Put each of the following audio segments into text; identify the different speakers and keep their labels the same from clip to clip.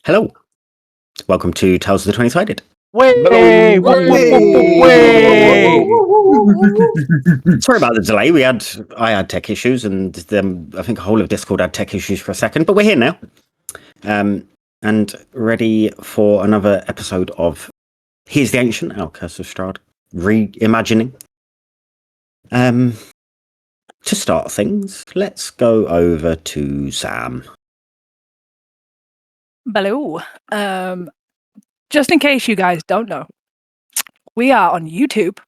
Speaker 1: Hello. Welcome to Tales of the 20-Sided.
Speaker 2: Way!
Speaker 1: Sorry about the delay. I had tech issues, and then I think a whole of Discord had tech issues for a second, but we're here now. And ready for another episode of Here's the Ancient, our Curse of Strahd, Reimagining. To start things, let's go over to Sam.
Speaker 2: Hello. Just in case you guys don't know, we are on YouTube,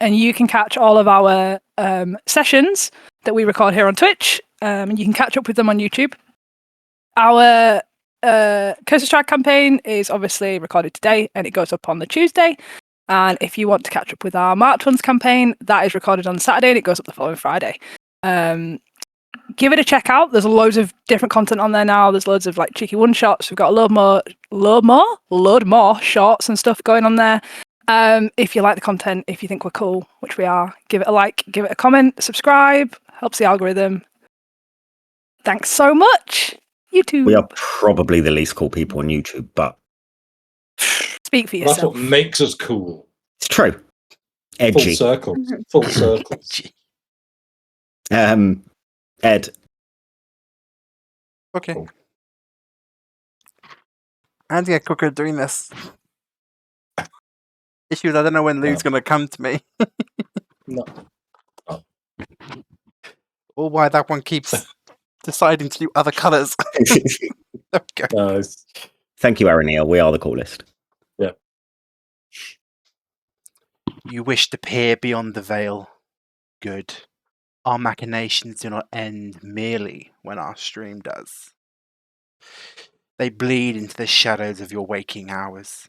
Speaker 2: and you can catch all of our sessions that we record here on Twitch, and you can catch up with them on YouTube. Our Curse of Strahd campaign is obviously recorded today, and it goes up on the Tuesday. And if you want to catch up with our March Ones campaign, that is recorded on Saturday, and it goes up the following Friday. Give it a check out. There's loads of different content on there now. There's loads of like cheeky one shots. We've got a load more shorts and stuff going on there. If you like the content, if you think we're cool, which we are, give it a like, give it a comment, subscribe. Helps the algorithm. Thanks so much, YouTube.
Speaker 1: We are probably the least cool people on YouTube, but
Speaker 2: speak for yourself.
Speaker 3: That's what makes us cool.
Speaker 1: It's true. Edgy.
Speaker 3: Full circle.
Speaker 1: Ed.
Speaker 4: Okay. I need to get quicker at doing this. Issues, I don't know when Lou's going to come to me.
Speaker 3: No.
Speaker 4: Or why that one keeps deciding to do other colours. Okay.
Speaker 3: Nice.
Speaker 1: Thank you, Aaron. We are the coolest.
Speaker 3: Yeah.
Speaker 4: You wish to peer beyond the veil. Good. Our machinations do not end merely when our stream does. They bleed into the shadows of your waking hours.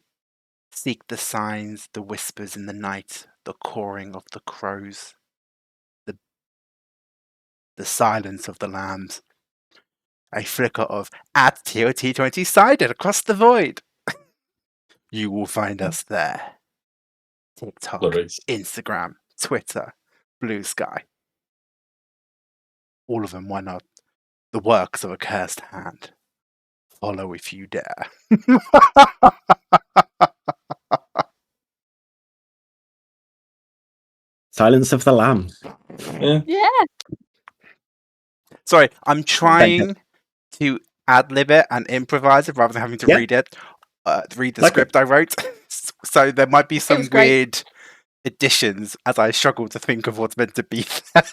Speaker 4: Seek the signs, the whispers in the night, the cawing of the crows, the silence of the lambs. A flicker of at TOT20-sided across the void. You will find us there. TikTok,
Speaker 3: Glorious.
Speaker 4: Instagram, Twitter, Blue Sky. All of them, why not? The works of a cursed hand. Follow if you dare.
Speaker 1: Silence of the Lambs.
Speaker 3: Yeah.
Speaker 4: Sorry, I'm trying to ad-lib it and improvise it rather than having to read it. Read the script I wrote. So there might be some weird additions as I struggle to think of what's meant to be there.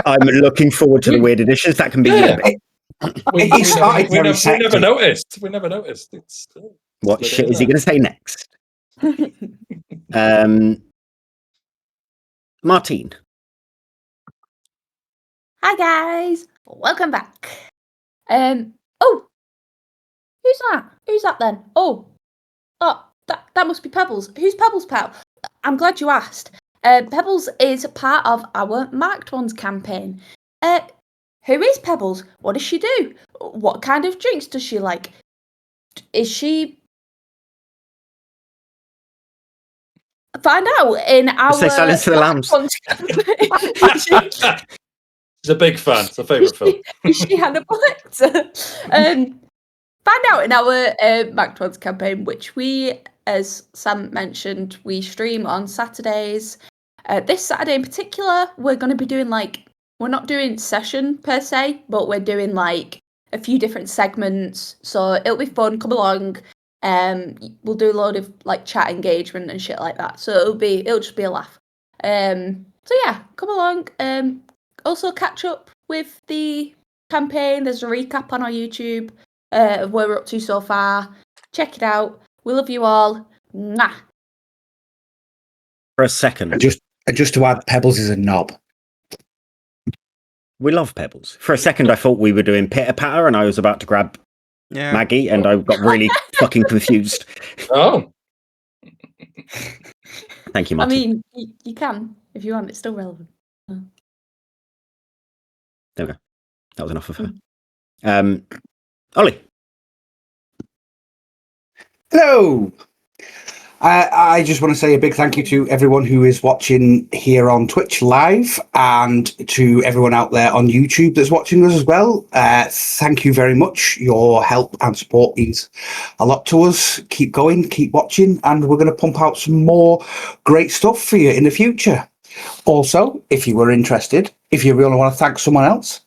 Speaker 1: I'm looking forward to the weird additions. That can be
Speaker 3: We never noticed. We never noticed.
Speaker 1: What shit is he going to say next? Martine.
Speaker 5: Hi guys, welcome back. Who's that? Who's that then? That must be Pebbles. Who's Pebbles, pal? I'm glad you asked. Pebbles is part of our Marked Ones campaign. Who is Pebbles? What does she do? What kind of drinks does she like? Is she... Find out in our...
Speaker 1: Say Silence of the Lambs.
Speaker 3: She's a big fan. It's her favourite film.
Speaker 5: Is she Hannibal Lecter? Find out in our Marked Ones campaign, which we, as Sam mentioned, we stream on Saturdays. This Saturday in particular, we're going to be doing we're not doing session per se, but we're doing a few different segments. So it'll be fun. Come along. We'll do a load of chat engagement and shit like that. So it'll just be a laugh. So yeah, come along. Also catch up with the campaign. There's a recap on our YouTube of where we're up to so far. Check it out. We love you all. Mwah.
Speaker 1: For a second.
Speaker 6: Just to add, Pebbles is a knob.
Speaker 1: We love Pebbles. For a second, I thought we were doing pitter patter, and I was about to grab Maggie, and I got really fucking confused.
Speaker 3: Oh.
Speaker 1: Thank you,
Speaker 5: I
Speaker 1: Martin.
Speaker 5: mean, you can if you want. It's still relevant.
Speaker 1: There we go. That was enough of her. Ollie.
Speaker 6: Hello! I just want to say a big thank you to everyone who is watching here on Twitch live and to everyone out there on YouTube that's watching us as well. Thank you very much. Your help and support means a lot to us. Keep going, keep watching, and we're going to pump out some more great stuff for you in the future. Also, if you were interested, if you really want to thank someone else,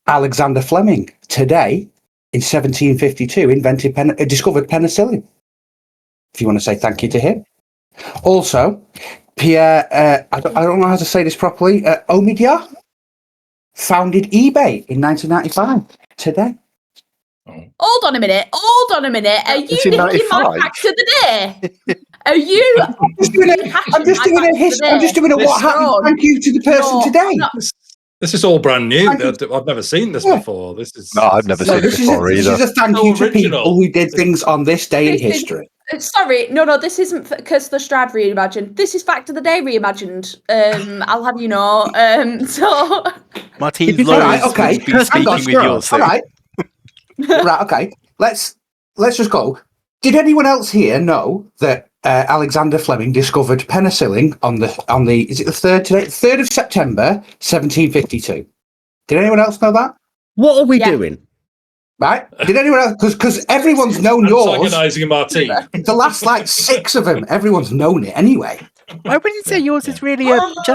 Speaker 6: Alexander Fleming, today in 1752, discovered penicillin. If you want to say thank you to him. Also, Pierre, I don't know how to say this properly, Omidyar founded eBay in 1995, today.
Speaker 5: Hold on a minute. Are you nicking my fact of the day? Are you?
Speaker 6: I'm just doing a what happened. Thank you to the person today.
Speaker 3: This is all brand new. I've never seen this before.
Speaker 7: No, I've never seen it before either.
Speaker 6: This is a thank you to people who did things on this day in history.
Speaker 5: Sorry, no, this isn't Curse of Strahd reimagined. This is Fact of the Day reimagined. I'll have you know. So
Speaker 4: Martine's lawyers
Speaker 6: okay.
Speaker 4: will be speaking with yours soon.
Speaker 6: All right. Right, okay. Let's just go. Did anyone else here know that Alexander Fleming discovered penicillin on the is it the 3rd today? 3rd of September, 1752. Did anyone else know that?
Speaker 1: What are we doing?
Speaker 6: Right? Did anyone else? Because everyone's known yours.
Speaker 3: Antagonising Martine.
Speaker 6: The last 6 of them, everyone's known it anyway.
Speaker 4: I wouldn't say yours is really it's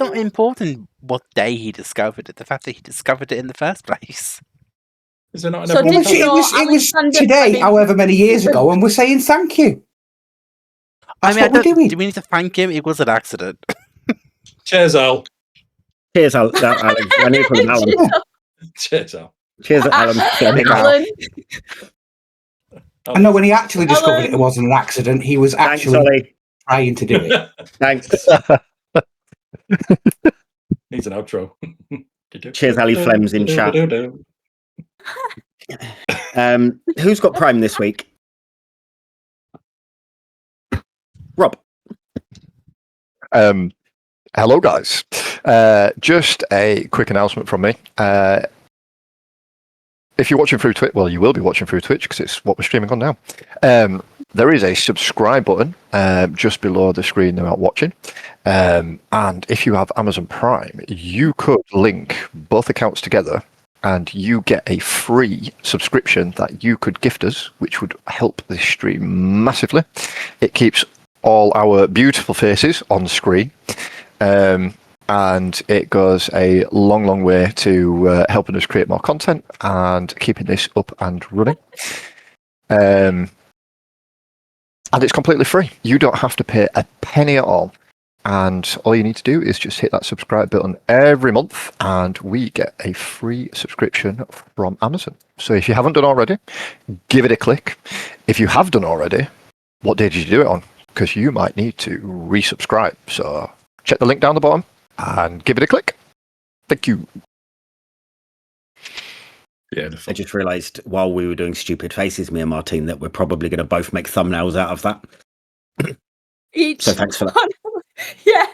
Speaker 4: not important what day he discovered it. The fact that he discovered it in the first place.
Speaker 3: Is there not
Speaker 5: so
Speaker 3: enough?
Speaker 6: It was today, however many years ago, and we're saying thank you. That's what we're doing.
Speaker 4: Do we need to thank him? It was an accident.
Speaker 3: Cheers, Al.
Speaker 1: Cheers, Alex. I need to put Alan.
Speaker 3: Cheers, Al.
Speaker 1: Cheers, Alan.
Speaker 5: Alan.
Speaker 6: I know when he actually discovered it wasn't an accident. He was actually trying to do it.
Speaker 1: Thanks.
Speaker 3: Needs an outro.
Speaker 1: Cheers, Ali Flem's in chat. Who's got Prime this week? Rob.
Speaker 7: Hello, guys. Just a quick announcement from me. If you're watching through Twitch, well, you will be watching through Twitch because it's what we're streaming on now. There is a subscribe button just below the screen that you're watching. And if you have Amazon Prime, you could link both accounts together and you get a free subscription that you could gift us, which would help this stream massively. It keeps all our beautiful faces on screen. And it goes a long, long way to helping us create more content and keeping this up and running. And it's completely free. You don't have to pay a penny at all. And all you need to do is just hit that subscribe button every month and we get a free subscription from Amazon. So if you haven't done already, give it a click. If you have done already, what day did you do it on? Because you might need to resubscribe. So check the link down the bottom and give it a click. Thank you.
Speaker 3: Yeah,
Speaker 1: I just realised while we were doing stupid faces, me and Martine, that we're probably going to both make thumbnails out of that.
Speaker 5: Each.
Speaker 1: So thanks for that.
Speaker 5: Yeah.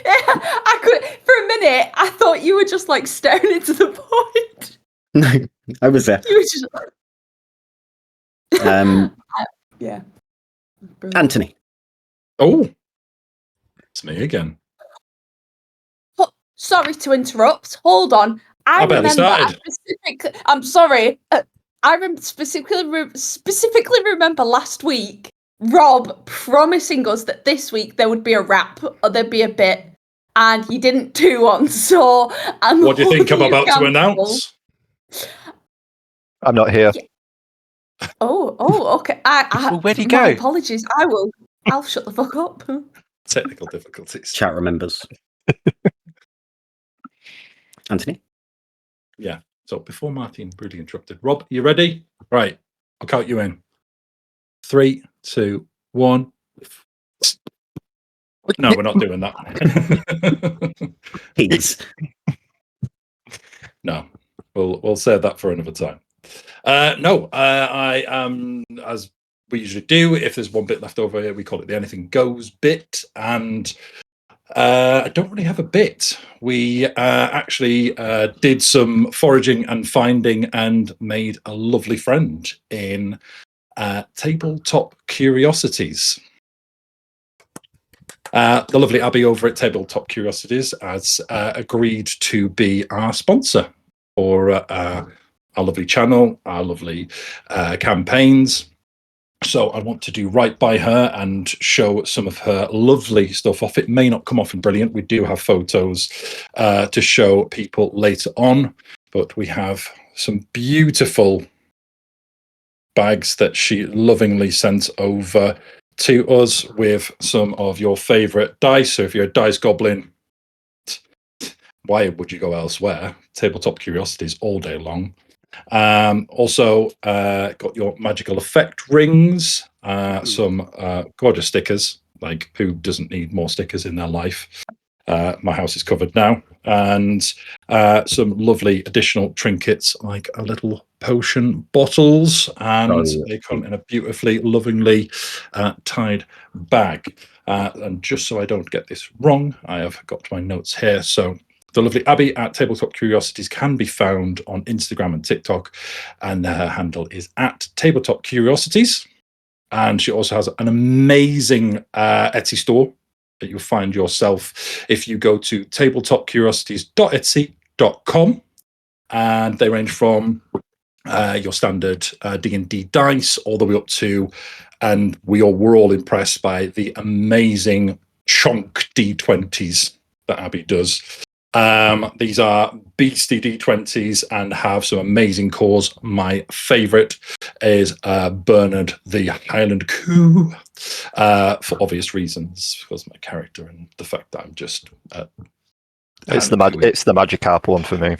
Speaker 5: I could for a minute. I thought you were just staring into the void.
Speaker 1: No, I was there.
Speaker 5: You were just. Yeah. Brilliant.
Speaker 1: Anthony.
Speaker 3: Oh, it's me again.
Speaker 5: Sorry to interrupt. Hold on. I
Speaker 3: barely started.
Speaker 5: I'm sorry. I specifically remember last week Rob promising us that this week there would be a rap or there'd be a bit, and he didn't do one. So,
Speaker 3: what do you think I'm about to announce?
Speaker 7: I'm not here.
Speaker 5: Yeah. Oh, okay.
Speaker 4: Where'd he
Speaker 5: my
Speaker 4: go?
Speaker 5: Apologies. I'll shut the fuck up.
Speaker 3: Technical difficulties.
Speaker 1: Chat remembers. Anthony?
Speaker 3: Yeah. So before Martin brutally interrupted, Rob, you ready? Right. I'll count you in. 3, 2, 1. No, we're not doing that.
Speaker 1: Peace.
Speaker 3: No, we'll save that for another time. I am, as we usually do, if there's one bit left over, we call it the anything goes bit, and I don't really have a bit. We actually did some foraging and finding and made a lovely friend in tabletop curiosities. The lovely Abby over at Tabletop Curiosities has agreed to be our sponsor for our lovely channel, our lovely campaigns. So I want to do right by her and show some of her lovely stuff off. It may not come off in brilliant. We do have photos to show people later on, but we have some beautiful bags that she lovingly sent over to us with some of your favorite dice. So if you're a dice goblin, why would you go elsewhere? Tabletop Curiosities all day long. Also got your magical effect rings, some gorgeous stickers, like who doesn't need more stickers in their life? My house is covered now. And some lovely additional trinkets like a little potion bottles, and they come in a beautifully, lovingly tied bag. And just so I don't get this wrong, I have got my notes here. So the lovely Abby at Tabletop Curiosities can be found on Instagram and TikTok, and her handle is at Tabletop Curiosities. And she also has an amazing Etsy store that you'll find yourself if you go to tabletopcuriosities.etsy.com. And they range from your standard D&D dice all the way up to, and we're all impressed by the amazing chunk D20s that Abby does. These are beastie D20s and have some amazing cores. My favorite is Bernard the Highland Coo, for obvious reasons, because my character and the fact that I'm just
Speaker 7: It's the Magikarp one for me.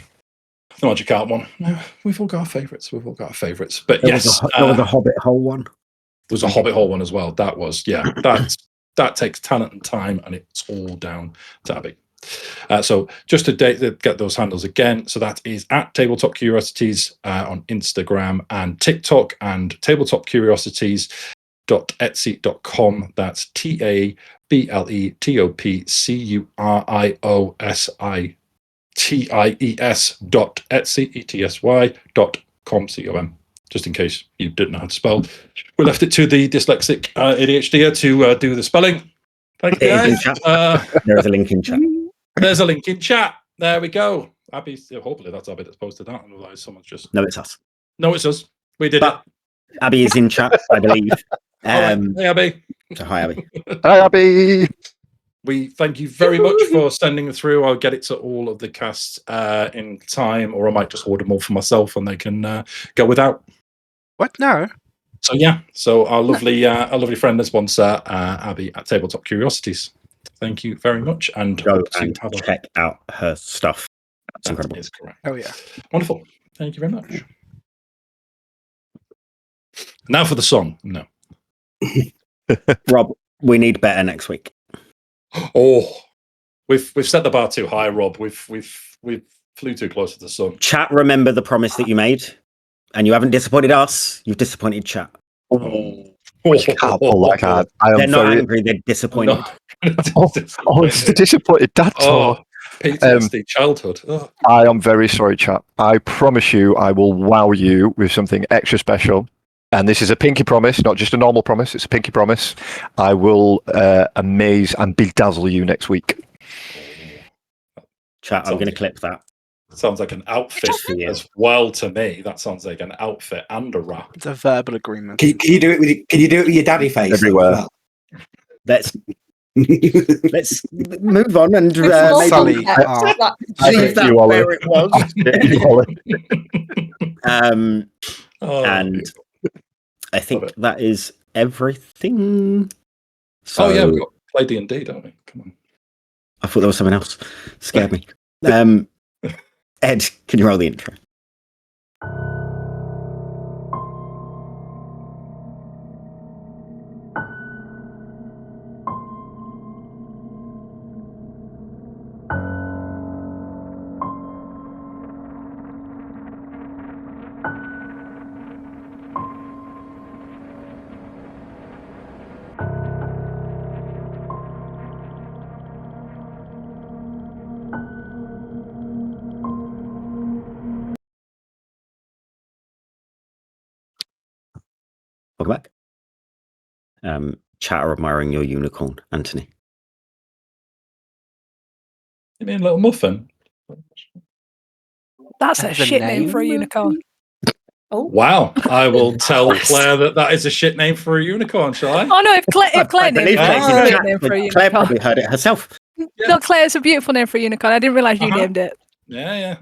Speaker 3: the Magikarp one. No, we've all got our favourites. But
Speaker 1: There
Speaker 3: yes,
Speaker 1: was a Hobbit Hole one.
Speaker 3: There's a Hobbit Hole one as well. That was, that takes talent and time, and it's all down to Abby. So just to get those handles again, so that is at Tabletop Curiosities on Instagram and TikTok, and tabletopcuriosities.etsy.com. That's tabletopcuriosities.etsy.com, com, just in case you didn't know how to spell. We left it to the dyslexic ADHD to do the spelling. Thank you, guys.
Speaker 1: There is a link in chat.
Speaker 3: There's a link in chat. There we go. Abby, hopefully that's Abby that's posted that. Otherwise, someone's just.
Speaker 1: No, it's us.
Speaker 3: No, it's us. We did
Speaker 1: But Abby is in chat, I believe.
Speaker 3: All right. Hey, Abby.
Speaker 1: So hi, Abby.
Speaker 7: Hi, Abby.
Speaker 3: We thank you very much for sending it through. I'll get it to all of the cast in time, or I might just order more for myself and they can go without.
Speaker 4: What? No.
Speaker 3: So yeah, our lovely friend and sponsor, Abby at Tabletop Curiosities. Thank you very much, and
Speaker 1: Go and check out her stuff. That's incredible.
Speaker 3: Is correct.
Speaker 4: Oh yeah.
Speaker 3: Wonderful. Thank you very much. Now for the song. No.
Speaker 1: Rob, we need better next week.
Speaker 3: Oh, we've set the bar too high, Rob. We've flew too close to the sun.
Speaker 1: Chat, remember the promise that you made, and you haven't disappointed us. You've disappointed chat.
Speaker 7: I can't pull that card.
Speaker 1: They're not angry. They're disappointed.
Speaker 7: It's the disappointed dad talk.
Speaker 3: PTSD childhood. Oh.
Speaker 7: I am very sorry, chat. I promise you, I will wow you with something extra special. And this is a pinky promise, not just a normal promise. It's a pinky promise. I will amaze and bedazzle you next week.
Speaker 1: Chat, I'm going to clip that.
Speaker 3: Sounds like an outfit as well to me. That sounds like an outfit and a wrap.
Speaker 4: It's a verbal agreement.
Speaker 6: Can you do it with your daddy face
Speaker 7: everywhere?
Speaker 6: Well?
Speaker 1: Let's move on and maybe
Speaker 4: Sully,
Speaker 1: leave that where it was. And I think that is everything. So,
Speaker 3: yeah, we've got to play D&D, don't we? Come on.
Speaker 1: I thought there was something else. Scared me. Ed, can you roll the intro? Welcome back. Chat are admiring your unicorn, Anthony.
Speaker 3: You mean little muffin?
Speaker 2: That's a
Speaker 4: That's a
Speaker 2: shit name for a
Speaker 4: name?
Speaker 2: unicorn.
Speaker 5: Oh,
Speaker 3: Wow. I will tell Claire that is a shit name for a unicorn, shall I?
Speaker 2: Oh no, if Claire
Speaker 1: I
Speaker 2: named
Speaker 1: believe
Speaker 2: it,
Speaker 1: Claire's
Speaker 2: it's
Speaker 1: in
Speaker 2: a
Speaker 1: the
Speaker 2: great
Speaker 1: chat,
Speaker 2: name
Speaker 1: but
Speaker 2: for a
Speaker 1: Claire
Speaker 2: unicorn.
Speaker 1: probably heard it herself.
Speaker 2: No, Claire's a beautiful name for a unicorn. I didn't realise you
Speaker 3: Uh-huh.
Speaker 2: named it.
Speaker 3: Yeah.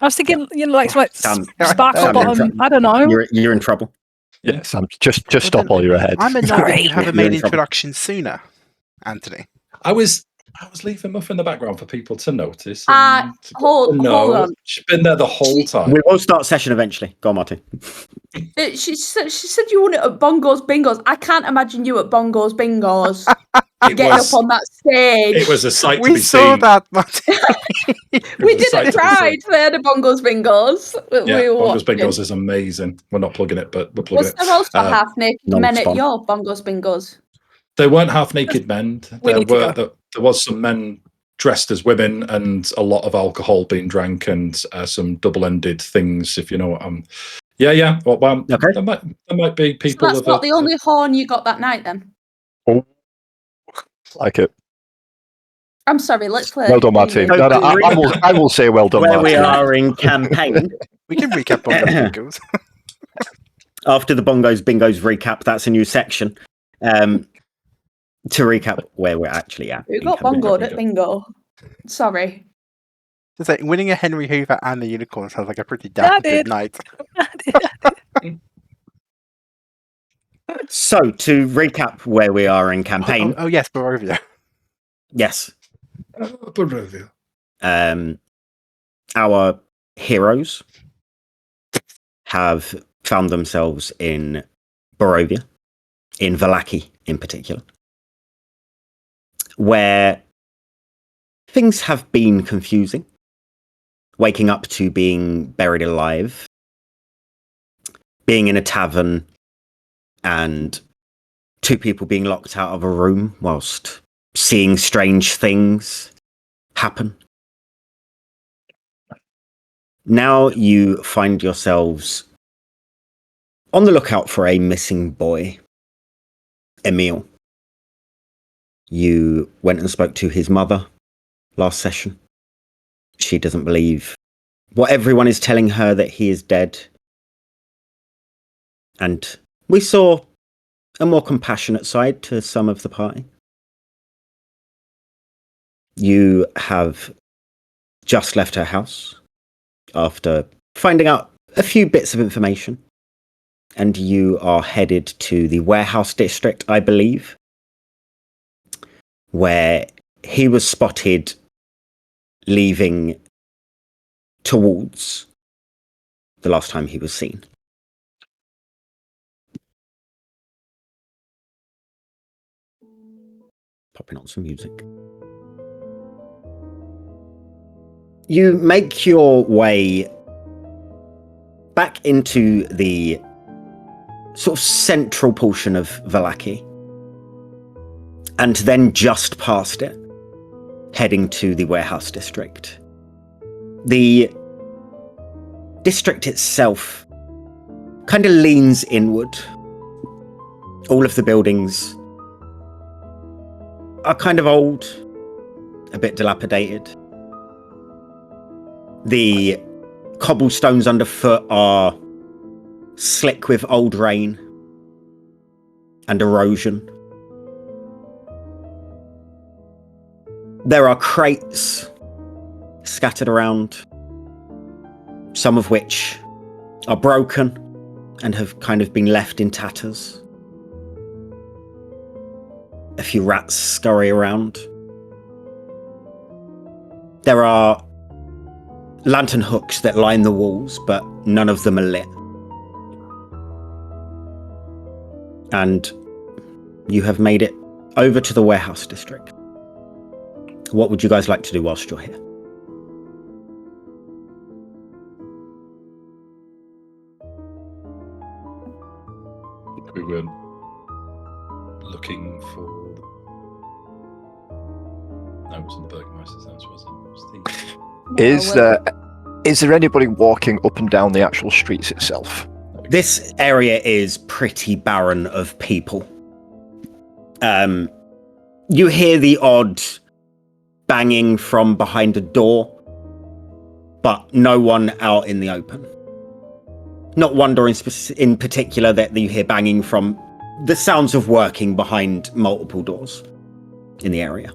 Speaker 2: I was thinking, like
Speaker 1: Sam,
Speaker 2: sparkle
Speaker 1: Sam, you're in
Speaker 2: bottom.
Speaker 1: trouble.
Speaker 2: I don't know.
Speaker 1: You're in trouble.
Speaker 7: Yeah, Sam, just stop all your head.
Speaker 4: I'm annoyed that
Speaker 2: Sorry.
Speaker 4: you haven't
Speaker 1: You're
Speaker 4: made
Speaker 1: in trouble.
Speaker 4: introduction sooner, Anthony.
Speaker 3: I was leaving muff in the background for people to notice.
Speaker 5: Ah,
Speaker 3: And to get
Speaker 5: hold
Speaker 3: to know.
Speaker 5: on.
Speaker 3: She's been there the whole time.
Speaker 1: We will start session eventually. Go on, Martin.
Speaker 5: She said you won it at Bongos Bingos. I can't imagine you at Bongos Bingos
Speaker 3: It
Speaker 5: getting
Speaker 3: was,
Speaker 5: up on that stage.
Speaker 3: it was a sight to
Speaker 4: We
Speaker 3: be
Speaker 4: saw
Speaker 3: seen.
Speaker 4: that, Martin.
Speaker 5: We
Speaker 3: It was a sight
Speaker 5: did
Speaker 3: to
Speaker 5: a
Speaker 3: be seen.
Speaker 5: pride there at Bongos Bingos.
Speaker 3: Yeah,
Speaker 5: We were
Speaker 3: Bongos
Speaker 5: watching.
Speaker 3: Bingos is amazing. We're not plugging it, but we're plugging
Speaker 5: Was
Speaker 3: it.
Speaker 5: there also half naked men at
Speaker 1: non-spawn.
Speaker 5: your Bongos Bingos?
Speaker 3: There weren't half naked men.
Speaker 2: We
Speaker 3: There
Speaker 2: need to
Speaker 3: were
Speaker 2: go.
Speaker 3: there was some men dressed as women and a lot of alcohol being drank and some double-ended things, if you know what I'm. Yeah. Well,
Speaker 1: Okay.
Speaker 3: there might be
Speaker 5: So
Speaker 3: people
Speaker 5: that's
Speaker 3: of
Speaker 5: not the only horn you got that night then.
Speaker 7: Like it.
Speaker 5: I'm sorry, let's play.
Speaker 7: Well done, Martin.
Speaker 1: So-
Speaker 7: No, I will say well done,
Speaker 1: Where we
Speaker 7: Martin.
Speaker 1: are in campaign,
Speaker 4: We can recap Bongos Bingos.
Speaker 1: after the Bongos Bingos recap, that's a new section. To recap where we're actually at.
Speaker 5: Who
Speaker 1: in
Speaker 5: got
Speaker 1: campaign.
Speaker 5: bongoed at bingo? Sorry.
Speaker 4: Just like winning a Henry Hoover and the unicorn sounds like a pretty
Speaker 2: I
Speaker 4: damn
Speaker 2: did.
Speaker 4: good night.
Speaker 1: So, to recap where we are in campaign,
Speaker 4: Oh, yes, Barovia.
Speaker 1: yes,
Speaker 3: Barovia.
Speaker 1: our heroes have found themselves in Barovia, in Vallaki in particular, where things have been confusing. Waking up to being buried alive, being in a tavern, and two people being locked out of a room whilst seeing strange things happen. Now you find yourselves on the lookout for a missing boy, Emil. You went and spoke to his mother last session. She doesn't believe what everyone is telling her, that he is dead. And we saw a more compassionate side to some of the party. You have just left her house after finding out a few bits of information, and you are headed to the warehouse district, I believe, where he was spotted leaving towards the last time he was seen. Popping on some music. You make your way back into the sort of central portion of Vallaki, and then just past it, heading to the warehouse district. The district itself kind of leans inward. All of the buildings are kind of old, a bit dilapidated. The cobblestones underfoot are slick with old rain and erosion. There are crates scattered around, some of which are broken and have kind of been left in tatters. A few rats scurry around. There are lantern hooks that line the walls, but none of them are lit. And you have made it over to the warehouse district. What would you guys like to do whilst you're here?
Speaker 3: We were looking for. No, it wasn't the Burgermeister's house, was it? It was the...
Speaker 7: Is there anybody walking up and down the actual streets itself?
Speaker 1: This area is pretty barren of people. You hear the odd banging from behind a door, but no one out in the open. Not one door in particular that you hear banging from. The sounds of working behind multiple doors in the area.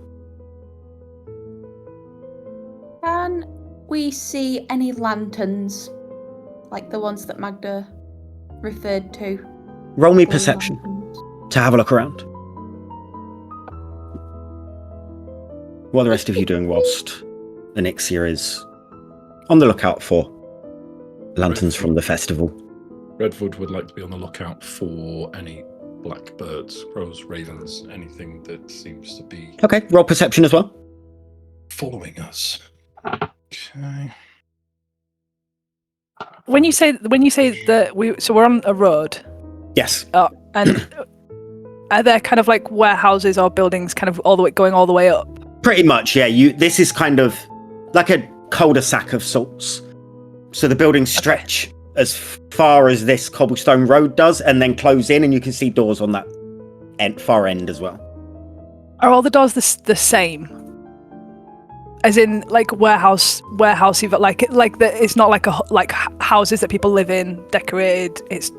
Speaker 5: Can we see any lanterns, like the ones that Magda referred to?
Speaker 1: Roll me
Speaker 5: Glow
Speaker 1: perception
Speaker 5: lanterns.
Speaker 1: to have a look around. What are the rest of you doing whilst Anixia is on the lookout for lanterns from the festival?
Speaker 3: Redwood would like to be on the lookout for any blackbirds, crows, ravens, anything that seems to be
Speaker 1: Okay, roll perception as well.
Speaker 3: following us. Okay.
Speaker 2: When you say that we're on a road,
Speaker 1: Yes.
Speaker 2: and are there kind of like warehouses or buildings kind of going all the way up?
Speaker 1: Pretty much, yeah. This is kind of like a cul-de-sac of sorts. So the buildings stretch as far as this cobblestone road does, and then close in, and you can see doors on that far end as well.
Speaker 2: Are all the doors the same? As in, like warehousey, but it's not like houses that people live in, decorated. It's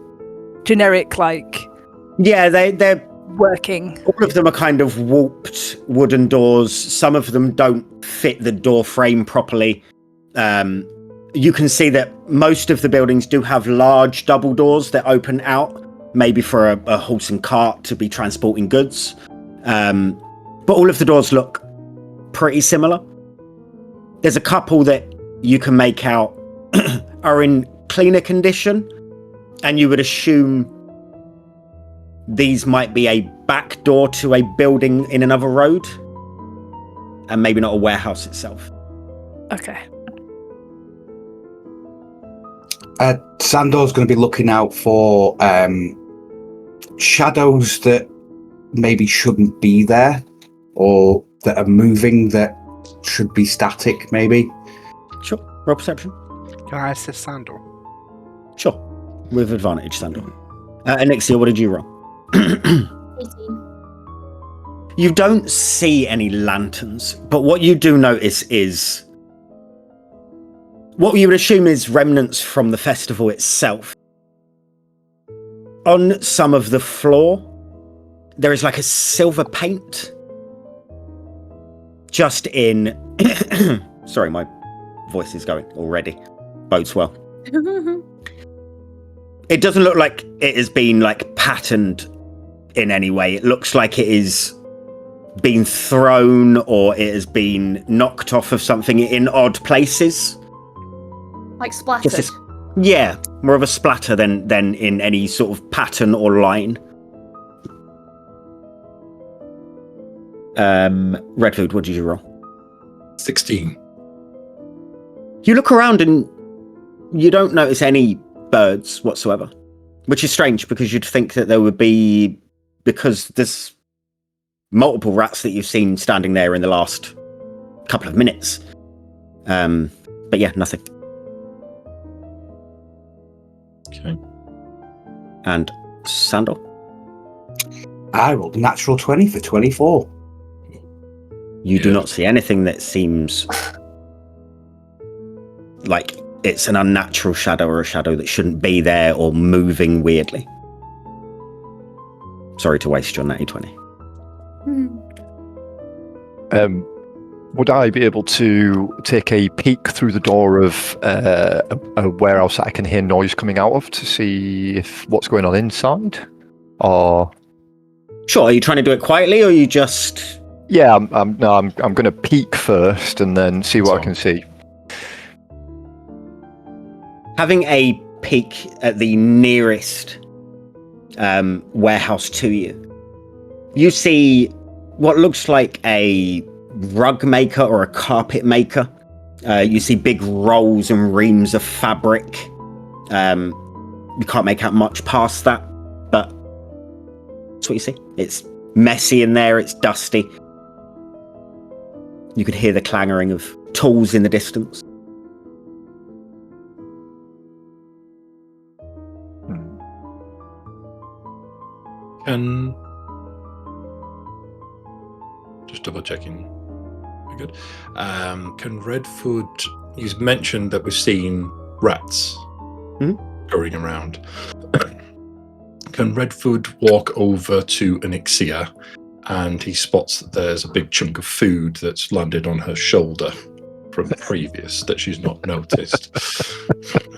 Speaker 2: generic, like
Speaker 1: Yeah, they're
Speaker 2: working.
Speaker 1: all of them are kind of warped wooden doors. Some of them don't fit the door frame properly. You can see that most of the buildings do have large double doors that open out, maybe for a horse and cart to be transporting goods. But all of the doors look pretty similar. There's a couple that you can make out are in cleaner condition, and you would assume these might be a back door to a building in another road, and maybe not a warehouse itself.
Speaker 2: Okay.
Speaker 6: Sandor's going to be looking out for shadows that maybe shouldn't be there, or that are moving that should be static, maybe.
Speaker 1: Sure. Roll perception.
Speaker 4: Can I assist Sandor?
Speaker 1: Sure. With advantage, Sandor. Anixia, what did you roll?
Speaker 5: 18.
Speaker 1: You don't see any lanterns, but what you do notice is what you would assume is remnants from the festival itself. On some of the floor, there is like a silver paint. Just in... Sorry, my voice is going already. Bodes well. It doesn't look like it has been like patterned in any way. It looks like it is been thrown, or it has been knocked off of something in odd places.
Speaker 5: Like splattered.
Speaker 1: Yeah, more of a splatter than in any sort of pattern or line. Redwood, what did you roll?
Speaker 3: 16.
Speaker 1: You look around and you don't notice any birds whatsoever, which is strange because you'd think that there would be, because there's multiple rats that you've seen standing there in the last couple of minutes. But yeah, nothing.
Speaker 3: Okay.
Speaker 1: And Sandor?
Speaker 6: I rolled a natural 20 for 24.
Speaker 1: You do not see anything that seems like it's an unnatural shadow or a shadow that shouldn't be there or moving weirdly. Sorry to waste your natty 20.
Speaker 7: Would I be able to take a peek through the door of a warehouse that I can hear noise coming out of to see if what's going on inside? Or
Speaker 1: Sure, are you trying to do it quietly or are you just...
Speaker 7: yeah, I'm going to peek first and then see what I can see.
Speaker 1: Having a peek at the nearest warehouse to you, you see what looks like a rug maker or a carpet maker. You see big rolls and reams of fabric. You can't make out much past that, but that's what you see. It's messy in there, it's dusty. You could hear the clanging of tools in the distance.
Speaker 3: Can... Just double checking. Very good. Can Redfoot... You mentioned that we've seen rats going around. Can Redfoot walk over to Anixia and he spots that there's a big chunk of food that's landed on her shoulder from previous that she's not noticed.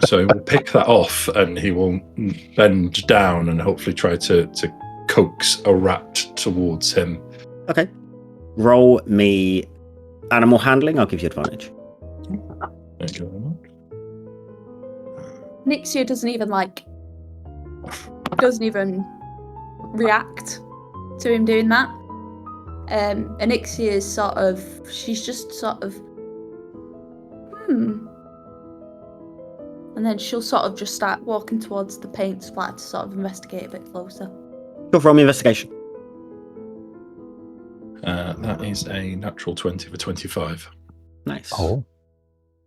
Speaker 3: So he will pick that off and he will bend down and hopefully try to coax a rat towards him.
Speaker 1: Okay. Roll me animal handling. I'll give you advantage.
Speaker 3: Thank you very much.
Speaker 5: Nixia doesn't even react to him doing that. Anixia is she's just sort of, and then she'll sort of just start walking towards the paint splat to sort of investigate a bit closer.
Speaker 1: Go for roll me investigation.
Speaker 3: That is a natural 20 for 25.
Speaker 1: Nice.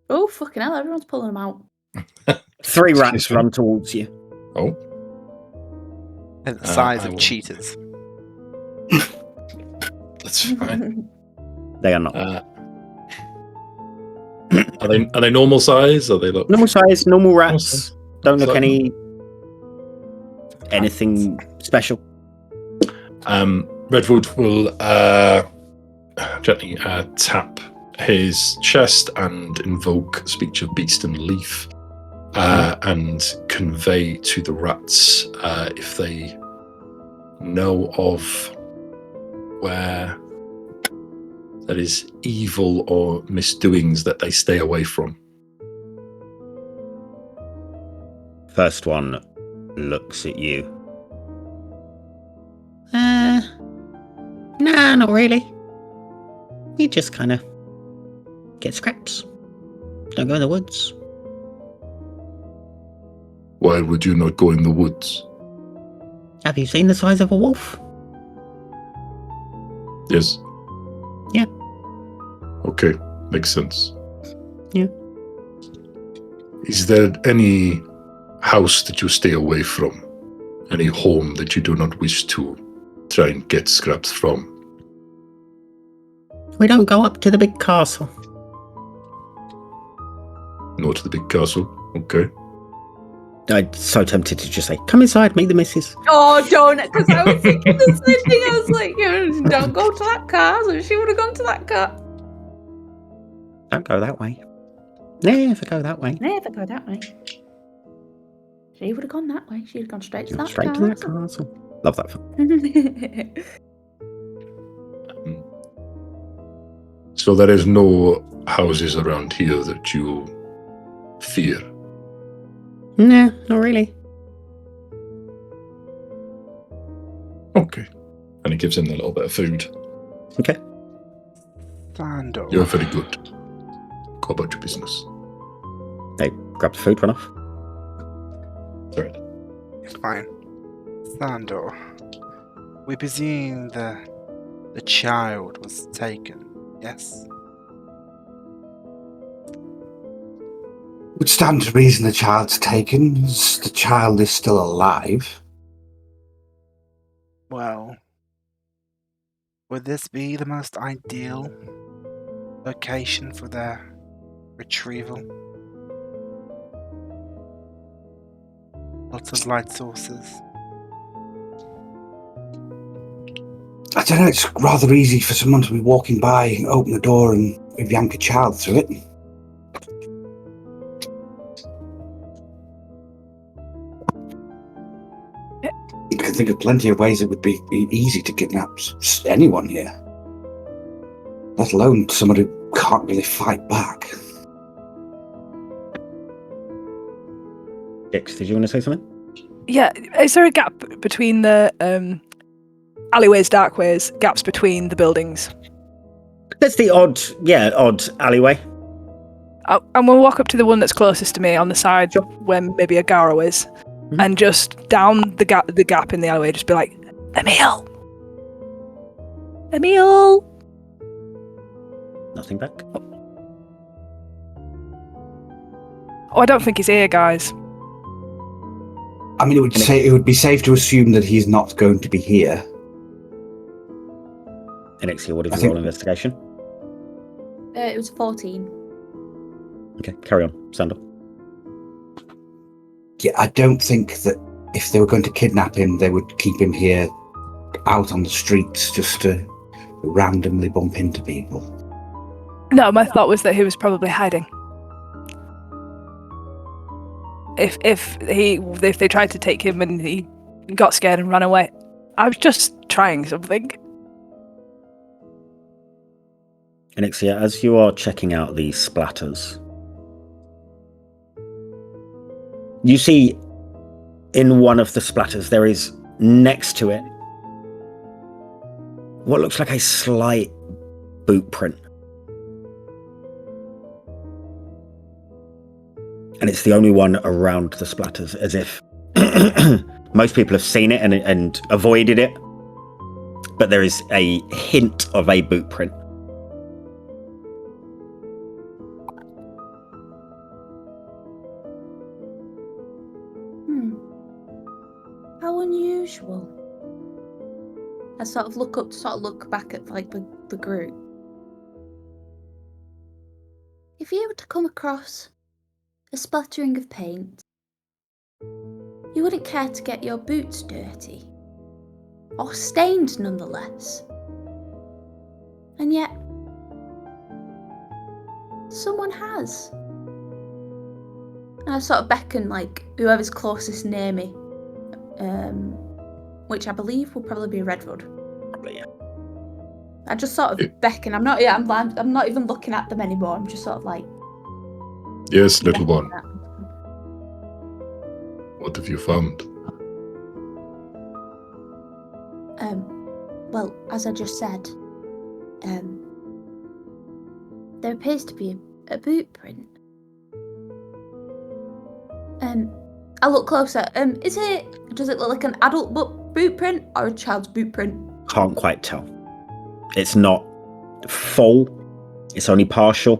Speaker 5: Oh, fucking hell, everyone's pulling them out.
Speaker 1: 3 rats
Speaker 3: Excuse me?
Speaker 1: run towards you.
Speaker 3: Oh.
Speaker 4: They're the size
Speaker 3: I
Speaker 4: of
Speaker 3: will-
Speaker 4: cheetahs.
Speaker 3: That's fine.
Speaker 1: They are not.
Speaker 3: Are they normal size? Are they look
Speaker 1: Normal size, normal rats.
Speaker 3: size.
Speaker 1: Don't look
Speaker 3: Size.
Speaker 1: anything special.
Speaker 3: Redwood will gently tap his chest and invoke speech of beast and leaf, and convey to the rats if they know of where there is evil or misdoings that they stay away from.
Speaker 1: First one looks at you. Nah, not really. You just kind of get scraps. Don't go in the woods.
Speaker 3: Why would you not go in the woods?
Speaker 1: Have you seen the size of a wolf?
Speaker 3: Yes.
Speaker 1: Yeah.
Speaker 3: Okay, makes sense.
Speaker 1: Yeah.
Speaker 3: Is there any house that you stay away from? Any home that you do not wish to try and get scraps from?
Speaker 1: We don't go up to the big castle.
Speaker 3: No to the big castle? Okay.
Speaker 1: I'm so tempted to just say, come inside, meet the missus.
Speaker 5: Oh, don't, because I was thinking the same thing. I was like, don't go to that car. So she would have gone to that car.
Speaker 1: Don't go that way. Never go that way.
Speaker 5: Never go that way. She would have gone that way. She'd have gone straight to that
Speaker 1: Straight to that castle. Love that film.
Speaker 3: So there is no houses around here that you fear?
Speaker 1: Nah, not really.
Speaker 3: Okay. And he gives him a little bit of food.
Speaker 1: Okay.
Speaker 4: Sandor.
Speaker 3: You're very good. Go about your business.
Speaker 1: They grab the food, run off.
Speaker 3: Sorry.
Speaker 4: Fine. Sandor. We presume the child was taken, yes?
Speaker 6: Would stand to reason the child's taken, as the child is still alive.
Speaker 4: Well, would this be the most ideal location for their retrieval? Lots of light sources.
Speaker 6: I don't know, it's rather easy for someone to be walking by, open the door and yank a child through it. You can think of plenty of ways it would be easy to kidnap anyone here. Let alone someone who can't really fight back.
Speaker 1: Dix, did you want to say something?
Speaker 2: Yeah, is there a gap between the alleyways, darkways, gaps between the buildings?
Speaker 1: That's the odd alleyway.
Speaker 2: And we'll walk up to the one that's closest to me on the side where maybe a Garo is, and just down the gap in the alleyway, just be like, Emil! Emil!
Speaker 1: Nothing back.
Speaker 2: Oh, I don't think he's here, guys.
Speaker 6: I mean, it would be safe to assume that he's not going to be here.
Speaker 1: Alexia, what did
Speaker 6: I
Speaker 1: you
Speaker 6: think-
Speaker 1: roll investigation?
Speaker 5: It was 14.
Speaker 1: Okay, carry on, Sandal.
Speaker 6: Yeah, I don't think that if they were going to kidnap him, they would keep him here out on the streets just to randomly bump into people.
Speaker 2: No, my thought was that he was probably hiding. If they tried to take him and he got scared and ran away, I was just trying something.
Speaker 1: Anixia, as you are checking out these splatters, you see in one of the splatters there is next to it what looks like a slight boot print. And it's the only one around the splatters, as if most people have seen it and avoided it, but there is a hint of a boot print.
Speaker 5: How unusual. I sort of look back at like the group. If you were to come across a splattering of paint, you wouldn't care to get your boots dirty, or stained nonetheless. And yet, someone has. And I sort of beckon like whoever's closest near me, which I believe will probably be Redwood.
Speaker 1: Probably, yeah.
Speaker 5: I just sort of beckon. I'm not even looking at them anymore. I'm just sort of like.
Speaker 3: Yes, little one. What have you found?
Speaker 5: Well, as I just said, there appears to be a boot print. I look closer. Does it look like an adult boot print or a child's boot print?
Speaker 1: Can't quite tell. It's not full. It's only partial.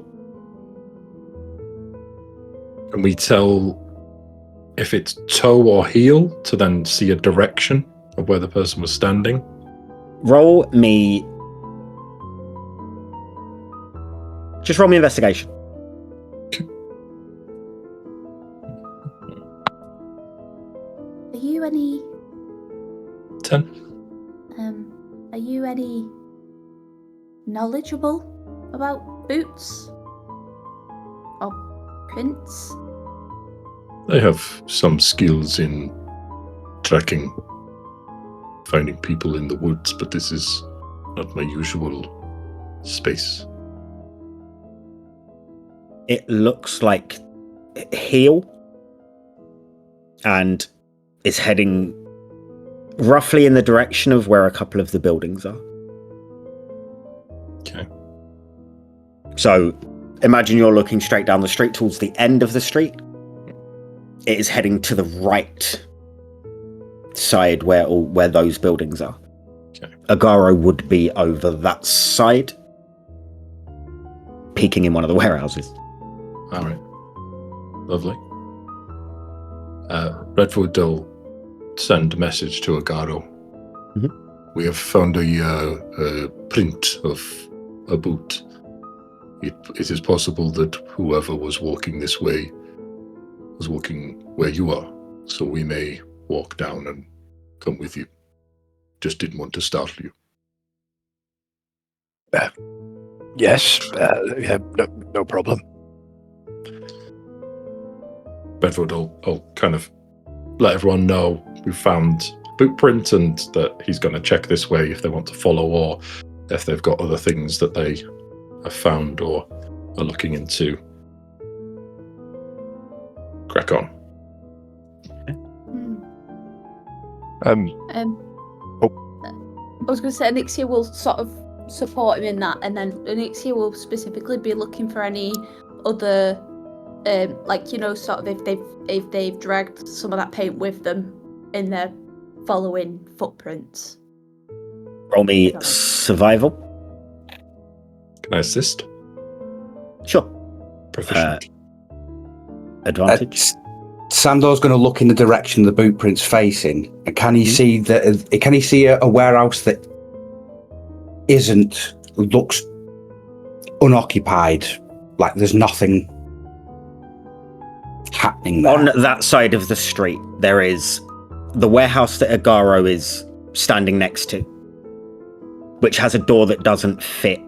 Speaker 3: Can we tell if it's toe or heel to then see a direction of where the person was standing?
Speaker 1: Roll me investigation.
Speaker 5: Are you any
Speaker 3: 10.
Speaker 5: Are you any knowledgeable about boots or prints?
Speaker 3: I have some skills in tracking, finding people in the woods, but this is not my usual space.
Speaker 1: It looks like heel and is heading roughly in the direction of where a couple of the buildings are.
Speaker 3: Okay.
Speaker 1: So imagine you're looking straight down the street towards the end of the street. It is heading to the right side where those buildings are.
Speaker 3: Okay.
Speaker 1: Agaro would be over that side, peeking in one of the warehouses.
Speaker 3: All right. Lovely. Redwood will send a message to Agaro.
Speaker 1: Mhm.
Speaker 3: We have found a print of a boot. It is possible that whoever was walking this way was walking where you are, so we may walk down and come with you. Just didn't want to startle you.
Speaker 7: Yes, yeah, no problem.
Speaker 3: Bedford will kind of let everyone know we found boot print and that he's going to check this way if they want to follow, or if they've got other things that they have found or are looking into. Crack on.
Speaker 5: I was going to say Anixia will sort of support him in that, and then Anixia will specifically be looking for any other, sort of if they've dragged some of that paint with them in their following footprints.
Speaker 1: Roll me survival.
Speaker 3: Can I assist?
Speaker 1: Sure.
Speaker 3: Proficient.
Speaker 1: Advantage.
Speaker 6: Sandor's going to look in the direction the boot print's facing, and can he see that? Can he see a warehouse that looks unoccupied. Like there's nothing happening there.
Speaker 1: On that side of the street, there is the warehouse that Agaro is standing next to, which has a door that doesn't fit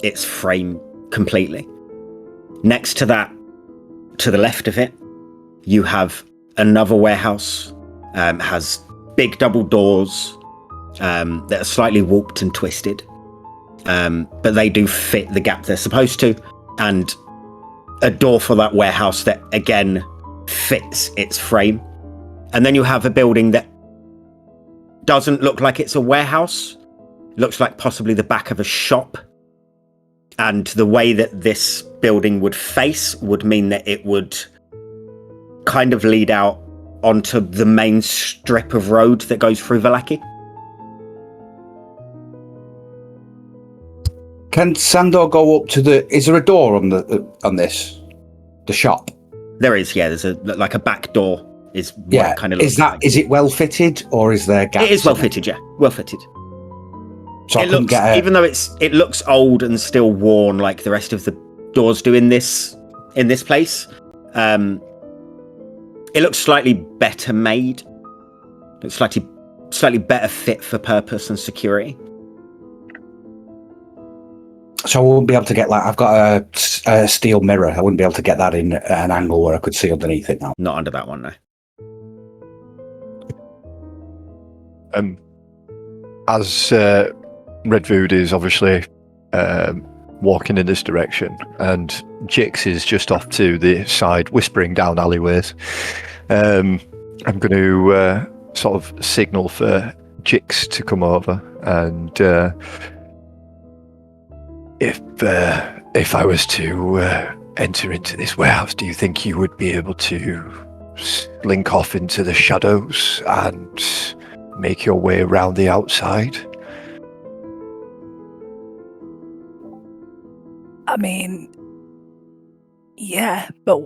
Speaker 1: its frame completely. Next to that, to the left of it, you have another warehouse. Has big double doors that are slightly warped and twisted, but they do fit the gap they're supposed to, and a door for that warehouse that again fits its frame. And then you have a building that doesn't look like it's a warehouse. It looks like possibly the back of a shop. And the way that this building would face would mean that it would kind of lead out onto the main strip of road that goes through Vallaki.
Speaker 6: Can Sandor go up to the? Is there a door on this? The shop.
Speaker 1: There is, yeah. There's a back door. Is what
Speaker 6: Yeah.
Speaker 1: it kind of
Speaker 6: Is
Speaker 1: looks like.
Speaker 6: is it well fitted or is there gaps?
Speaker 1: It is well
Speaker 6: in
Speaker 1: fitted, yeah. Well fitted.
Speaker 6: So I
Speaker 1: It
Speaker 6: couldn't
Speaker 1: looks,
Speaker 6: get a,
Speaker 1: even though it looks old and still worn like the rest of the doors do in this place. It looks slightly better made. Looks slightly better fit for purpose and security.
Speaker 6: So I wouldn't be able to get I've got a steel mirror. I wouldn't be able to get that in an angle where I could see underneath it now.
Speaker 1: Not under that one, no.
Speaker 7: As Redvood is obviously walking in this direction, and Jix is just off to the side, whispering down alleyways. I'm going to sort of signal for Jix to come over, and if I was to enter into this warehouse, do you think you would be able to slink off into the shadows and make your way around the outside?
Speaker 2: I mean, yeah, but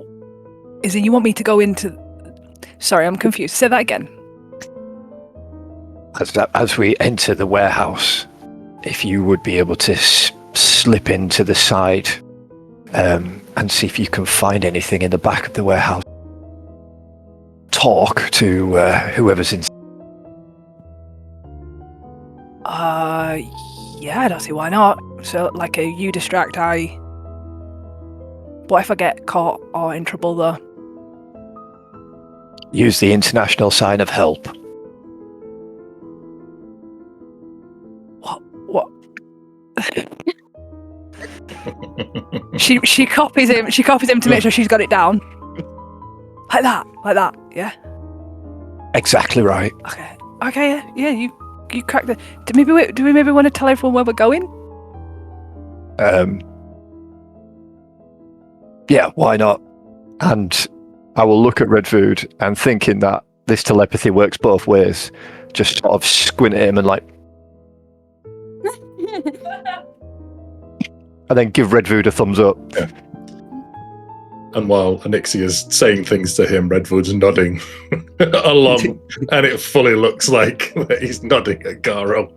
Speaker 2: is it you want me to go into? Sorry, I'm confused. Say that again.
Speaker 7: As we enter the warehouse, if you would be able to slip into the side and see if you can find anything in the back of the warehouse. Talk to whoever's in.
Speaker 2: Yeah, I don't see why not. So, like you distract, what if I get caught or in trouble though?
Speaker 7: Use the international sign of help.
Speaker 2: What? She copies him. She copies him to make sure she's got it down. Like that. Yeah.
Speaker 7: Exactly right.
Speaker 2: Okay. Yeah. You crack the. Do we maybe want to tell everyone where we're going?
Speaker 7: Yeah, why not? And I will look at Redvood and thinking that this telepathy works both ways, just sort of squint at him and and then give Redvood a thumbs up.
Speaker 3: Yeah. And while Anixia is saying things to him, Redwood's nodding along, and it fully looks like that he's nodding at Garo.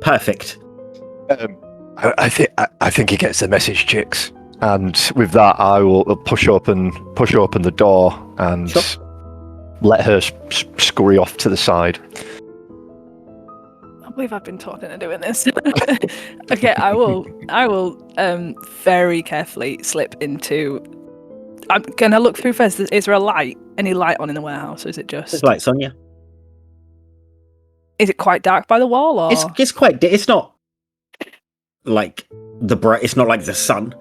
Speaker 1: Perfect.
Speaker 7: I think he gets the message, Chicks. And with that, I will push open the door and let her scurry off to the side.
Speaker 2: I believe I've been talking and doing this. Okay, I will very carefully slip into. I'm gonna look through first. Is there a light? Any light on in the warehouse, or is it just?
Speaker 1: There's lights on, yeah.
Speaker 2: Is it quite dark by the wall, or?
Speaker 1: It's quite. It's not like it's not like the sun.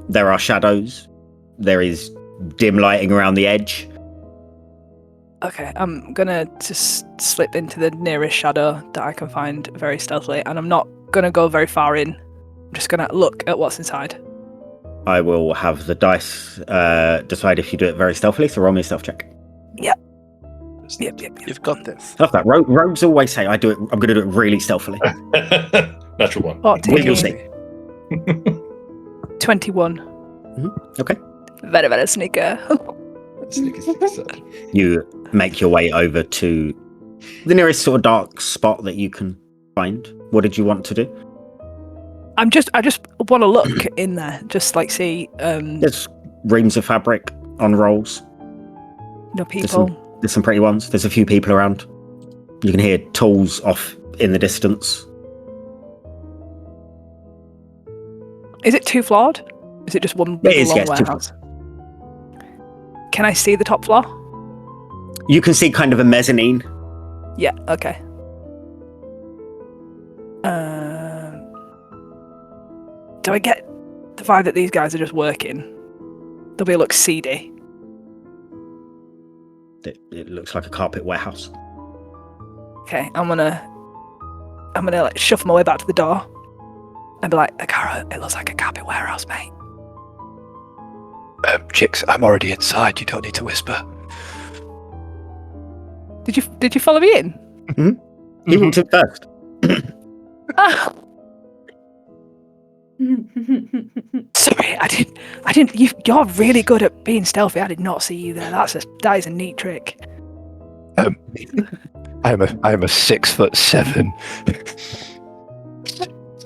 Speaker 1: There are shadows. There is dim lighting around the edge.
Speaker 2: Okay, I'm gonna just slip into the nearest shadow that I can find very stealthily, and I'm not gonna go very far in. I'm just gonna look at what's inside.
Speaker 1: I will have the dice decide if you do it very stealthily, so roll me a stealth check.
Speaker 2: Yep.
Speaker 4: You've got this.
Speaker 1: I love that. Rogues always say, I'm going to do it really stealthily.
Speaker 3: Natural one.
Speaker 2: 14.
Speaker 1: We will see.
Speaker 2: 21.
Speaker 1: Mm-hmm. Okay.
Speaker 2: Very, very sneaker.
Speaker 3: Sneaky.
Speaker 1: You make your way over to the nearest sort of dark spot that you can find. What did you want to do?
Speaker 2: I just want to look in there, just like see
Speaker 1: There's reams of fabric on rolls.
Speaker 2: people.
Speaker 1: There's some pretty ones. There's a few people around. You can hear tools off in the distance.
Speaker 2: Is it 2 floored? Is it just one big long warehouse? Can I see the top floor?
Speaker 1: You can see kind of a mezzanine.
Speaker 2: Yeah, okay. Do I get the vibe that these guys are just working? They'll look seedy.
Speaker 1: It looks like a carpet warehouse.
Speaker 2: Okay, I'm gonna like shuffle my way back to the door and be like, Agaro, it looks like a carpet warehouse, mate.
Speaker 7: Chicks, I'm already inside. You don't need to whisper.
Speaker 2: Did you follow me in?
Speaker 1: He walked in first.
Speaker 2: Ah. Sorry, I didn't. You're really good at being stealthy. I did not see you there. That is a neat trick.
Speaker 7: I'm a 6'7",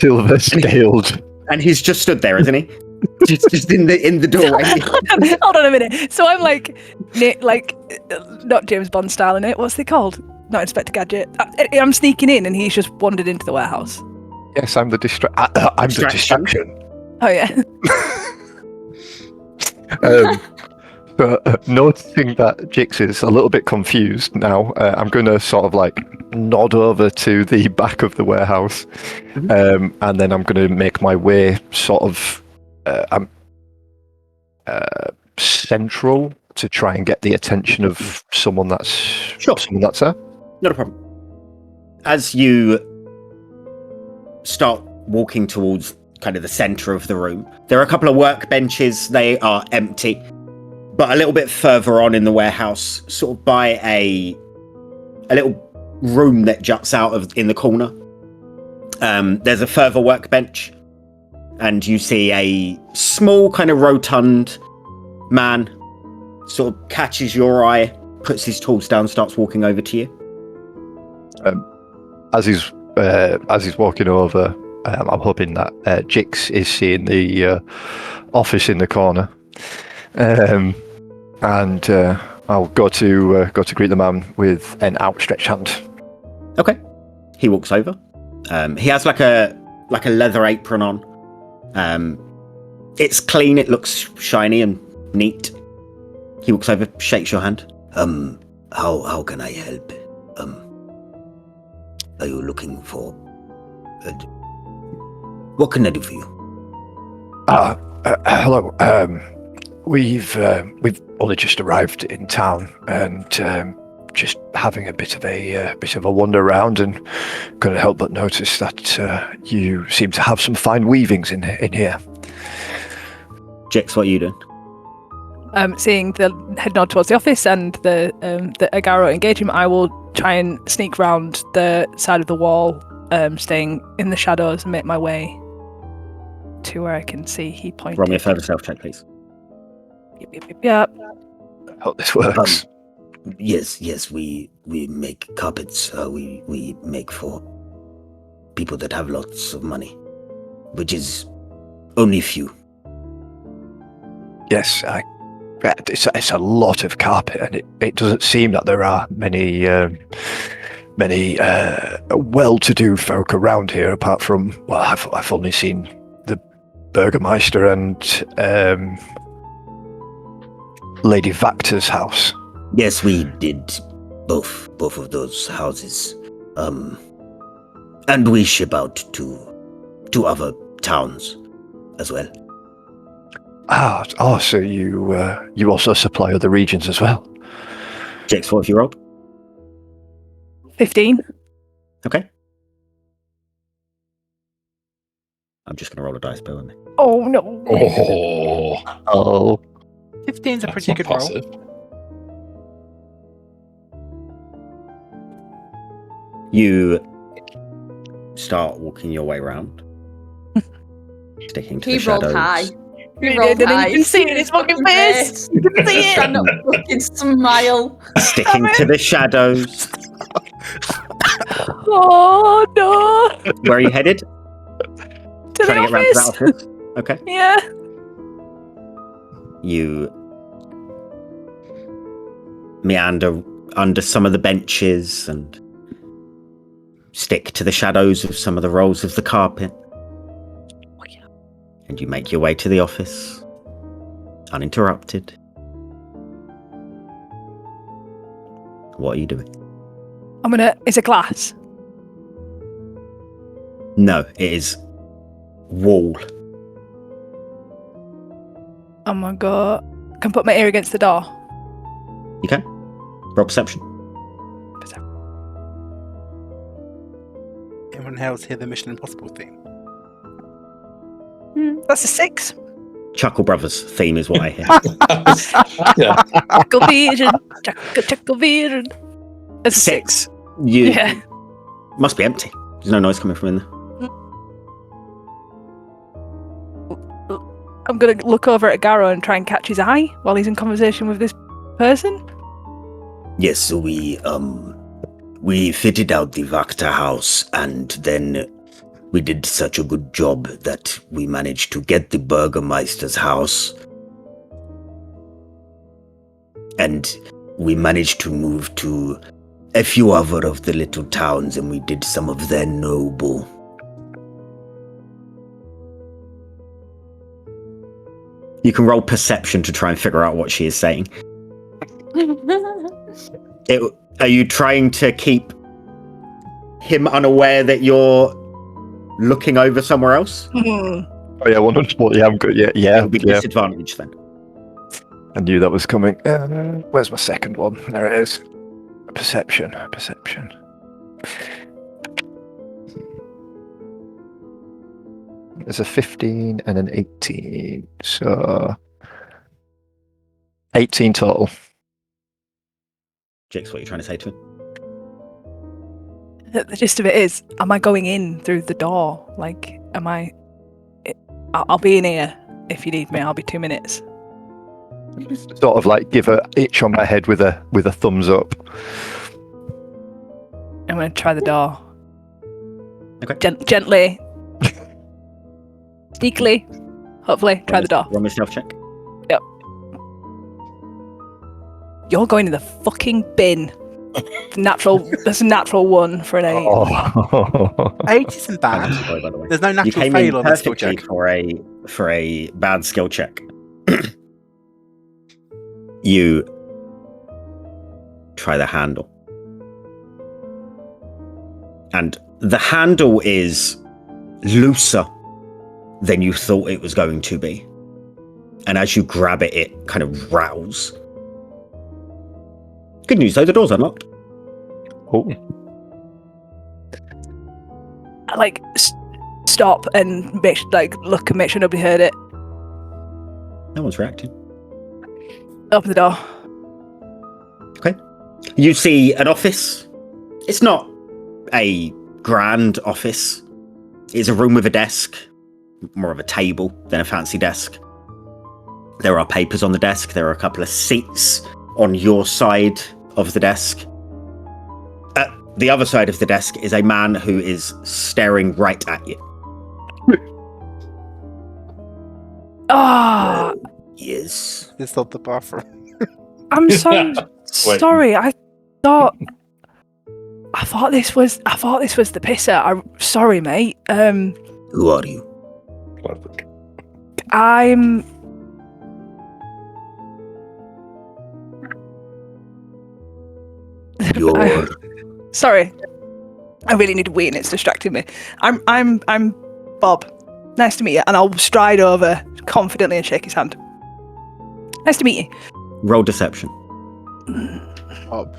Speaker 7: silver scaled.
Speaker 1: And he's just stood there, isn't he? just in the doorway.
Speaker 2: Hold on a minute. So I'm like not James Bond style in it. What's it called? Not Inspector Gadget. I'm sneaking in, and he's just wandered into the warehouse.
Speaker 7: Yes, I'm the distraction.
Speaker 2: Oh yeah.
Speaker 7: Noticing that Jix is a little bit confused now, I'm going to sort of like nod over to the back of the warehouse, and then I'm going to make my way sort of central to try and get the attention of someone that's there.
Speaker 1: Not a problem. As you start walking towards kind of the center of the room, there are a couple of workbenches. They are empty, but a little bit further on in the warehouse, sort of by a little room that juts out in the corner, there's a further workbench, and you see a small kind of rotund man sort of catches your eye, puts his tools down, starts walking over to you.
Speaker 7: As he's walking over, I'm hoping that Jix is seeing the office in the corner, and I'll go to greet the man with an outstretched hand.
Speaker 1: Okay. He walks over. He has like a leather apron on. It's clean. It looks shiny and neat. He walks over, shakes your hand.
Speaker 8: How can I help? Are you looking for? What can I do for you?
Speaker 7: Hello. We've only just arrived in town and just having a bit of a wander around, and couldn't help but notice that you seem to have some fine weavings in here.
Speaker 1: Jix, what are you doing?
Speaker 2: Seeing the head nod towards the office and the Agaro engagement, I will try and sneak round the side of the wall, staying in the shadows, and make my way to where I can see he pointed.
Speaker 1: Roll me a further self check, please.
Speaker 2: Yep.
Speaker 7: I hope this works.
Speaker 8: Yes, we make carpets. We make for people that have lots of money, which is only few.
Speaker 7: Yes, it's a lot of carpet, and it doesn't seem that there are many well-to-do folk around here, apart from, well, I've only seen the Burgermeister and Lady Vactor's house.
Speaker 8: Yes, we did both of those houses, and we ship out to other towns as well.
Speaker 7: So you also supply other regions as well?
Speaker 1: Jix, what have you rolled?
Speaker 2: 15.
Speaker 1: Okay. I'm just going to roll a dice, bear with me.
Speaker 2: Oh no.
Speaker 3: Oh.
Speaker 4: 15's a
Speaker 3: That's
Speaker 4: pretty
Speaker 3: not
Speaker 4: good
Speaker 3: passive.
Speaker 4: roll.
Speaker 1: You start walking your way around, sticking to
Speaker 5: He
Speaker 1: the
Speaker 5: rolled
Speaker 1: shadows.
Speaker 5: high. He
Speaker 2: He
Speaker 5: rolled
Speaker 2: did, and
Speaker 5: high.
Speaker 2: you can see it in his fucking face. You can see it.
Speaker 5: Trying to fucking smile.
Speaker 1: Sticking to the shadows.
Speaker 2: Oh no.
Speaker 1: Where are you headed?
Speaker 2: To
Speaker 1: Trying
Speaker 2: the
Speaker 1: to get round to that
Speaker 2: office.
Speaker 1: office. Okay.
Speaker 2: Yeah.
Speaker 1: You meander under some of the benches and stick to the shadows of some of the rolls of the carpet. And you make your way to the office, uninterrupted. What are you doing?
Speaker 2: It's a glass.
Speaker 1: No, it is wall.
Speaker 2: I'm gonna go. Can put my ear against the door.
Speaker 1: You can? Roll perception.
Speaker 4: Anyone else hear the Mission Impossible theme?
Speaker 2: That's a 6.
Speaker 1: Chuckle Brothers theme is what I hear.
Speaker 3: Yeah.
Speaker 2: Chuckle vision. Chuckle vision. It's a 6.
Speaker 1: You
Speaker 2: Yeah.
Speaker 1: must be empty. There's no noise coming from in there.
Speaker 2: I'm gonna look over at Garrow and try and catch his eye while he's in conversation with this person.
Speaker 8: Yes, so we fitted out the Vakta house, and then we did such a good job that we managed to get the Burgermeister's house. And we managed to move to a few other of the little towns, and we did some of their noble.
Speaker 1: You can roll perception to try and figure out what she is saying. Are you trying to keep him unaware that you're looking over somewhere else?
Speaker 7: Oh yeah, 100%. Yeah, I'm good. Yeah.
Speaker 1: It would be disadvantage then.
Speaker 7: I knew that was coming. Where's my second one? There it is. Perception. There's a 15 and an 18, so 18 total.
Speaker 1: Jix, what are you trying to say to him?
Speaker 2: The gist of it is, am I going in through the door? Like, am I... I'll be in here if you need me. I'll be 2 minutes.
Speaker 7: Sort of like give a itch on my head with a thumbs up.
Speaker 2: I'm going to try the door.
Speaker 1: Okay.
Speaker 2: Gently. Sneakily. Hopefully. Try the door.
Speaker 1: Roll me a stealth check.
Speaker 2: Yep. You're going in the fucking bin. That's a natural 1 for an 8.
Speaker 7: Oh.
Speaker 4: 8 isn't bad.
Speaker 1: Sorry, by the way.
Speaker 4: There's no
Speaker 1: You
Speaker 4: natural
Speaker 1: came
Speaker 4: fail
Speaker 1: in
Speaker 4: on the skill
Speaker 1: perfectly
Speaker 4: check.
Speaker 1: for a bad skill check. You try the handle. And the handle is looser than you thought it was going to be. And as you grab it, it kind of rattles. Good news though, the door's unlocked.
Speaker 7: Oh.
Speaker 2: I like stop and look and make sure nobody heard it.
Speaker 1: No one's reacting.
Speaker 2: Open the door.
Speaker 1: Okay. You see an office. It's not a grand office. It's a room with a desk, more of a table than a fancy desk. There are papers on the desk. There are a couple of seats on your side of the desk. At the other side of the desk is a man who is staring right at you.
Speaker 2: Ah,
Speaker 8: Yes.
Speaker 4: It's not the bathroom.
Speaker 2: I'm so
Speaker 3: Wait.
Speaker 2: sorry. I thought this was the pisser. I'm sorry, mate.
Speaker 8: Who are you?
Speaker 3: Classic.
Speaker 2: I'm
Speaker 8: You're
Speaker 2: sorry. I really need to wee and it's distracting me. I'm Bob. Nice to meet you. And I'll stride over confidently and shake his hand. Nice to meet you.
Speaker 1: Roll deception.
Speaker 4: Bob.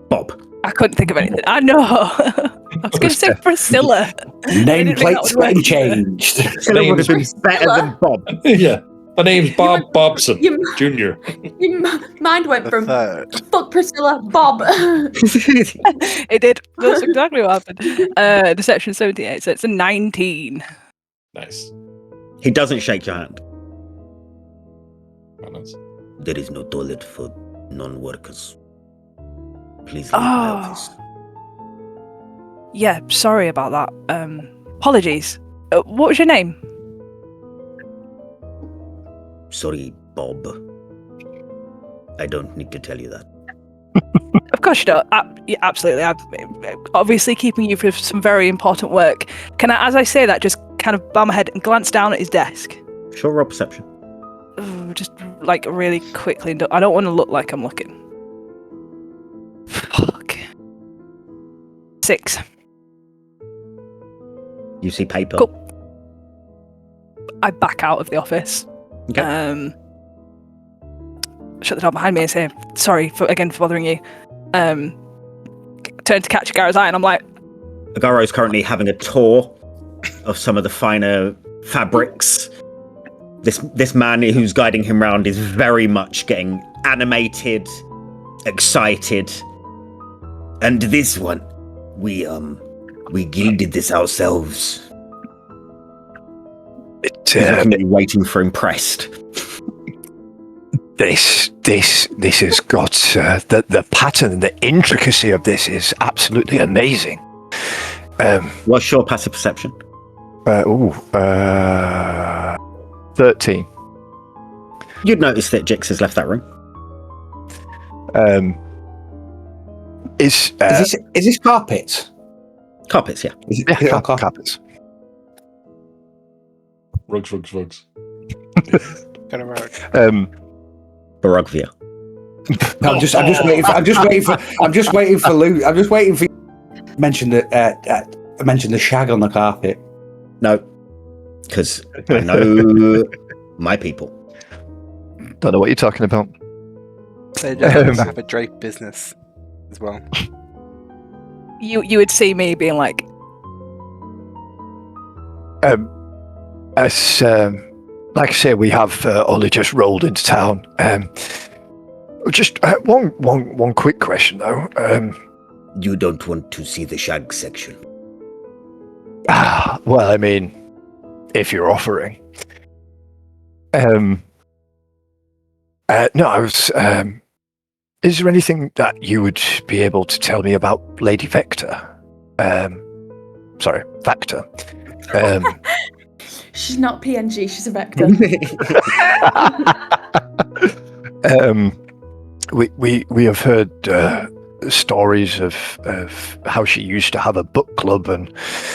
Speaker 1: Bob.
Speaker 2: I couldn't think of anything. I know. I was going to say Priscilla.
Speaker 6: Nameplate's getting changed.
Speaker 1: Priscilla would have been better than Bob.
Speaker 3: Yeah. My name's Bob Bobson
Speaker 5: You-
Speaker 3: Jr.
Speaker 5: Your mind went
Speaker 4: The
Speaker 5: from
Speaker 4: third.
Speaker 5: fuck Priscilla, Bob.
Speaker 2: It did. That's exactly what happened. Deception 78, so it's a 19.
Speaker 3: Nice.
Speaker 1: He doesn't shake your hand.
Speaker 3: Oh, nice.
Speaker 8: there is no toilet for non-workers. Please leave my
Speaker 2: Oh.
Speaker 8: office.
Speaker 2: Yeah, sorry about that. Apologies. What was your name?
Speaker 8: Sorry, Bob. I don't need to tell you that.
Speaker 2: Of course you don't. Yeah, absolutely. I'm obviously keeping you for some very important work. Can I, as I say that, just kind of bow my head and glance down at his desk?
Speaker 1: Sure, roll perception.
Speaker 2: Ooh, just like really quickly. I don't want to look like I'm looking. Fuck. 6.
Speaker 1: You see paper.
Speaker 2: Cool. I back out of the office.
Speaker 1: Okay.
Speaker 2: Shut the door behind me and say, sorry for bothering you. Turn to catch Agara's eye and I'm like,
Speaker 1: Agaro is currently having a tour of some of the finer fabrics. This man who's guiding him around is very much getting animated, excited.
Speaker 8: And this one, we gilded this ourselves.
Speaker 1: He's looking at you, waiting for impressed.
Speaker 7: This has got the pattern and the intricacy of this is absolutely amazing.
Speaker 1: What's your passive perception?
Speaker 7: 13.
Speaker 1: You'd notice that Jix has left that room.
Speaker 6: Is this carpet?
Speaker 1: Carpets, yeah.
Speaker 6: Is it,
Speaker 7: Yeah,
Speaker 6: is it on carpet?
Speaker 7: carpets.
Speaker 3: Rugs.
Speaker 4: Gonna rogue.
Speaker 1: Barovia.
Speaker 6: No, I'm just waiting for Lou. I'm just waiting for you to mention the shag on the carpet.
Speaker 1: No, because I know my people.
Speaker 7: Don't know what you're talking about.
Speaker 4: They don't have a drape business as well.
Speaker 2: you would see me being like,
Speaker 7: As like I say, we have only just rolled into town. Just one quick question though.
Speaker 8: You don't want to see the shag section.
Speaker 7: Well, I mean, if you're offering. No, I was. Is there anything that you would be able to tell me about Lady Vector? Sorry, Vector.
Speaker 5: She's not PNG, she's a vector.
Speaker 7: We have heard stories of how she used to have a book club and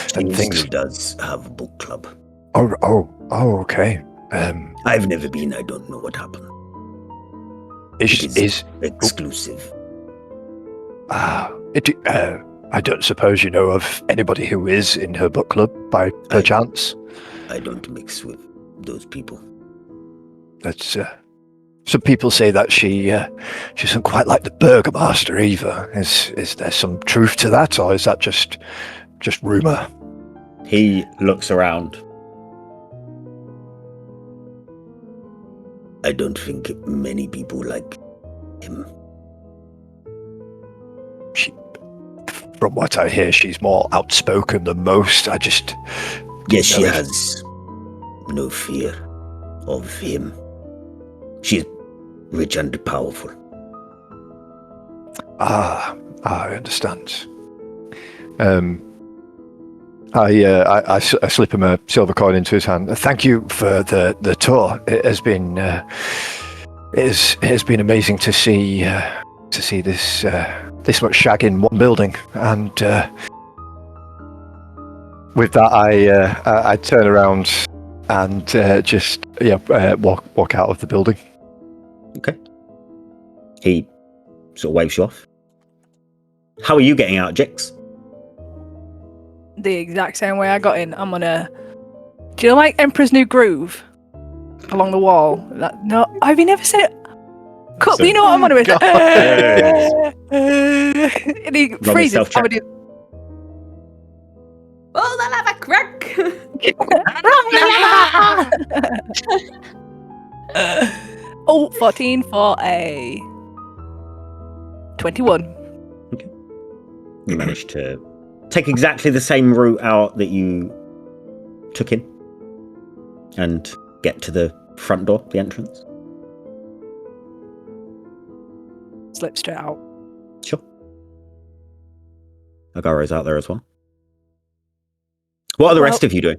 Speaker 7: things.
Speaker 8: She does have a book club.
Speaker 7: Oh, okay.
Speaker 8: I've never been. I don't know what happened.
Speaker 7: Is
Speaker 8: exclusive.
Speaker 7: I don't suppose you know of anybody who is in her book club by perchance.
Speaker 8: I don't mix with those people.
Speaker 7: That's some people say that she isn't quite like the burgomaster either. Is there some truth to that, or is that just rumor?
Speaker 1: He looks around.
Speaker 8: I don't think many people like him.
Speaker 7: From what I hear, she's more outspoken than most.
Speaker 8: Yes, she has no fear of him. She's rich and powerful.
Speaker 7: I understand. I slip him a silver coin into his hand. Thank you for the tour. It has been it has been amazing to see this much shag in one building. And with that, I turn around and just walk out of the building.
Speaker 1: Okay. He sort of waves you off. How are you getting out, Jix?
Speaker 2: the exact same way I got in. I'm gonna. Do you know like Emperor's New Groove along the wall? No, have you never seen it? Cool, but you know what I'm gonna do? And he freezes. Somebody...
Speaker 5: Oh, they'll have a crack.
Speaker 2: Oh, 14 for a 21.
Speaker 1: Okay. You managed to take exactly the same route out that you took in and get to the front door, the entrance.
Speaker 2: Slip straight out.
Speaker 1: Sure. Agaro's out there as well. What are the rest of you doing?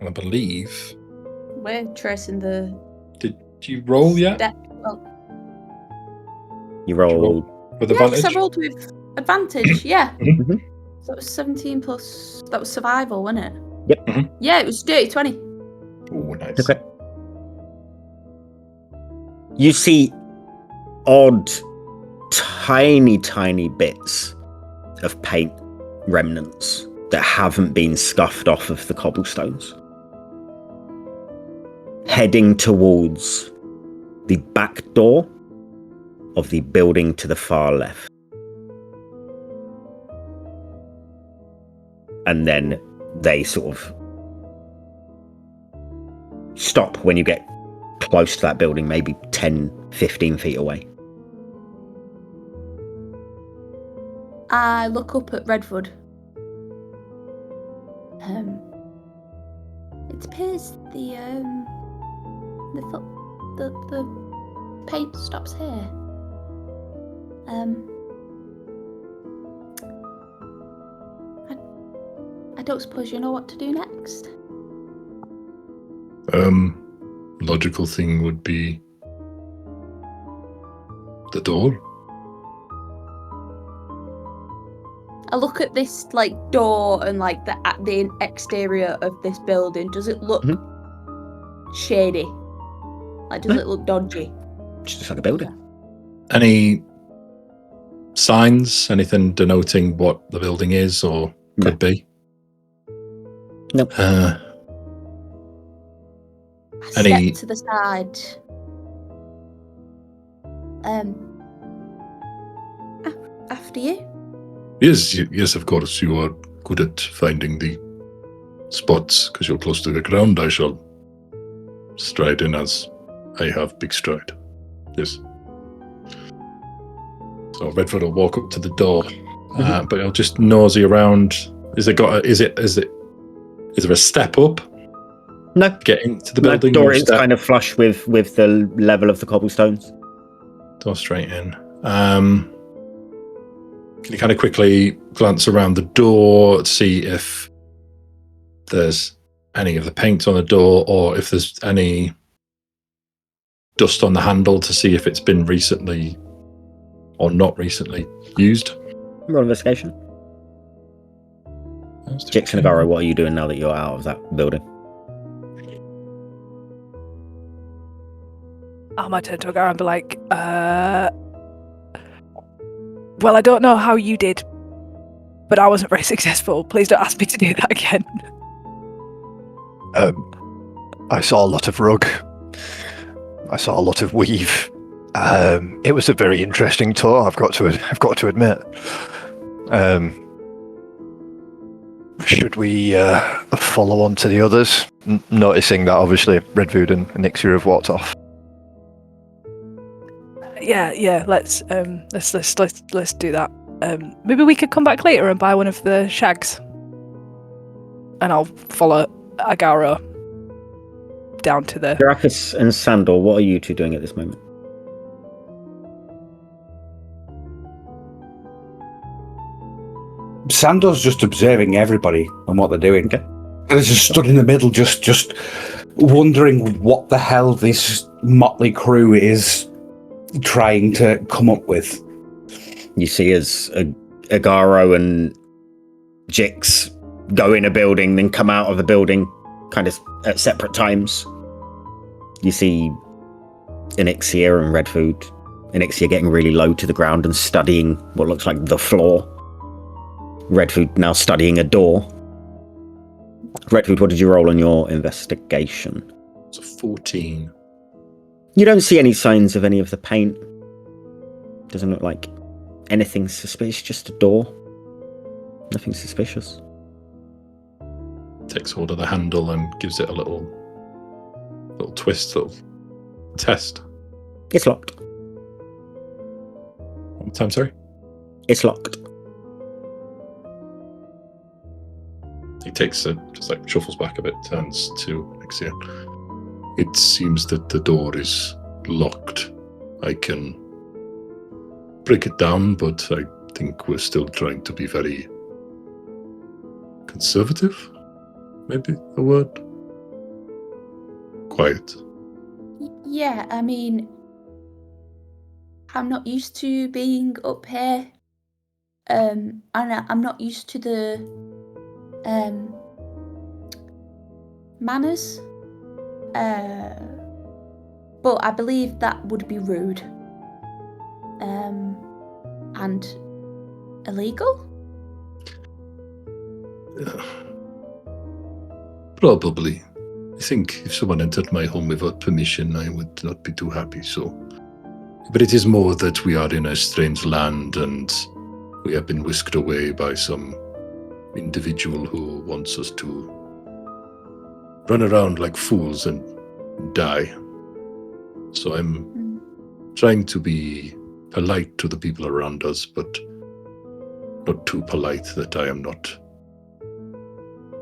Speaker 3: And I believe...
Speaker 5: We're tracing the
Speaker 3: Did you roll yet?
Speaker 5: step. Well,
Speaker 1: You
Speaker 3: Did you
Speaker 1: roll.
Speaker 3: with
Speaker 5: yeah, because
Speaker 3: advantage?
Speaker 5: I rolled with advantage. Yeah.
Speaker 1: Mhm.
Speaker 5: So that was 17 plus. That was survival, wasn't it?
Speaker 1: Yep.
Speaker 3: Mhm.
Speaker 5: Yeah, it was dirty 20.
Speaker 3: Oh, nice.
Speaker 1: Okay. You see odd, tiny bits of paint remnants that haven't been scuffed off of the cobblestones. Heading towards the back door of the building to the far left. And then they sort of stop when you get close to that building, maybe 10, 15 feet away.
Speaker 5: I look up at Redwood. It appears the paint stops here. I don't suppose you know what to do next.
Speaker 3: Logical thing would be the door.
Speaker 5: I look at this like door and like the exterior of this building. Does it look shady? Like, does it look dodgy?
Speaker 1: Just like a building.
Speaker 3: Any signs, anything denoting what the building is or could be?
Speaker 1: Nope.
Speaker 5: I
Speaker 3: Any-
Speaker 5: step to the side. After you.
Speaker 3: Yes, of course. You are good at finding the spots because you're close to the ground. I shall stride in as I have big stride. Yes. So Redford will walk up to the door, but he'll just nosy around. Is there a step up?
Speaker 1: No.
Speaker 3: Getting to the
Speaker 1: The
Speaker 3: building.
Speaker 1: door
Speaker 3: or
Speaker 1: is
Speaker 3: step?
Speaker 1: kind of flush with the level of the cobblestones.
Speaker 3: Door straight in. Can you kind of quickly glance around the door to see if there's any of the paint on the door or if there's any dust on the handle to see if it's been recently or not recently used?
Speaker 1: Roll investigation. Jix and Agaro, what are you doing now that you're out of that building?
Speaker 2: I might turn to Agaro and be like, well, I don't know how you did, but I wasn't very successful. Please don't ask me to do that again.
Speaker 7: I saw a lot of rug. I saw a lot of weave. It was a very interesting tour. I've got to admit. Should we follow on to the others? Noticing that obviously Redwood and Nixia have walked off.
Speaker 2: Yeah. Let's do that. Maybe we could come back later and buy one of the shags, and I'll follow Agaro down to the.
Speaker 1: Caracas and Sandor, what are you two doing at this moment?
Speaker 6: Sandor's just observing everybody and what they're doing.
Speaker 1: Okay.
Speaker 6: And he's just stood in the middle, just wondering what the hell this motley crew is trying to come up with.
Speaker 1: You see as Agaro and Jix go in a building, then come out of the building kind of at separate times. You see Inixia and Redfood. Inixia getting really low to the ground and studying what looks like the floor. Redfood now studying a door. Redfood, what did you roll on your investigation?
Speaker 3: It's a 14.
Speaker 1: You don't see any signs of any of the paint. Doesn't look like anything suspicious, just a door. Nothing suspicious.
Speaker 3: Takes hold of the handle and gives it a little twist, little test.
Speaker 1: It's locked.
Speaker 3: One more time, sorry.
Speaker 1: It's locked.
Speaker 3: He takes just like shuffles back a bit, turns to Nixia. It seems that the door is locked. I can break it down, but I think we're still trying to be very conservative. Maybe the word. quiet.
Speaker 5: Yeah, I mean, I'm not used to being up here. And I'm not used to the manners. But I believe that would be rude. And illegal?
Speaker 3: Probably. I think if someone entered my home without permission, I would not be too happy, so. But it is more that we are in a strange land and we have been whisked away by some individual who wants us to run around like fools and die. So I'm trying to be polite to the people around us, but not too polite that I am not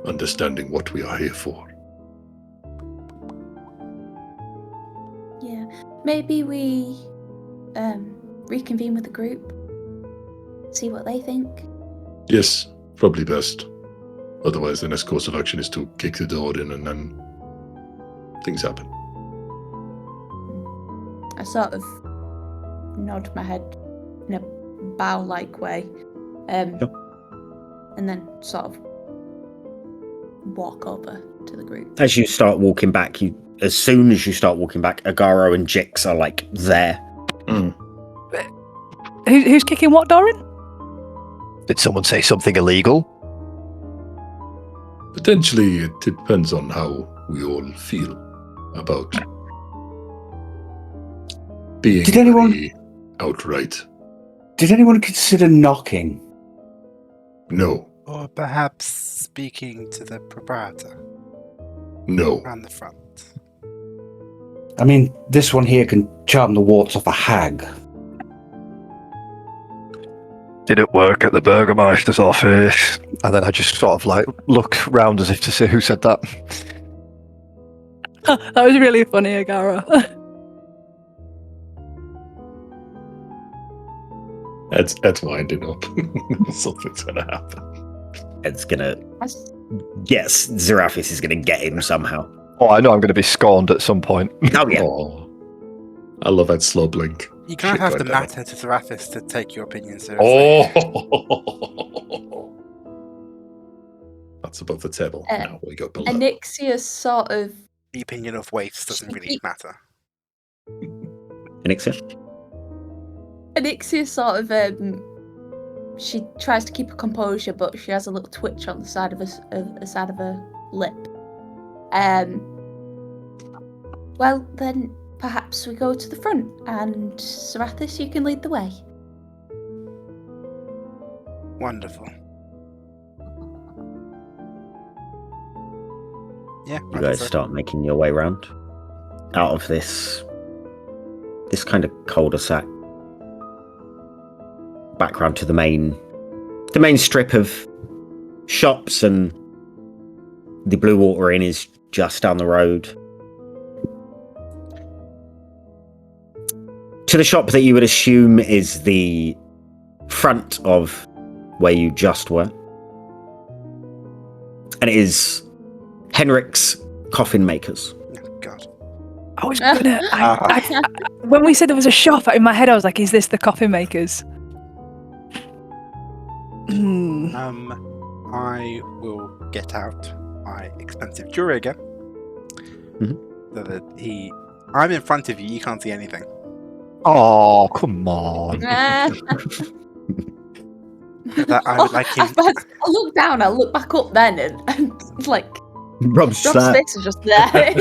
Speaker 3: understanding what we are here for.
Speaker 5: Yeah. Maybe we reconvene with the group. See what they think.
Speaker 3: Yes, probably best. Otherwise, the next course of action is to kick the door in and then things happen.
Speaker 5: I sort of nod my head in a bow-like way. And then sort of walk over to the group.
Speaker 1: As you start walking back, as soon as you start walking back, Agaro and Jix are like there.
Speaker 2: Who's kicking what door in?
Speaker 7: Did someone say something illegal?
Speaker 3: Potentially, it depends on how we all feel about being very outright.
Speaker 6: Did anyone consider knocking?
Speaker 3: No.
Speaker 4: Or perhaps speaking to the proprietor.
Speaker 3: No.
Speaker 4: Around the front.
Speaker 6: I mean, this one here can charm the warts off a hag.
Speaker 7: Did it work at the Burgermeister's office? And then I just sort of like look round as if to say who said that.
Speaker 2: That was really funny, Agara.
Speaker 3: Ed's winding up. Something's gonna happen.
Speaker 1: Ed's gonna... Yes, Zerathis is gonna get him somehow.
Speaker 7: Oh, I know I'm going to be scorned at some point.
Speaker 1: Oh, yeah.
Speaker 3: Oh, I love that slow blink.
Speaker 4: You kind of have to matter to Zerathis to take your opinion seriously.
Speaker 3: Oh! That's above the table. Now we go below.
Speaker 5: Anixia's sort of...
Speaker 4: The opinion of waifs doesn't really matter.
Speaker 1: Anixia?
Speaker 5: Anixia sort of... she tries to keep her composure, but she has a little twitch on the side of her lip. Well, then perhaps we go to the front, and Zerathis, you can lead the way.
Speaker 4: Wonderful. Yeah.
Speaker 1: You guys start making your way round out of this kind of cul-de-sac background to the main strip of shops, and the Blue Water Inn is just down the road. To the shop that you would assume is the front of where you just were. And it is Henrik's Coffin Makers.
Speaker 4: Oh, God.
Speaker 2: I was gonna... when we said there was a shop, in my head I was like, is this the Coffin Makers?
Speaker 4: I will get out my expensive jewelry again. So that I'm in front of you, you can't see anything.
Speaker 7: Oh, come on.
Speaker 4: I would like him.
Speaker 5: I look down, I look back up then, and like
Speaker 1: Rob's
Speaker 5: face is just there.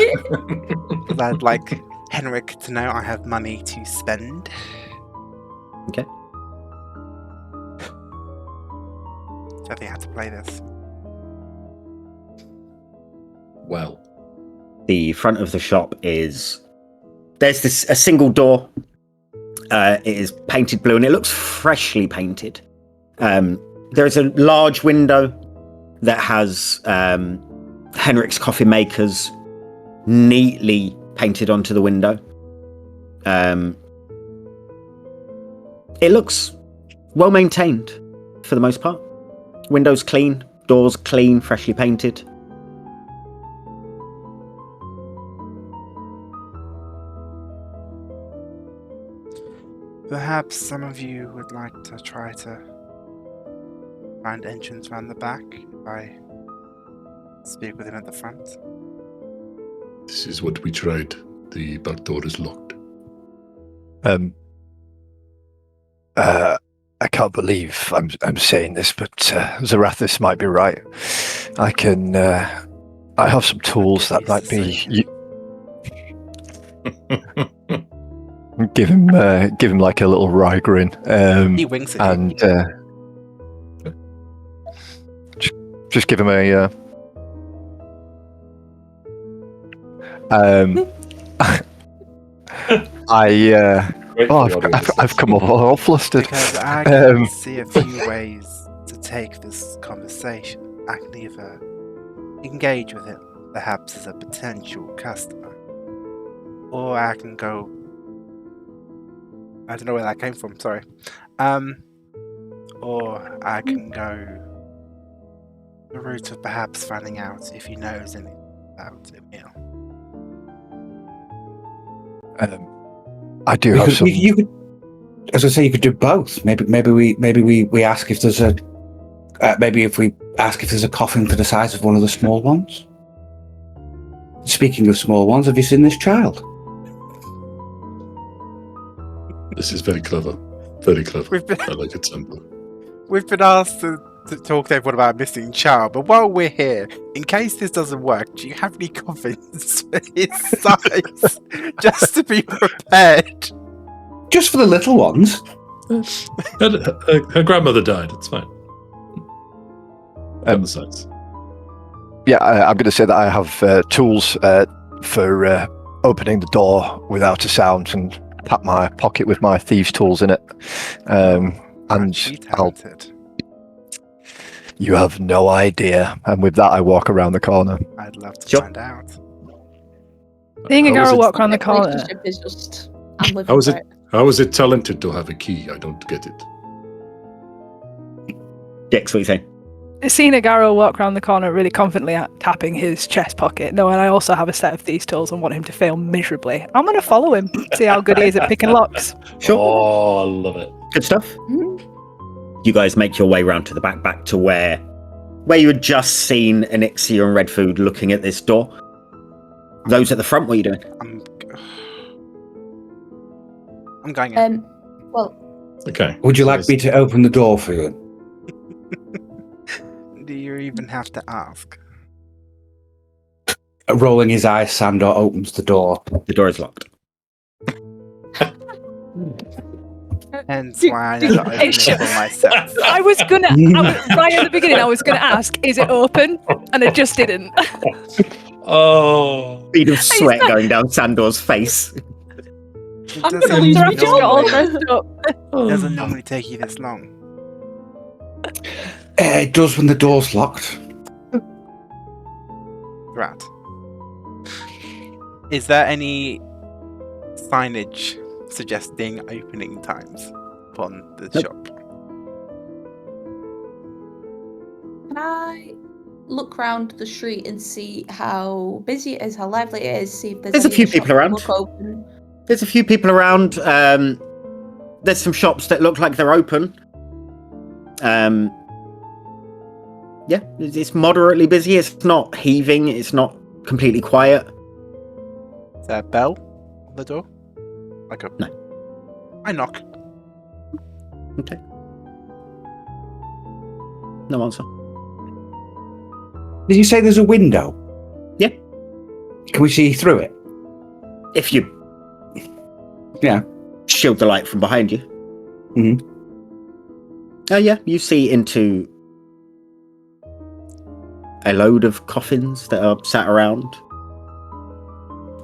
Speaker 4: I'd like Henrik to know I have money to spend.
Speaker 1: Okay.
Speaker 4: So I think I have to play this.
Speaker 3: Well.
Speaker 1: The front of the shop is... There's a single door. It is painted blue, and it looks freshly painted. There is a large window that has Henrik's Coffin Makers neatly painted onto the window. It looks well maintained for the most part. Windows clean, doors clean, freshly painted.
Speaker 4: Perhaps some of you would like to try to find entrance around the back if I speak with him at the front.
Speaker 3: This is what we tried. The back door is locked.
Speaker 7: I can't believe I'm saying this, but Zarathus might be right. I have some tools that might be. Give him like a little wry grin.
Speaker 4: He winks at
Speaker 7: and
Speaker 4: you.
Speaker 7: just give him a. I've come off all flustered.
Speaker 4: Because I can see a few ways to take this conversation. I can either engage with him, perhaps as a potential customer, or I can go. I don't know where that came from. Sorry. Or I can go the route of perhaps finding out if he knows anything about Emil.
Speaker 7: I do have some.
Speaker 6: You could, as I say, you could do both. Maybe we ask if there's a maybe if we ask if there's a coffin for the size of one of the small ones. Speaking of small ones, have you seen this child?
Speaker 3: This is very clever. Very clever.
Speaker 4: We've been-
Speaker 3: I like it, Sandra.
Speaker 4: We've been asked to talk to everyone about a missing child, but while we're here, in case this doesn't work, do you have any coffins for his size? Just to be prepared.
Speaker 6: Just for the little ones.
Speaker 3: Her grandmother died. It's fine. The size.
Speaker 7: Yeah, I'm going to say that I have tools for opening the door without a sound, and tap my pocket with my thieves' tools in it. And
Speaker 4: talented.
Speaker 7: You have no idea. And with that, I walk around the corner.
Speaker 4: I'd love to
Speaker 1: Sure.
Speaker 4: find out.
Speaker 2: Seeing a
Speaker 3: How is
Speaker 2: girl
Speaker 3: it-
Speaker 2: walk around the corner.
Speaker 5: Relationship is just. I'm living
Speaker 3: How is
Speaker 5: for
Speaker 3: it? How is it talented to have a key? I don't get it.
Speaker 1: Dex, what are you saying?
Speaker 2: Seeing a Garrow walk around the corner really confidently tapping his chest pocket, knowing I also have a set of these tools and want him to fail miserably. I'm going to follow him, see how good he is at picking locks.
Speaker 1: Sure.
Speaker 3: Oh, I love it.
Speaker 1: Good stuff.
Speaker 5: Mhm.
Speaker 1: You guys make your way round to the back to where you had just seen Anixia and Red Food looking at this door. Those at the front, what are you doing?
Speaker 4: I'm going in.
Speaker 5: Well,
Speaker 3: Okay.
Speaker 6: Would you like me to open the door for you?
Speaker 4: Do you even have to ask?
Speaker 6: Rolling his eyes, Sandor opens the door.
Speaker 1: The door is locked.
Speaker 4: Hence why I never open it for myself.
Speaker 2: I was right at the beginning, I was gonna ask, is it open? And I just didn't.
Speaker 3: Oh.
Speaker 1: Bead of sweat going down Sandor's face.
Speaker 4: It
Speaker 5: I'm gonna
Speaker 4: doesn't
Speaker 5: lose my
Speaker 2: I've just got all
Speaker 5: job.
Speaker 2: dressed up.
Speaker 4: doesn't normally take you this long.
Speaker 6: It does when the door's locked.
Speaker 4: Right. Is there any signage suggesting opening times upon the
Speaker 1: Nope.
Speaker 4: shop?
Speaker 5: Can I look round the street and see how busy it is, how lively it is, see if there's
Speaker 1: There's a
Speaker 5: any
Speaker 1: few
Speaker 5: shops
Speaker 1: people
Speaker 5: that
Speaker 1: around.
Speaker 5: look open?
Speaker 1: There's a few people around. There's some shops that look like they're open. Yeah, it's moderately busy. It's not heaving. It's not completely quiet.
Speaker 4: Is there a bell on the door? Like a...
Speaker 1: No.
Speaker 4: I knock.
Speaker 1: Okay. No answer.
Speaker 6: Did you say there's a window?
Speaker 1: Yeah.
Speaker 6: Can we see through it?
Speaker 1: If you shield the light from behind you.
Speaker 6: Mhm.
Speaker 1: Oh yeah, you see into a load of coffins that are sat around.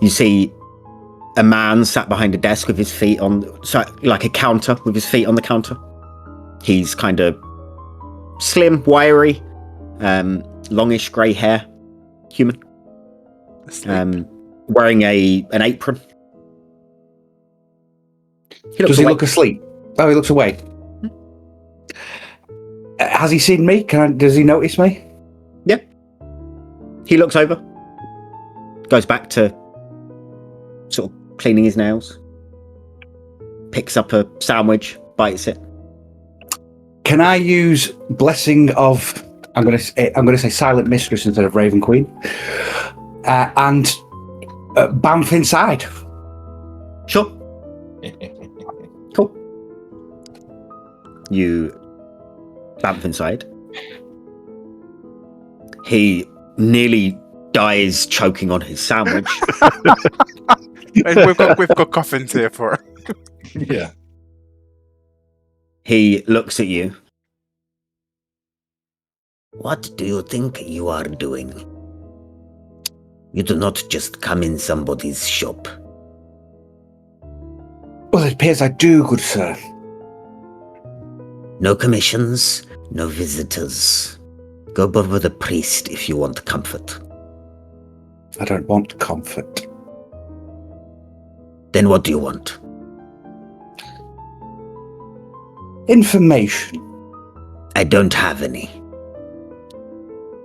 Speaker 1: You see a man sat behind a desk with his feet on, like a counter, with his feet on the counter. He's kind of slim, wiry, longish grey hair, human,
Speaker 4: Asleep.
Speaker 1: wearing an apron.
Speaker 6: Does he look asleep? Oh, he looks awake. Has he seen me? Does he notice me?
Speaker 1: Yeah. He looks over, goes back to sort of cleaning his nails, picks up a sandwich, bites it.
Speaker 6: Can I use blessing of? I'm going to say silent mistress instead of Raven Queen, and bounce inside.
Speaker 1: Sure. Cool. You bamf inside. He nearly dies choking on his sandwich.
Speaker 4: We've got coffins here for it.
Speaker 3: Yeah.
Speaker 1: He looks at you.
Speaker 8: What do you think you are doing? You do not just come in somebody's shop.
Speaker 6: Well, it appears I do, good sir.
Speaker 8: No commissions, no visitors. Go bother the priest if you want comfort.
Speaker 6: I don't want comfort.
Speaker 8: Then what do you want?
Speaker 6: Information.
Speaker 8: I don't have any.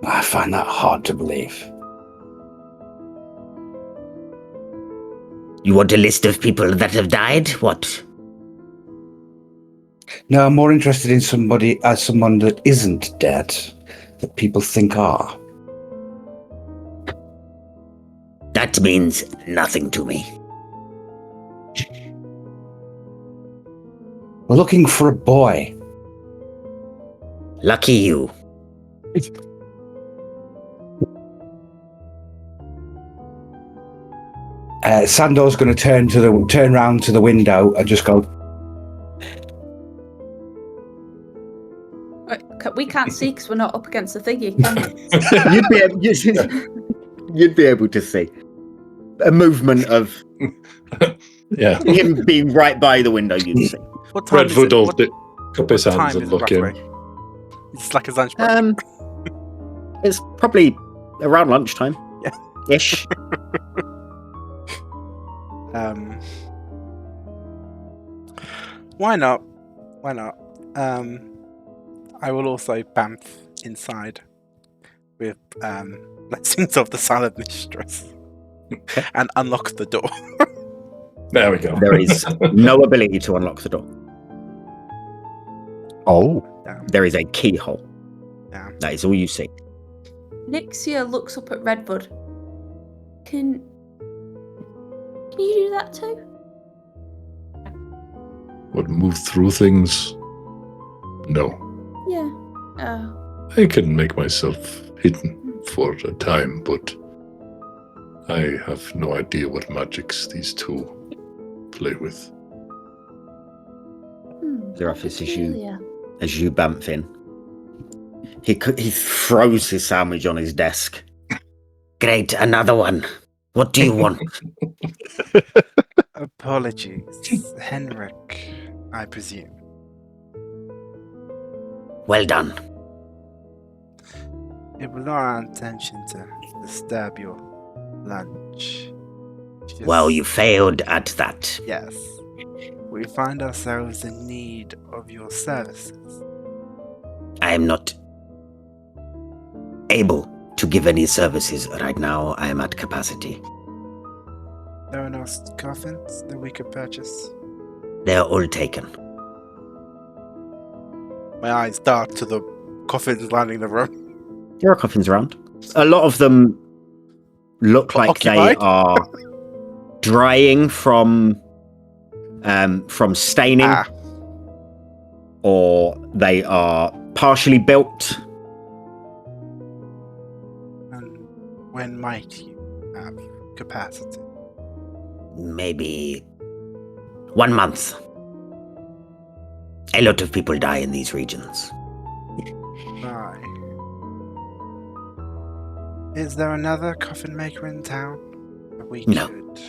Speaker 6: I find that hard to believe.
Speaker 8: You want a list of people that have died? What?
Speaker 6: No, I'm more interested in someone that isn't dead, that people think are.
Speaker 8: That means nothing to me.
Speaker 6: We're looking for a boy.
Speaker 8: Lucky you.
Speaker 6: Sandor's going to turn round to the window and just go.
Speaker 5: We can't see because we're not up against the thingy, can we?
Speaker 1: You'd be able to see a movement of
Speaker 3: Yeah.
Speaker 1: him being right by the window. You'd see.
Speaker 4: What time is
Speaker 3: Redwood
Speaker 4: it?
Speaker 3: will
Speaker 4: What
Speaker 3: cup his hands
Speaker 4: time
Speaker 3: and
Speaker 4: is it
Speaker 3: look in.
Speaker 4: roughly? It's like a lunch break.
Speaker 1: It's probably around lunchtime.
Speaker 4: Yeah.
Speaker 1: Ish.
Speaker 4: Why not? Why not? I will also bamf inside with blessings of the silent mistress and unlock the door.
Speaker 3: There we go.
Speaker 1: There is no ability to unlock the door.
Speaker 7: Oh.
Speaker 1: There is a keyhole.
Speaker 4: Damn.
Speaker 1: That is all you see.
Speaker 5: Nixia looks up at Redwood. Can you do that too?
Speaker 3: Would move through things? No.
Speaker 5: Yeah. Oh.
Speaker 3: I can make myself hidden for a time, but I have no idea what magics these two play with.
Speaker 1: Zeraphis,
Speaker 5: peculiar.
Speaker 1: as you bamf in, he throws his sandwich on his desk.
Speaker 8: Great, another one. What do you want?
Speaker 4: Apologies, Henrik, I presume.
Speaker 8: Well done.
Speaker 4: It was not our intention to disturb your lunch. Just-
Speaker 8: Well, you failed at that.
Speaker 4: Yes. We find ourselves in need of your services.
Speaker 8: I am not able to give any services right now. I am at capacity.
Speaker 4: There are no coffins that we could purchase.
Speaker 8: They are all taken.
Speaker 4: My eyes dart to the coffins lining the room.
Speaker 1: There are coffins around. A lot of them look like
Speaker 4: Occupied?
Speaker 1: they are drying from staining, or they are partially built.
Speaker 4: And when might you have capacity?
Speaker 8: Maybe 1 month. A lot of people die in these regions.
Speaker 4: Aye. Is there another coffin maker in town that we
Speaker 8: No.
Speaker 4: could?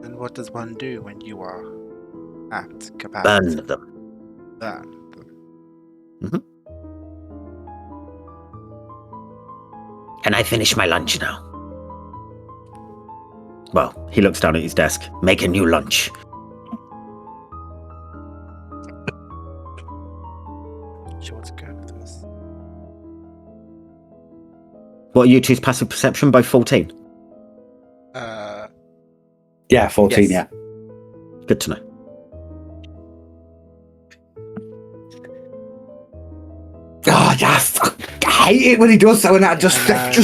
Speaker 4: And what does one do when you are at capacity?
Speaker 8: Burn them.
Speaker 4: Burn them.
Speaker 8: Can I finish my lunch now?
Speaker 1: Well, he looks down at his desk.
Speaker 8: Make a new lunch.
Speaker 4: Sure to go with this.
Speaker 1: What are you two's passive perception? Both 14.
Speaker 6: Yeah, 14,
Speaker 4: Yes.
Speaker 6: yeah.
Speaker 1: Good to know.
Speaker 6: Oh, yeah, I hate it when he does that. When that just that,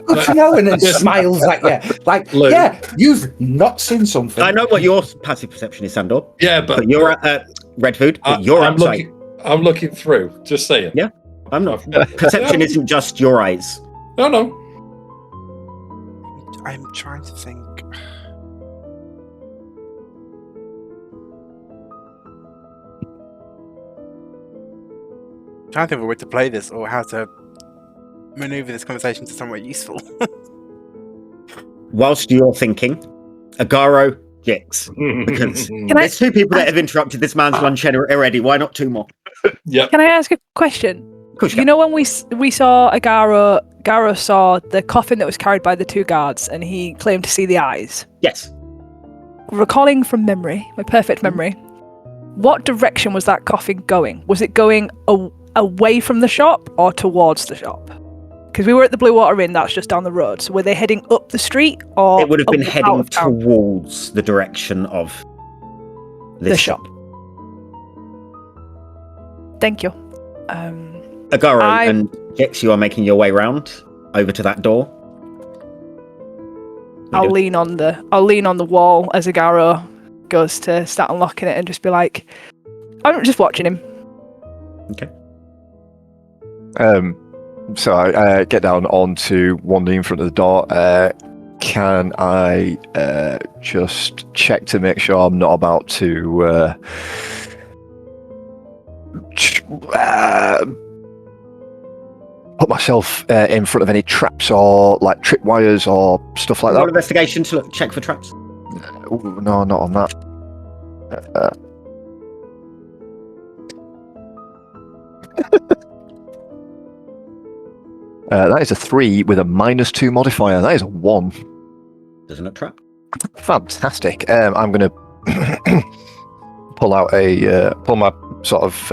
Speaker 6: good to know, and then smiles at you. Like,
Speaker 3: Lou.
Speaker 6: yeah, you've not seen something.
Speaker 1: I know what your passive perception is, Sandor.
Speaker 3: Yeah, but
Speaker 1: You're at Red Food, but you're
Speaker 3: I'm
Speaker 1: outside.
Speaker 3: I'm looking through. Just saying.
Speaker 1: Yeah, I'm not. Perception isn't just your eyes.
Speaker 3: No.
Speaker 4: I'm trying to think. Trying to think of a way to play this or how to maneuver this conversation to somewhere useful.
Speaker 1: Whilst you're thinking, Agaro, Jix, because there's two people that have interrupted this man's lunch already. Why not two more?
Speaker 3: Yep.
Speaker 2: Can I ask a question?
Speaker 1: Of course you
Speaker 2: You
Speaker 1: can.
Speaker 2: know when we saw Garo saw the coffin that was carried by the two guards, and he claimed to see the eyes.
Speaker 1: Yes.
Speaker 2: Recalling from memory, my perfect memory, what direction was that coffin going? Was it going away from the shop or towards the shop? Because we were at the Blue Water Inn, that's just down the road. So were they heading up the street or
Speaker 1: It would have been
Speaker 2: out
Speaker 1: heading
Speaker 2: of town?
Speaker 1: towards the direction of this
Speaker 2: The shop. Thank you.
Speaker 1: Agaro
Speaker 2: I-
Speaker 1: and Jix, you are making your way round over to that door.
Speaker 2: I'll lean on the wall as Agaro goes to start unlocking it and just be like, I'm just watching him.
Speaker 1: Okay.
Speaker 7: So I get down onto one knee in front of the door. Can I just check to make sure I'm not about to put myself in front of any traps or like tripwires or stuff like
Speaker 1: Roll
Speaker 7: that?
Speaker 1: investigation to check for traps.
Speaker 7: Ooh, no, not on that. That is a 3 with a -2 modifier. That is a 1.
Speaker 1: Doesn't look trap.
Speaker 7: Fantastic. I'm going to pull my sort of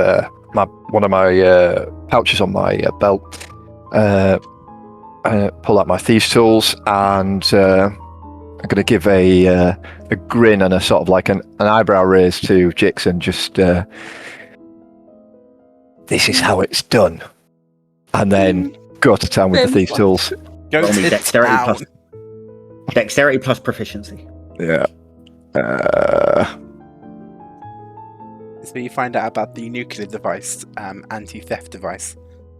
Speaker 7: one of my pouches on my belt. Pull out my thieves' tools, and I'm going to give a grin and a sort of like an eyebrow raise to Jix, and just this is how it's done, and then go to town with the thieves' tools.
Speaker 4: Go
Speaker 1: Roll me
Speaker 4: to
Speaker 1: dexterity
Speaker 4: town.
Speaker 1: plus dexterity plus proficiency.
Speaker 7: Yeah.
Speaker 4: It's where you find out about the nuclear device, anti-theft device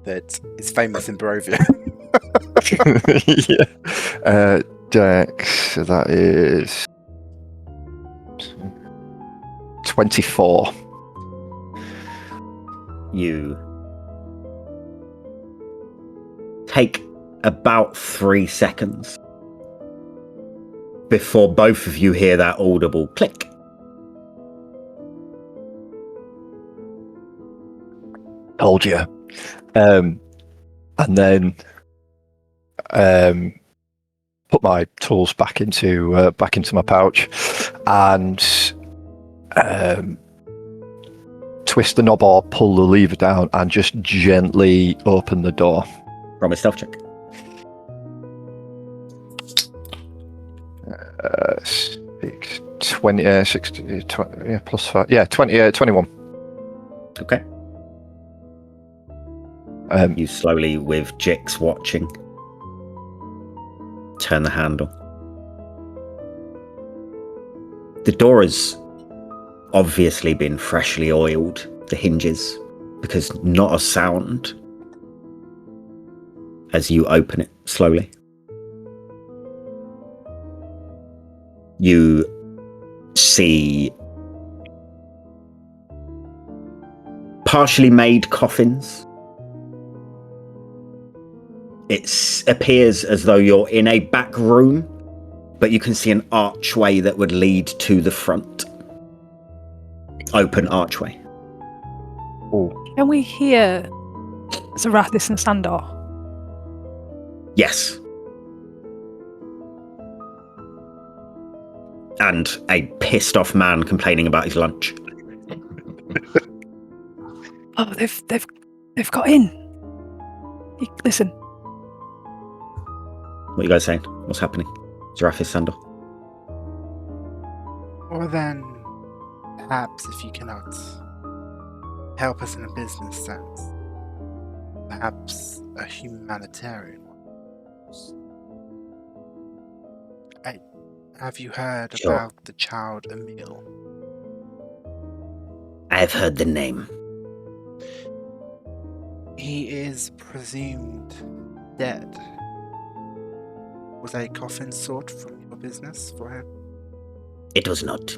Speaker 4: that is famous in Barovia.
Speaker 7: Yeah. Dex, so that is 24.
Speaker 1: You take about 3 seconds before both of you hear that audible click.
Speaker 7: Told you. And then put my tools back into my pouch, and twist the knob or pull the lever down, and just gently open the door.
Speaker 1: Roll a stealth check.
Speaker 7: 20, 60, 20, yeah, plus 5. Yeah, 21.
Speaker 1: Okay. You slowly, with Jix watching, turn the handle. The door has obviously been freshly oiled, the hinges, because not a sound as you open it slowly. You see partially made coffins. It appears as though you're in a back room, but you can see an archway that would lead to the front. Open archway.
Speaker 2: Can we hear Zarathis and Sandor?
Speaker 1: Yes. And a pissed off man complaining about his lunch.
Speaker 2: Oh, they've got in. Listen,
Speaker 1: What are you guys saying? What's happening? Zarathis, Sandor.
Speaker 4: Well then, Perhaps if you cannot help us in a business sense, perhaps a humanitarian one. Have you heard
Speaker 8: Sure.
Speaker 4: about the child Emil?
Speaker 8: I've heard the name.
Speaker 4: He is presumed dead. Was a coffin sought from your business for him?
Speaker 8: It was not.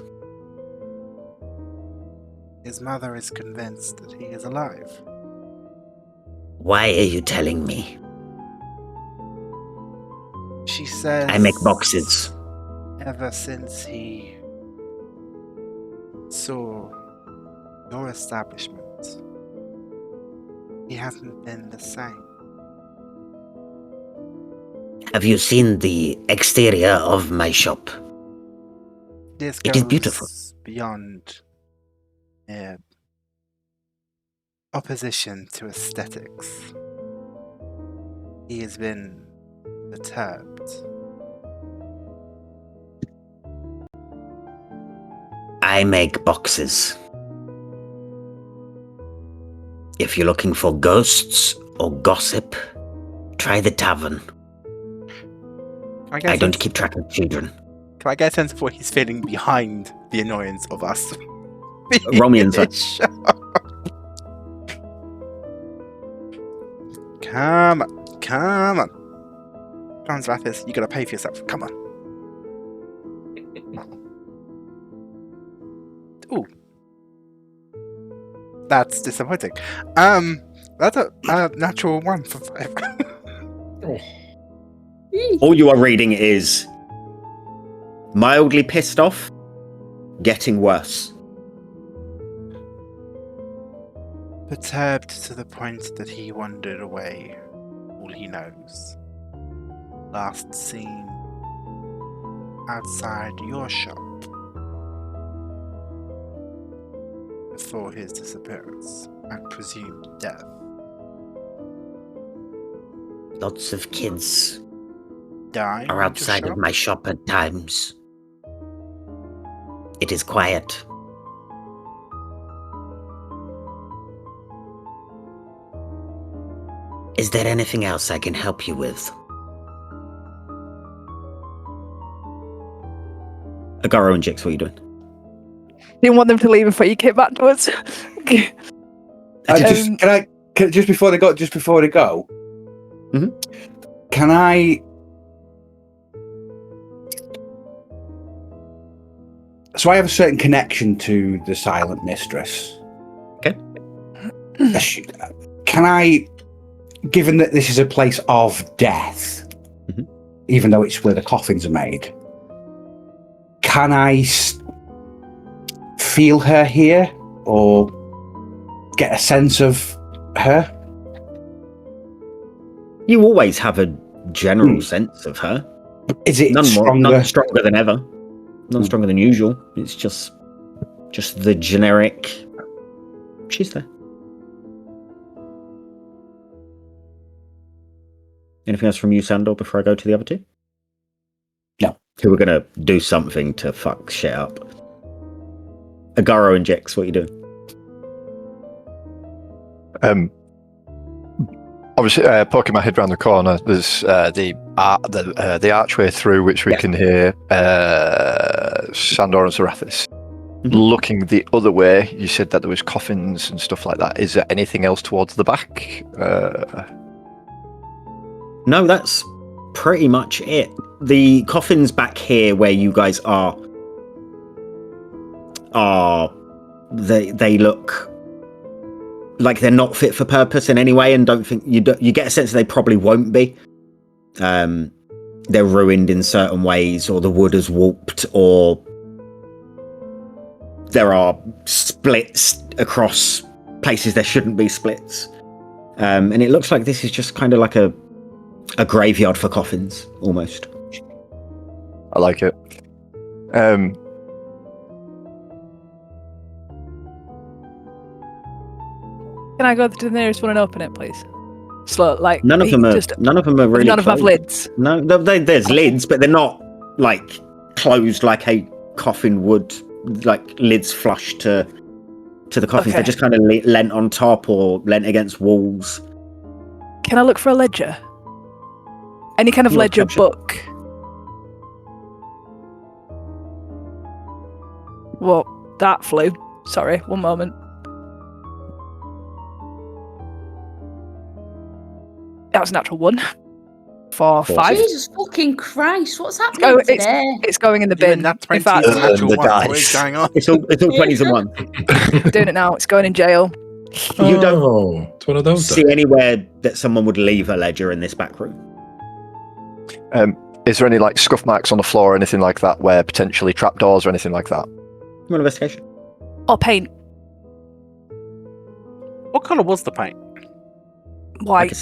Speaker 4: His mother is convinced that he is alive.
Speaker 8: Why are you telling me?
Speaker 4: She says
Speaker 8: I make boxes.
Speaker 4: ever since he saw your establishment, he hasn't been the same.
Speaker 8: Have you seen the exterior of my shop?
Speaker 4: This
Speaker 8: It is beautiful.
Speaker 4: beyond opposition to aesthetics. He has been perturbed.
Speaker 8: I make boxes. If you're looking for ghosts or gossip, try the tavern. I don't keep track of children.
Speaker 4: Can I get a sense of what he's feeling behind the annoyance of us?
Speaker 1: Roll me insight.
Speaker 4: Come on. Come on, Zrathis, you gotta pay for yourself. Come on. Ooh. That's disappointing. That's a natural 1 for 5.
Speaker 1: All you are reading is mildly pissed off, getting worse.
Speaker 4: Perturbed to the point that he wandered away. All he knows. Last seen outside your shop before his disappearance and presumed death.
Speaker 8: Lots of kids
Speaker 4: Dying
Speaker 8: are outside of my shop at times. It is quiet. Is there anything else I can help you with?
Speaker 1: Agaro and Jix, what are you doing?
Speaker 2: Didn't want them to leave before you came back to us.
Speaker 6: Just before they go,
Speaker 1: Mhm.
Speaker 6: Can I? So I have a certain connection to the Silent Mistress.
Speaker 1: Okay.
Speaker 6: Can I, given that this is a place of death,
Speaker 1: Mhm.
Speaker 6: even though it's where the coffins are made, can I feel her here or get a sense of her?
Speaker 1: You always have a general sense of her.
Speaker 6: Is it
Speaker 1: None
Speaker 6: stronger?
Speaker 1: stronger than ever. None stronger than usual. It's just the generic. She's there. Anything else from you, Sandor, before I go to the other two?
Speaker 6: No.
Speaker 1: Who are going to do something to fuck shit up? Agaro and Jix, what are you doing?
Speaker 7: Obviously, poking my head round the corner, there's the archway through which we can hear Sandor and Zarathis.
Speaker 1: Mhm.
Speaker 7: Looking the other way, you said that there was coffins and stuff like that. Is there anything else towards the back?
Speaker 1: No, that's pretty much it. The coffins back here where you guys are they look like they're not fit for purpose in any way, and you get a sense that they probably won't be. They're ruined in certain ways, or the wood has warped, or there are splits across places there shouldn't be splits. And it looks like this is just kind of like a graveyard for coffins, almost.
Speaker 7: I like it.
Speaker 2: Can I go to the nearest one and open it, please? Slow, like
Speaker 1: None of them are. None of them are really.
Speaker 2: None of them have
Speaker 1: closed.
Speaker 2: lids.
Speaker 1: No, there's lids, but they're not like closed like a coffin would like lids flush to the coffins.
Speaker 2: Okay.
Speaker 1: They're just kind of lent on top or lent against walls.
Speaker 2: Can I look for a ledger? Any kind of
Speaker 1: Yeah,
Speaker 2: ledger
Speaker 1: perception.
Speaker 2: book? Well, that flew. Sorry, one moment. That was a natural 1. 4, 5.
Speaker 5: Jesus fucking Christ, what's
Speaker 2: Oh,
Speaker 5: happening today?
Speaker 2: It's going in the
Speaker 4: Even
Speaker 2: bin.
Speaker 4: that
Speaker 2: In
Speaker 4: 20
Speaker 2: fact,
Speaker 4: is a natural
Speaker 7: the
Speaker 4: one. What
Speaker 7: dice.
Speaker 4: is going on?
Speaker 1: It's all 20s and 1.
Speaker 2: doing it now. It's going in jail.
Speaker 1: You don't
Speaker 3: It's one of those.
Speaker 1: see anywhere that someone would leave a ledger in this back room.
Speaker 7: Is there any like scuff marks on the floor or anything like that where potentially trapdoors or anything like that?
Speaker 1: Roll investigation.
Speaker 2: Or paint.
Speaker 4: What colour was the paint?
Speaker 2: White.
Speaker 1: Like a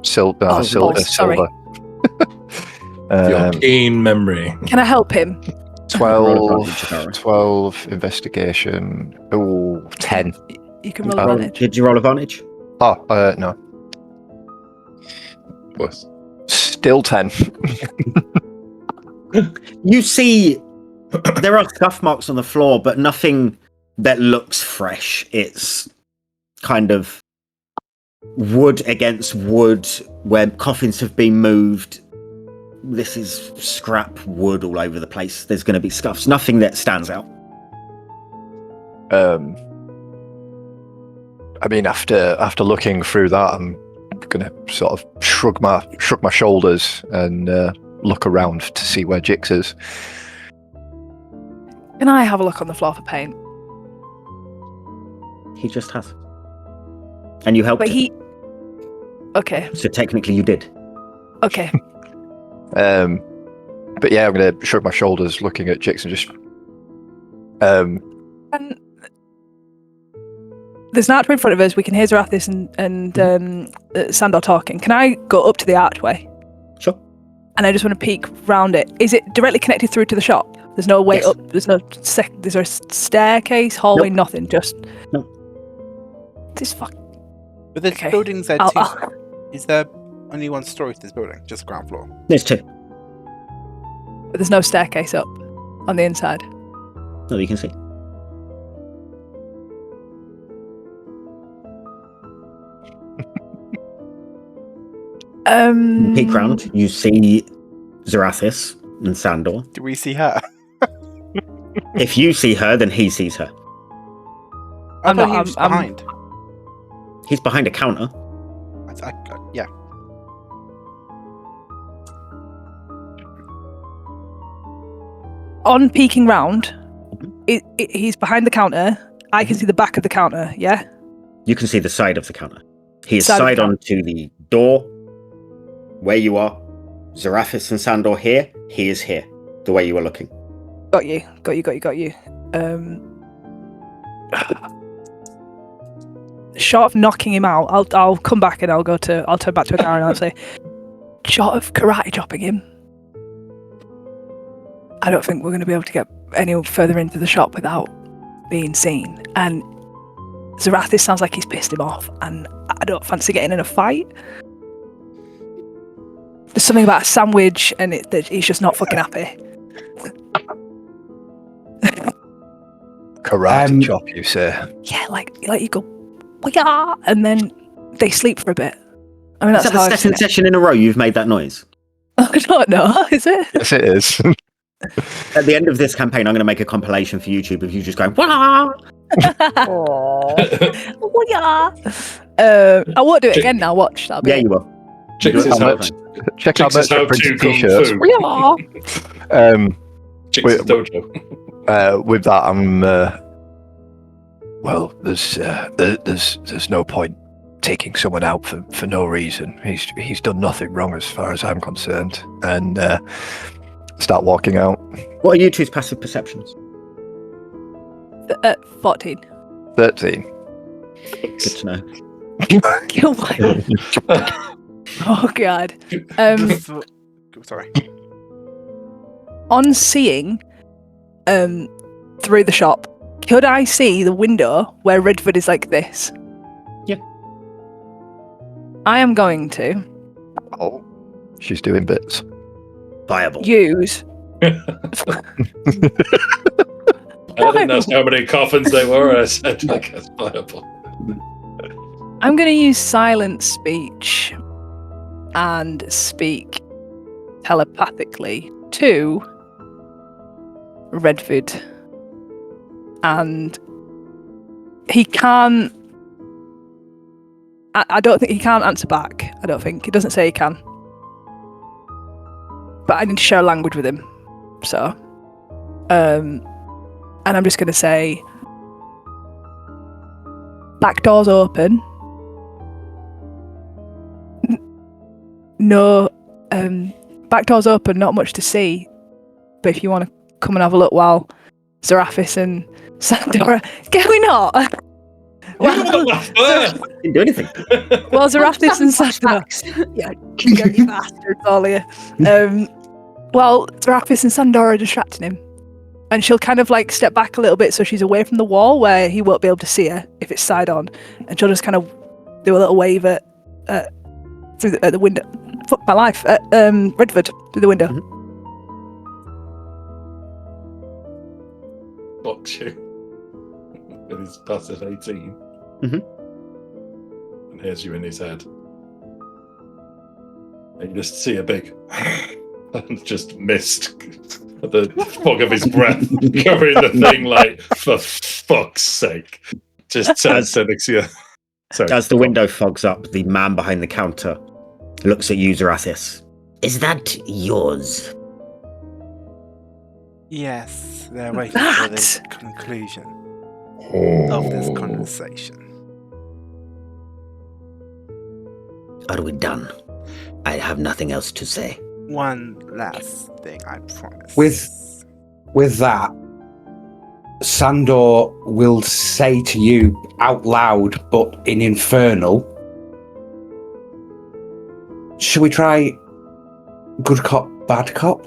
Speaker 1: silver.
Speaker 2: Oh,
Speaker 7: Silver.
Speaker 2: sorry.
Speaker 3: Your keen memory.
Speaker 2: Can I help him?
Speaker 1: Roll advantage, Tara.
Speaker 7: 12 investigation. Oh, 10.
Speaker 2: You can roll
Speaker 7: Oh,
Speaker 2: advantage.
Speaker 1: Did you roll advantage?
Speaker 7: Oh, no.
Speaker 3: Plus.
Speaker 7: Still 10.
Speaker 1: You see, there are scuff marks on the floor, but nothing that looks fresh. It's kind of wood against wood where coffins have been moved. This is scrap wood all over the place. There's going to be scuffs. Nothing that stands out.
Speaker 7: I mean, after looking through that, I'm gonna sort of shrug my shoulders and look around to see where Jix is.
Speaker 2: Can I have a look on the floor for paint?
Speaker 1: He just has. And you helped
Speaker 2: But
Speaker 1: him.
Speaker 2: he. Okay.
Speaker 1: So technically you did.
Speaker 2: Okay.
Speaker 7: But yeah, I'm gonna shrug my shoulders, looking at Jix and just.
Speaker 2: And there's an archway in front of us. We can hear Zarathis and Sandor talking. Can I go up to the archway?
Speaker 1: Sure.
Speaker 2: And I just want to peek round it. Is it directly connected through to the shop? There's no way
Speaker 1: Yes.
Speaker 2: up. There's no. Is there a staircase, hallway?
Speaker 1: Nope.
Speaker 2: Nothing. Just.
Speaker 1: Nope.
Speaker 2: This fuck.
Speaker 4: But there's
Speaker 2: Okay.
Speaker 4: buildings there
Speaker 2: I'll-
Speaker 4: too.
Speaker 2: I'll-
Speaker 4: Is there only one story to this building? Just ground floor?
Speaker 1: There's 2.
Speaker 2: But there's no staircase up on the inside.
Speaker 1: No, you can see. You peek round. You see Zarathis and Sandor.
Speaker 4: Do we see her?
Speaker 1: If you see her, then he sees her.
Speaker 4: I
Speaker 2: I'm
Speaker 4: thought
Speaker 2: not-
Speaker 4: he was
Speaker 2: I'm-
Speaker 4: behind.
Speaker 1: He's behind a counter.
Speaker 4: Yeah.
Speaker 2: On peeking round, he's behind the counter. I can see the back of the counter. Yeah.
Speaker 1: You can see the side of the counter. He is
Speaker 2: Side of the
Speaker 1: side
Speaker 2: counter.
Speaker 1: on to the door where you are. Zarathis and Sandor here. He is here, the way you were looking.
Speaker 2: Got you. Short of knocking him out, I'll come back and I'll turn back to a guy and I'll say, short of karate chopping him, I don't think we're going to be able to get any further into the shop without being seen. And Zarathis sounds like he's pissed him off, and I don't fancy getting in a fight. There's something about a sandwich, and that he's just not fucking happy.
Speaker 7: Karate chop, you say?
Speaker 2: Yeah, like you go, yeah, and then they sleep for a bit. I mean,
Speaker 1: Is
Speaker 2: that's
Speaker 1: that
Speaker 2: how
Speaker 1: the
Speaker 2: I've
Speaker 1: second
Speaker 2: seen it.
Speaker 1: session in a row you've made that noise?
Speaker 2: I don't know, is it?
Speaker 7: Yes, it is.
Speaker 1: At the end of this campaign, I'm going to make a compilation for YouTube of you just going, wah!
Speaker 2: Oh, yeah. I won't do it again now. Watch. That'll be
Speaker 1: Yeah,
Speaker 2: it.
Speaker 1: you will.
Speaker 3: Chicks
Speaker 1: Do it
Speaker 3: is
Speaker 1: all
Speaker 3: how
Speaker 1: the time.
Speaker 7: Check out
Speaker 3: Chicks is how
Speaker 7: merchant
Speaker 3: to
Speaker 7: printed
Speaker 3: kung
Speaker 7: t-shirts.
Speaker 3: fu.
Speaker 2: Yeah.
Speaker 3: Chicks
Speaker 7: Wait,
Speaker 3: is dojo.
Speaker 7: With that, I'm. Well, there's no point taking someone out for no reason. He's done nothing wrong as far as I'm concerned, and start walking out.
Speaker 1: What are you two's passive perceptions?
Speaker 2: 14.
Speaker 7: 13.
Speaker 1: Good to know.
Speaker 2: Oh my. Oh god.
Speaker 4: Sorry.
Speaker 2: On seeing, through the shop, could I see the window where Redford is like this?
Speaker 1: Yeah.
Speaker 2: I am going to
Speaker 7: Oh, she's doing bits.
Speaker 1: Viable.
Speaker 2: use
Speaker 3: I didn't ask how many coffins there were. I said, I guess, fireball.
Speaker 2: I'm going to use silent speech and speak telepathically to Redford. And he can't... I don't think he can't answer back. I don't think. It doesn't say he can. But I need to share language with him. So... and I'm just going to say... Back door's open. No, back door's open, not much to see. But if you want to come and have a look while Zerathis and Sandora... Can we not?
Speaker 1: Didn't do anything.
Speaker 2: Well, Zerathis and Sandora... Yeah, you bastards, all of you. Well, Zerathis and Sandora are distracting him. And she'll kind of like step back a little bit so she's away from the wall where he won't be able to see her if it's side on. And she'll just kind of do a little wave at the window. Fuck my life. At Redford, through the window.
Speaker 3: Box you. And he's past at 18. And here's you in his head. And you just see a big... and just mist. The fog of his breath covering the thing, like, for fuck's sake. Just turns to Nixia.
Speaker 1: As the window fogs up, the man behind the counter looks at you, Zerathis.
Speaker 8: Is that yours?
Speaker 4: Yes, they're waiting for the conclusion of this conversation.
Speaker 8: Are we done? I have nothing else to say.
Speaker 4: One last thing, I promise.
Speaker 6: With that, Sandor will say to you out loud, but in Infernal, shall we try good cop, bad cop?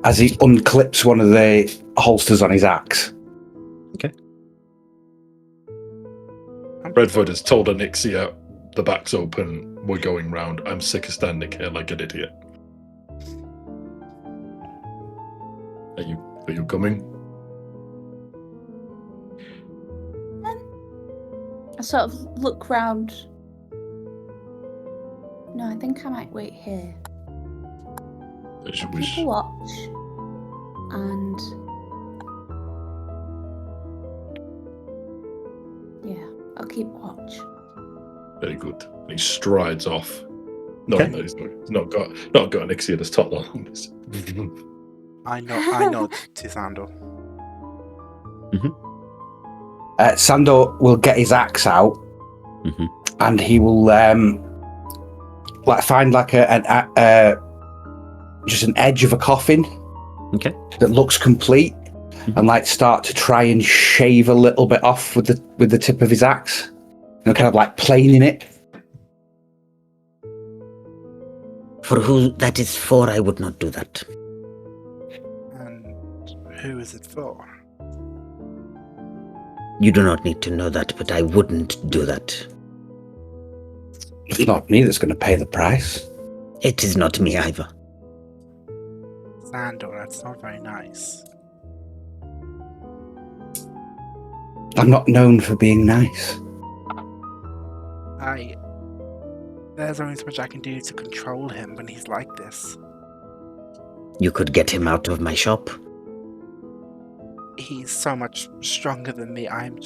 Speaker 6: As he unclips one of the holsters on his axe.
Speaker 1: Okay.
Speaker 3: Redford has told Anixia, the back's open, we're going round. I'm sick of standing here like an idiot. Are you coming?
Speaker 5: I sort of look round. No, I think I might wait here. Keep a watch. And... yeah, I'll keep watch.
Speaker 3: Very good. He strides off. Knowing that he's not got Anixia to stop long.
Speaker 4: I nod to Sandor.
Speaker 6: Sandor will get his axe out, and he will find like just an edge of a coffin, that looks complete, and like start to try and shave a little bit off with the tip of his axe, kind of like planing it.
Speaker 8: For who that is for, I would not do that.
Speaker 4: Who is it for?
Speaker 8: You do not need to know that, but I wouldn't do that.
Speaker 6: It's not me that's going to pay the price.
Speaker 8: It is not me either.
Speaker 4: Sandor, that's not very nice.
Speaker 6: I'm not known for being nice.
Speaker 4: There's only so much I can do to control him when he's like this.
Speaker 8: You could get him out of my shop.
Speaker 4: He's so much stronger than me. I'm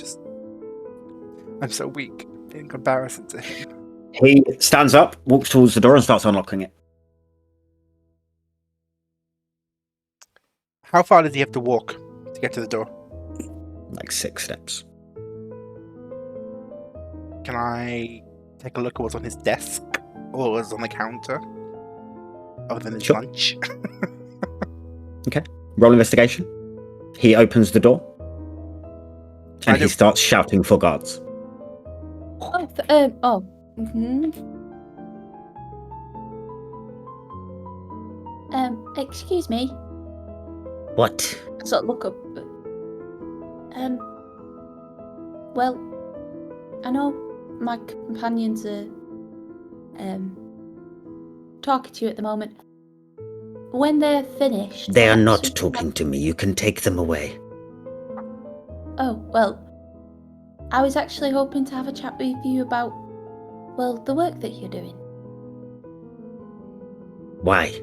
Speaker 4: so weak in comparison to him.
Speaker 1: He stands up, walks towards the door and starts unlocking it.
Speaker 4: How far does he have to walk to get to the door?
Speaker 1: Like 6 steps.
Speaker 4: Can I take a look at what's on his desk or what's on the counter? Other than his lunch.
Speaker 1: Okay. Roll investigation. He opens the door. And he starts shouting for guards.
Speaker 5: Excuse me.
Speaker 8: What?
Speaker 5: I sort of look up. Well, I know my companions are talking to you at the moment. When they're finished...
Speaker 8: They are not talking to me. You can take them away.
Speaker 5: Oh, well, I was actually hoping to have a chat with you about, well, the work that you're doing.
Speaker 8: Why?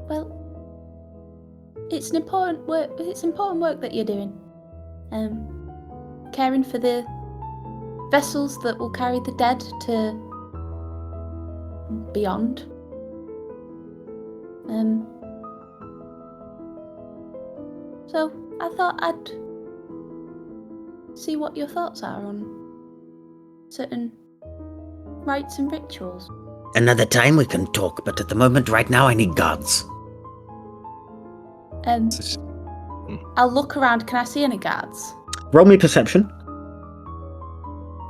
Speaker 5: Well, it's important work that you're doing. Caring for the vessels that will carry the dead to beyond. So I thought I'd see what your thoughts are on certain rites and rituals.
Speaker 8: Another time we can talk, but at the moment, right now, I need guards.
Speaker 5: I'll look around. Can I see any guards?
Speaker 1: Roll me perception.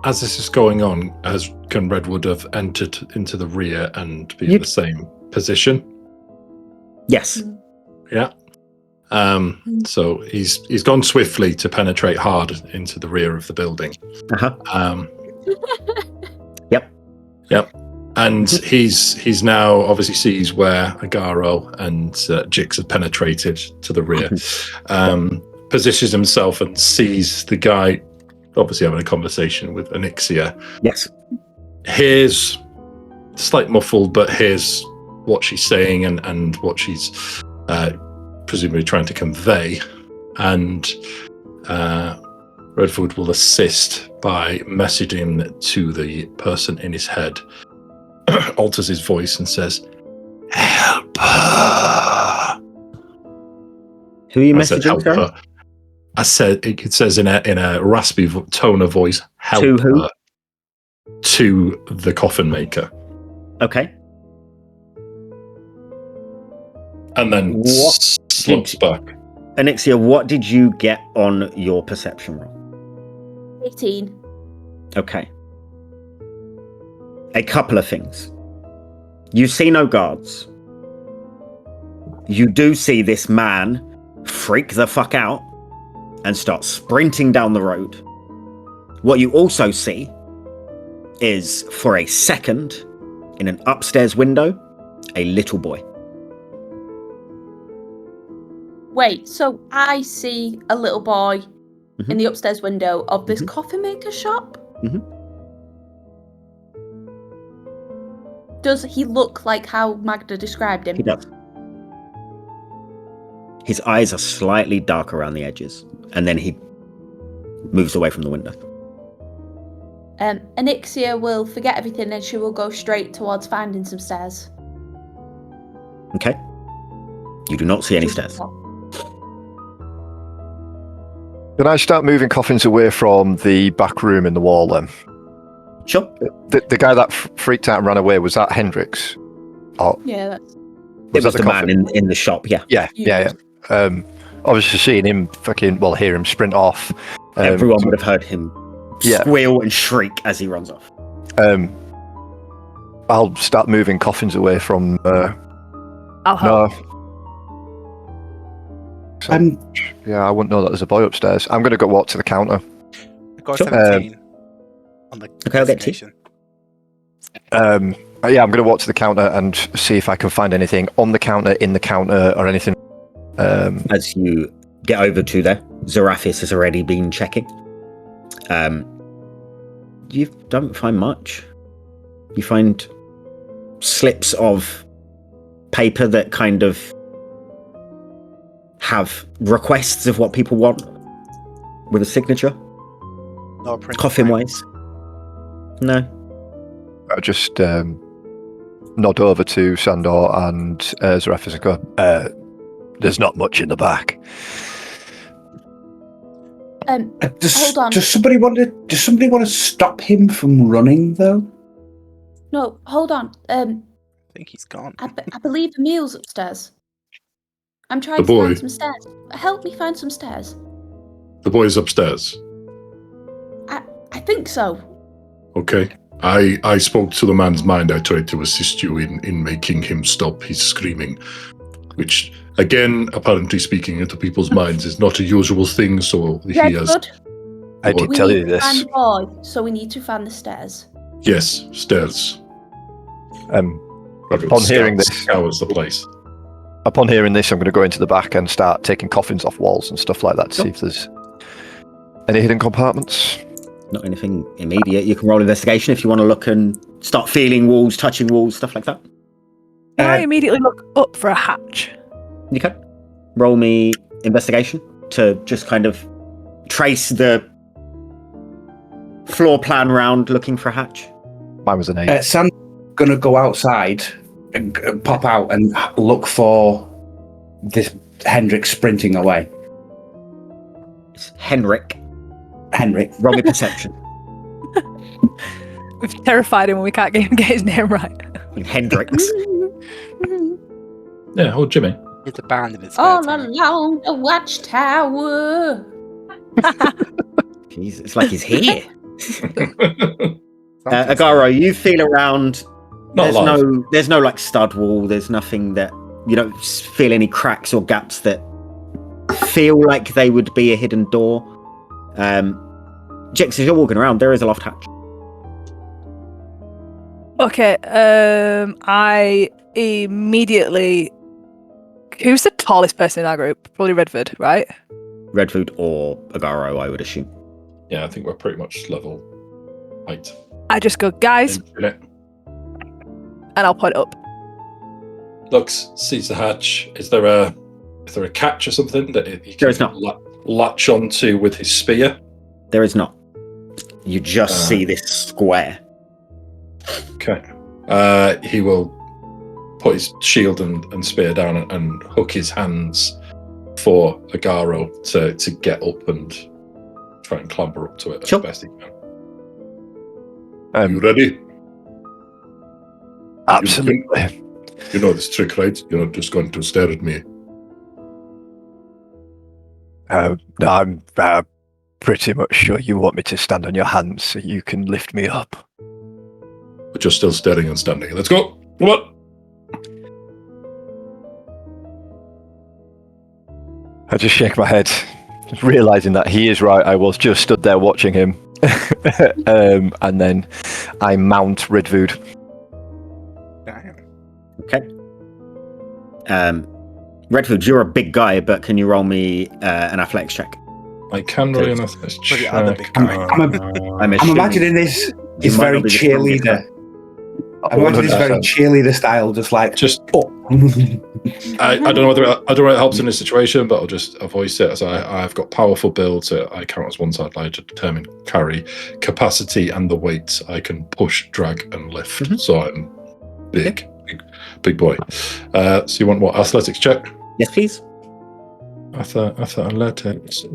Speaker 3: As this is going on, can Redwood have entered into the rear and be in the same position?
Speaker 1: Yes.
Speaker 3: Yeah. So he's gone swiftly to penetrate hard into the rear of the building.
Speaker 1: Uh-huh.
Speaker 3: Yep. And he's now obviously sees where Agaro and Jix have penetrated to the rear. Positions himself and sees the guy obviously having a conversation with Anixia.
Speaker 1: Yes.
Speaker 3: Hears slight muffled, but hears what she's saying and what she's presumably trying to convey. And Redwood will assist by messaging to the person in his head. Alters his voice and says, "Help her."
Speaker 1: Who are you
Speaker 3: I said,
Speaker 1: messaging,
Speaker 3: "Help
Speaker 1: sorry?
Speaker 3: her." I said, it says in a raspy tone of voice, "Help
Speaker 1: To who?
Speaker 3: her." To the coffin maker.
Speaker 1: Okay.
Speaker 3: And then
Speaker 1: What
Speaker 3: slips back.
Speaker 1: Anixia, what did you get on your perception roll?
Speaker 5: 18.
Speaker 1: Okay. A couple of things. You see no guards. You do see this man freak the fuck out and start sprinting down the road. What you also see is, for a second, in an upstairs window, a little boy.
Speaker 5: Wait, so I see a little boy in the upstairs window of this coffin maker shop? Does he look like how Magda described him?
Speaker 1: He does. His eyes are slightly dark around the edges, and then he moves away from the window.
Speaker 5: Anixia will forget everything and she will go straight towards finding some stairs.
Speaker 1: Okay. You do not see any stairs.
Speaker 7: Can I start moving coffins away from the back room in the wall then?
Speaker 1: Sure.
Speaker 7: The guy that freaked out and ran away, was that Hendrix? Oh,
Speaker 5: Yeah, that's...
Speaker 1: It was the man
Speaker 7: coffin?
Speaker 1: in the shop, yeah.
Speaker 7: Yeah. Obviously seeing him hear him sprint off.
Speaker 1: Everyone would have heard him
Speaker 7: Yeah.
Speaker 1: squeal and shriek as he runs off.
Speaker 7: I'll start moving coffins away from...
Speaker 2: I'll help.
Speaker 7: Yeah, I wouldn't know that there's a boy upstairs. I'm going to go walk to the counter.
Speaker 4: I got
Speaker 1: Sure.
Speaker 4: 17 on the
Speaker 1: Okay, I'll get to you.
Speaker 4: designation.
Speaker 7: Yeah, I'm going to walk to the counter and see if I can find anything on the counter, in the counter, or anything.
Speaker 1: As you get over to there, Zarathis has already been checking. You don't find much. You find slips of paper that kind of have requests of what people want with a signature.
Speaker 4: No print.
Speaker 1: Coffin-wise. No.
Speaker 7: I'll just nod over to Sandor and Zarathis and go, there's not much in the back.
Speaker 5: Hold on.
Speaker 6: Does somebody want to stop him from running though?
Speaker 5: No, hold on.
Speaker 4: I think he's gone.
Speaker 5: I believe Emil's upstairs. I'm trying
Speaker 3: The
Speaker 5: to
Speaker 3: boy.
Speaker 5: find some stairs. Help me find some stairs.
Speaker 3: The boy's upstairs.
Speaker 5: I think so.
Speaker 3: Okay. I spoke to the man's mind. I tried to assist you in making him stop his screaming, which, again, apparently speaking into people's minds is not a usual thing, so he has...
Speaker 5: Good.
Speaker 7: I did
Speaker 5: We
Speaker 7: tell
Speaker 5: need
Speaker 7: you
Speaker 5: to
Speaker 7: this.
Speaker 5: find the boy, so we need to find the stairs.
Speaker 3: Yes, stairs.
Speaker 7: Upon hearing this,
Speaker 3: Scours the place.
Speaker 7: I'm going to go into the back and start taking coffins off walls and stuff like that to see if there's Any hidden compartments?
Speaker 1: Not anything immediate. You can roll investigation if you want to look and start feeling walls, touching walls, stuff like that.
Speaker 2: Can I immediately look up for a hatch?
Speaker 1: You can. Roll me investigation to just kind of trace the floor plan round looking for a hatch.
Speaker 7: Mine was an 8.
Speaker 6: Sam's going to go outside and pop out and look for this Hendrik sprinting away.
Speaker 1: It's Henrik.
Speaker 6: Roll
Speaker 1: me perception.
Speaker 2: We've terrified him when we can't get his name right.
Speaker 1: Hendrix.
Speaker 3: Yeah, or Jimmy.
Speaker 4: It's a band in his
Speaker 5: All along the watchtower.
Speaker 1: Jeez, it's like he's here. Agaro, you feel around. There's no like stud wall. There's nothing that you don't feel any cracks or gaps that feel like they would be a hidden door. Jix, as you're walking around, there is a loft hatch.
Speaker 2: Okay, I immediately... Who's the tallest person in our group? Probably Redford, right?
Speaker 1: Redford or Agaro, I would assume.
Speaker 3: Yeah, I think we're pretty much level height.
Speaker 2: I just go, guys, and I'll point up.
Speaker 3: Looks, sees the hatch. Is there a catch or something that he
Speaker 1: There
Speaker 3: can
Speaker 1: is not.
Speaker 3: Latch onto with his spear?
Speaker 1: There is not. You just see this square.
Speaker 3: Okay. He will put his shield and spear down and hook his hands for Agaro to get up and try and clamber up to it
Speaker 1: Sure.
Speaker 3: as best he can. You ready?
Speaker 7: Absolutely.
Speaker 3: You know this trick, right? You're not just going to stare at me.
Speaker 7: I'm pretty much sure you want me to stand on your hands so you can lift me up.
Speaker 3: But you're still staring and standing. Let's go. Come on.
Speaker 7: I just shake my head, realizing that he is right. I was just stood there watching him. And then I mount Redfood.
Speaker 1: Okay. Redfood, you're a big guy, but can you roll me an athletics check?
Speaker 3: I can roll an athletics
Speaker 4: For the
Speaker 3: check.
Speaker 4: other big guy.
Speaker 1: I'm
Speaker 6: I'm imagining this is
Speaker 1: might
Speaker 6: very
Speaker 1: not be the strongest
Speaker 6: cheerleader. I'm imagining this very cheerleader style, just like
Speaker 3: Just
Speaker 6: oh.
Speaker 3: I don't know whether it helps in this situation, but I'll voice it as I've got powerful builds. I count as one side lie to determine carry capacity and the weight I can push, drag, and lift.
Speaker 1: Mhm.
Speaker 3: So I'm big boy. So you want what athletics check?
Speaker 1: Yes, please.
Speaker 3: Athletics.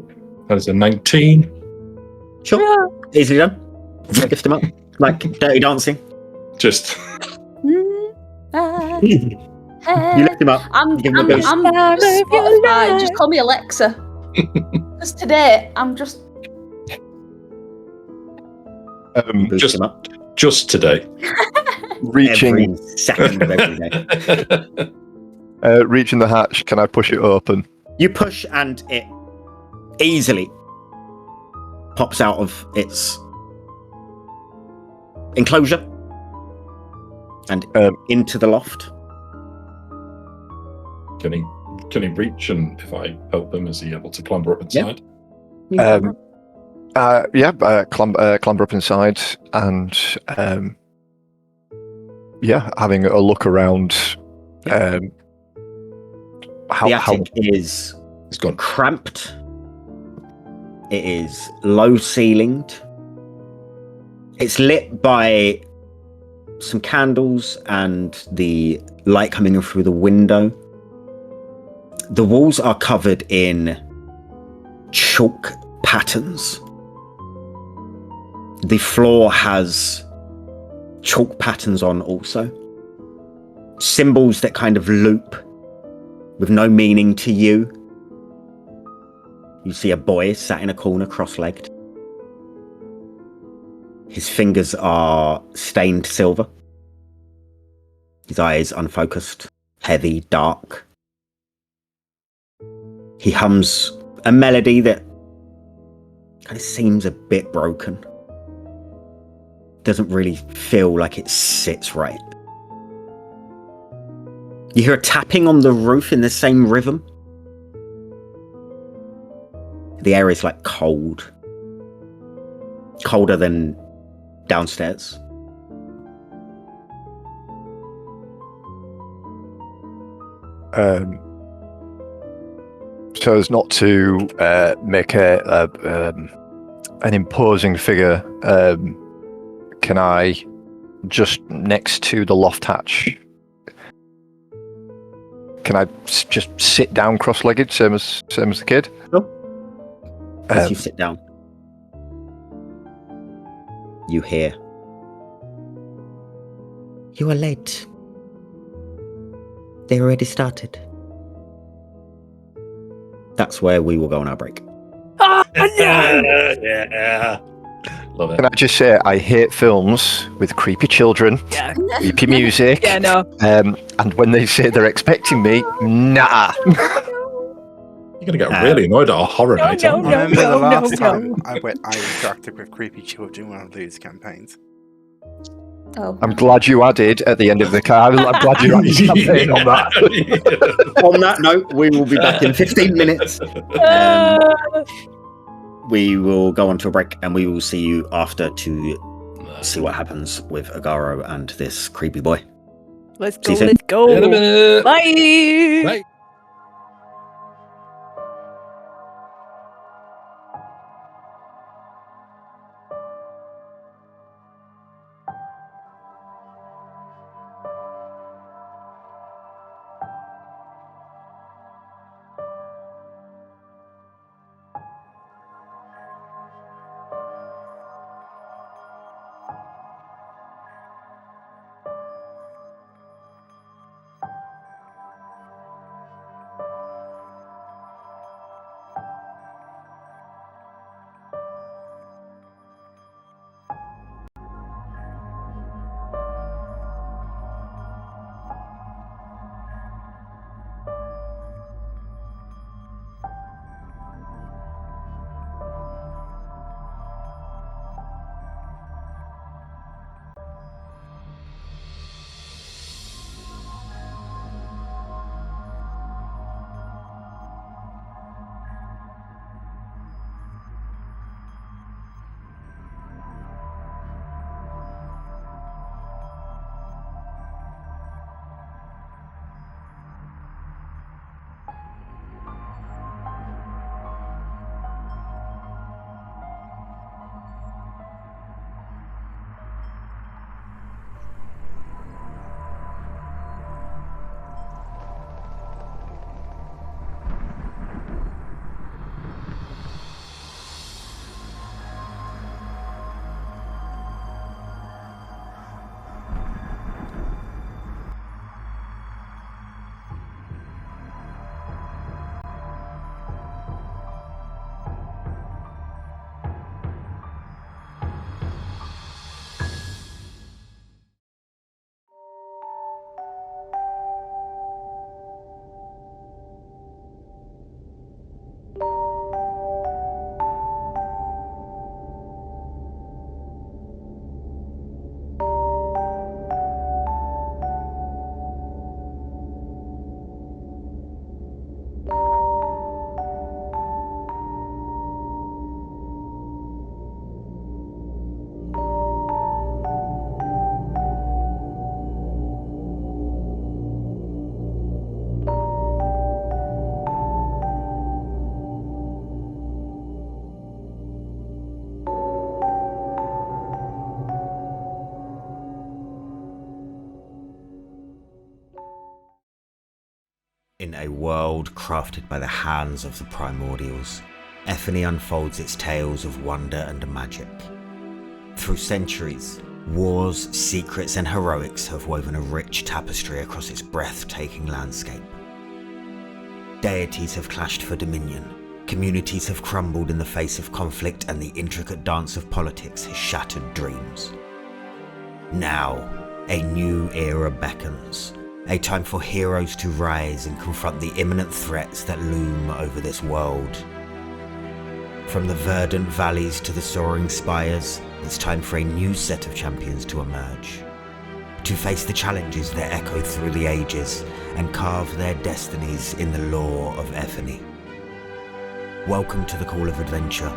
Speaker 3: That is a 19.
Speaker 1: Sure. Easily done. Lift him up. Like Dirty Dancing.
Speaker 3: Just
Speaker 1: You lift him up.
Speaker 5: I'm
Speaker 1: Give him a boost.
Speaker 5: Spotify. Just call me Alexa. Because today I'm just
Speaker 1: Boost
Speaker 3: just
Speaker 1: him up.
Speaker 3: just today.
Speaker 7: Reaching
Speaker 1: Every second of every day.
Speaker 7: reaching the hatch, can I push it open?
Speaker 1: You push and it easily pops out of its enclosure and into the loft.
Speaker 3: Can he reach? And if I help him, is he able to clamber up inside?
Speaker 7: Clamber up inside and having a look around.
Speaker 1: The attic is
Speaker 3: He's gone.
Speaker 1: cramped. It is low ceilinged. It's lit by some candles and the light coming in through the window. The walls are covered in chalk patterns. The floor has chalk patterns on also. Symbols that kind of loop with no meaning to you. You see a boy sat in a corner cross-legged. His fingers are stained silver. His eyes unfocused, heavy, dark. He hums a melody that kind of seems a bit broken. Doesn't really feel like it sits right. You hear a tapping on the roof in the same rhythm. The air is like cold colder than downstairs.
Speaker 7: So as not to make an imposing figure, can I, just next to the loft hatch, can I just sit down cross-legged, same as the kid?
Speaker 1: Sure. As you sit down, you hear, "You are late. They already started." That's where we will go on our break.
Speaker 2: Oh, no!
Speaker 3: Yeah. Love it.
Speaker 7: Can I just say, I hate films with creepy children,
Speaker 2: Yeah.
Speaker 7: creepy music,
Speaker 2: Yeah, no.
Speaker 7: and when they say they're expecting me, nah.
Speaker 3: You're going to get really annoyed at a horror night,
Speaker 2: no,
Speaker 3: aren't
Speaker 4: I
Speaker 3: you?
Speaker 4: remember the
Speaker 2: no,
Speaker 4: last
Speaker 2: no.
Speaker 4: time I interacted with creepy children on one of these campaigns.
Speaker 5: Oh.
Speaker 7: I'm glad you added at the end of the car. I'm glad you added campaign on that.
Speaker 1: On that note, we will be back in 15 minutes. We will go on to a break, and we will see you after to see what happens with Agaro and this creepy boy.
Speaker 2: Let's
Speaker 1: See
Speaker 2: go,
Speaker 1: you soon.
Speaker 2: let's go.
Speaker 3: In a minute.
Speaker 2: Bye.
Speaker 3: Bye.
Speaker 8: In a world crafted by the hands of the primordials, Effany unfolds its tales of wonder and magic. Through centuries, wars, secrets, and heroics have woven a rich tapestry across its breathtaking landscape. Deities have clashed for dominion, communities have crumbled in the face of conflict, and the intricate dance of politics has shattered dreams. Now, a new era beckons. A time for heroes to rise and confront the imminent threats that loom over this world. From the verdant valleys to the soaring spires, it's time for a new set of champions to emerge. To face the challenges that echo through the ages and carve their destinies in the lore of Effany. Welcome to the Call of Adventure,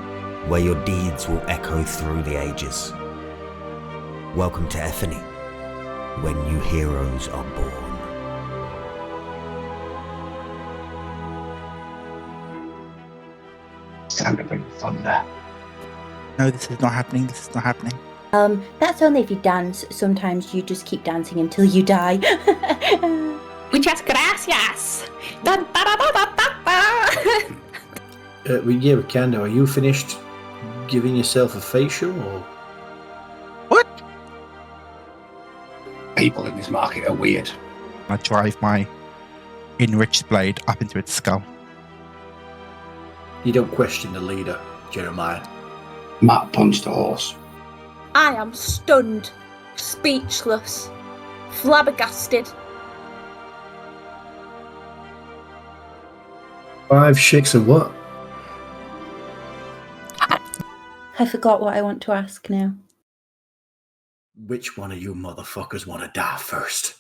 Speaker 8: where your deeds will echo through the ages. Welcome to Ethany, where new heroes are born.
Speaker 6: Sound of thunder.
Speaker 4: No, this is not happening. This is not happening.
Speaker 9: That's only if you dance. Sometimes you just keep dancing until you die.
Speaker 5: Muchas gracias. Dun, da, da, da, da, da, da.
Speaker 10: Yeah, we can now. Are you finished giving yourself a facial, or
Speaker 4: What?
Speaker 6: People in this market are weird.
Speaker 4: I drive my enriched blade up into its skull.
Speaker 10: you don't question the leader, Jeremiah?
Speaker 6: Matt punched a horse.
Speaker 5: I am stunned, speechless, flabbergasted.
Speaker 10: 5 shakes of what?
Speaker 9: I forgot what I want to ask now.
Speaker 10: Which one of you motherfuckers want to die first?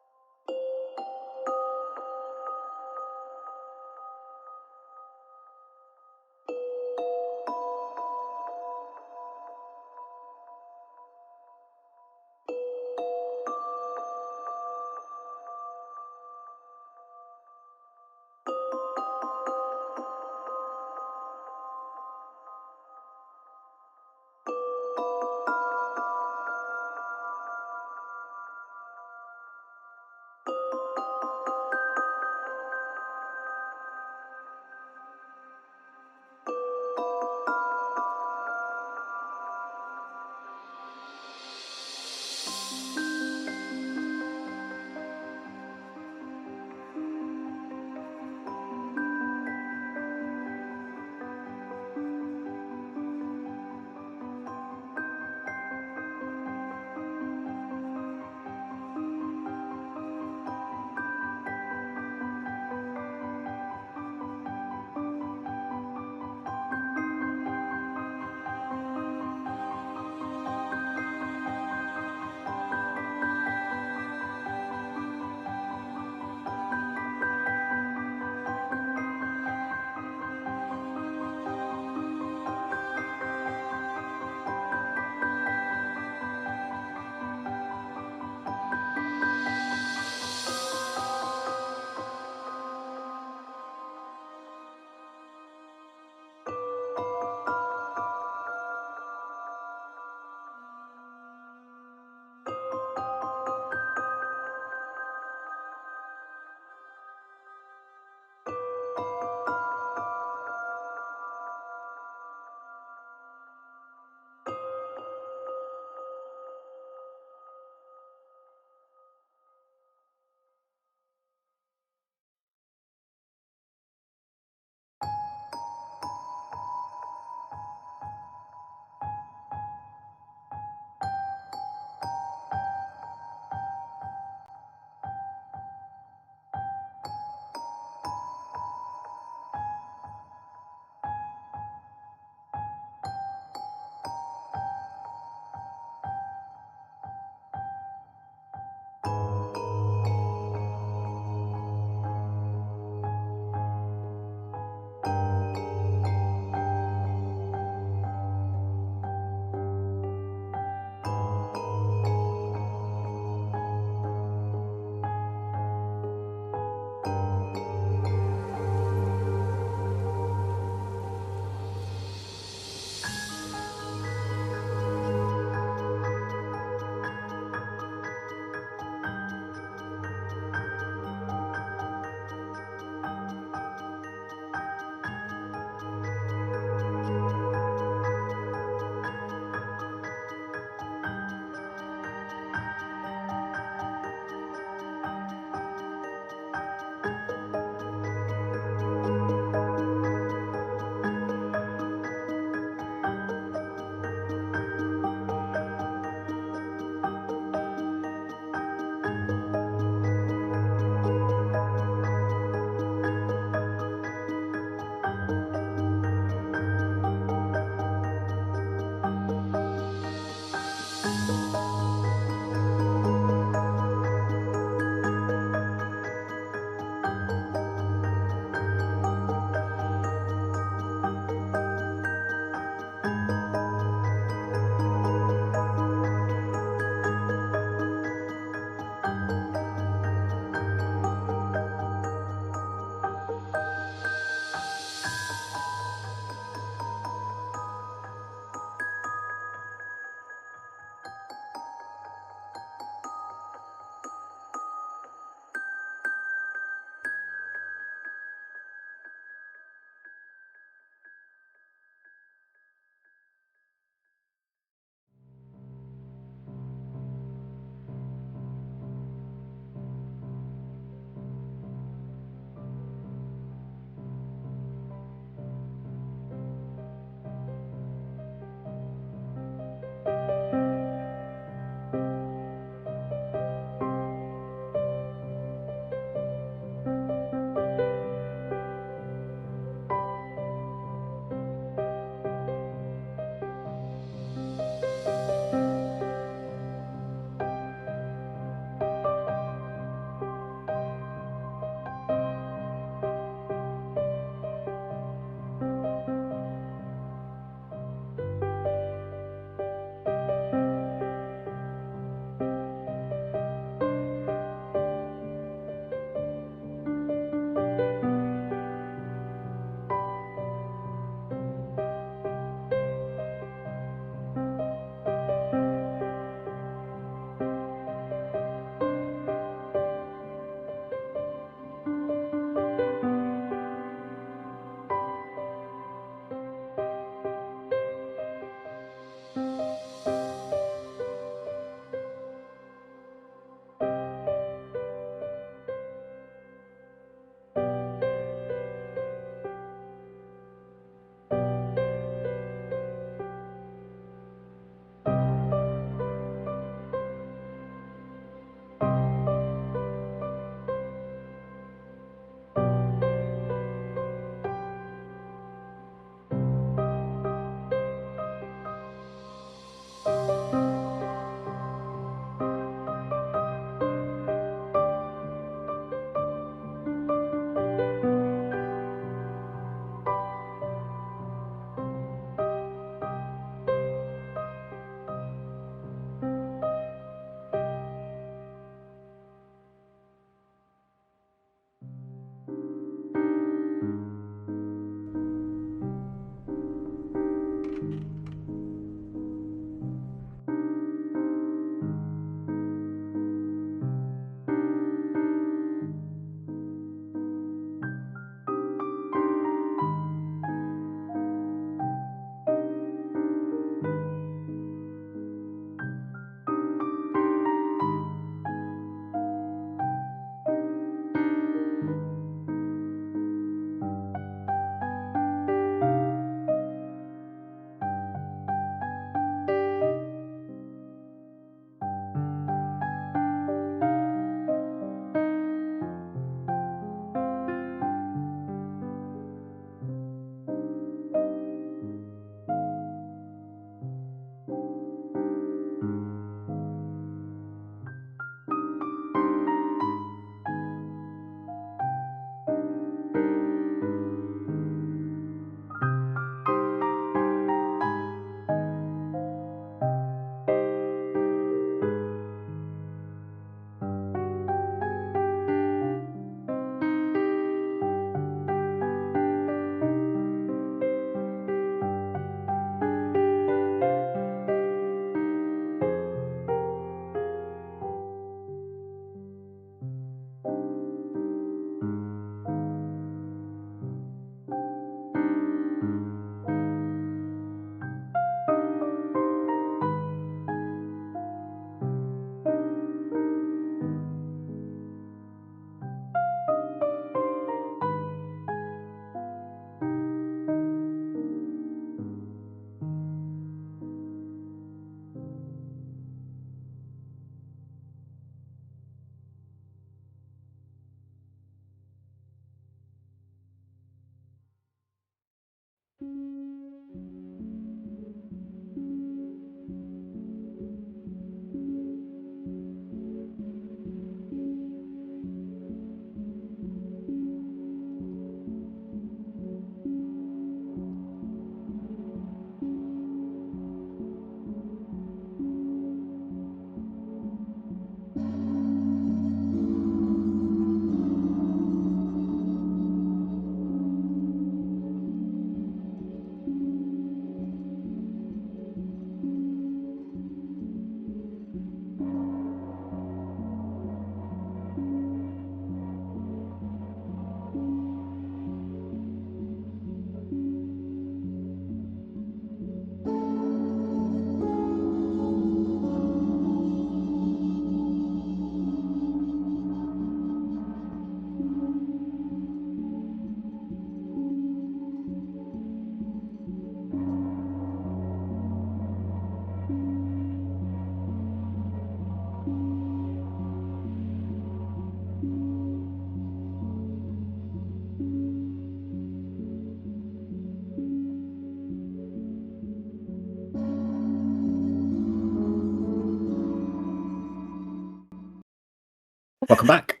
Speaker 1: Welcome back.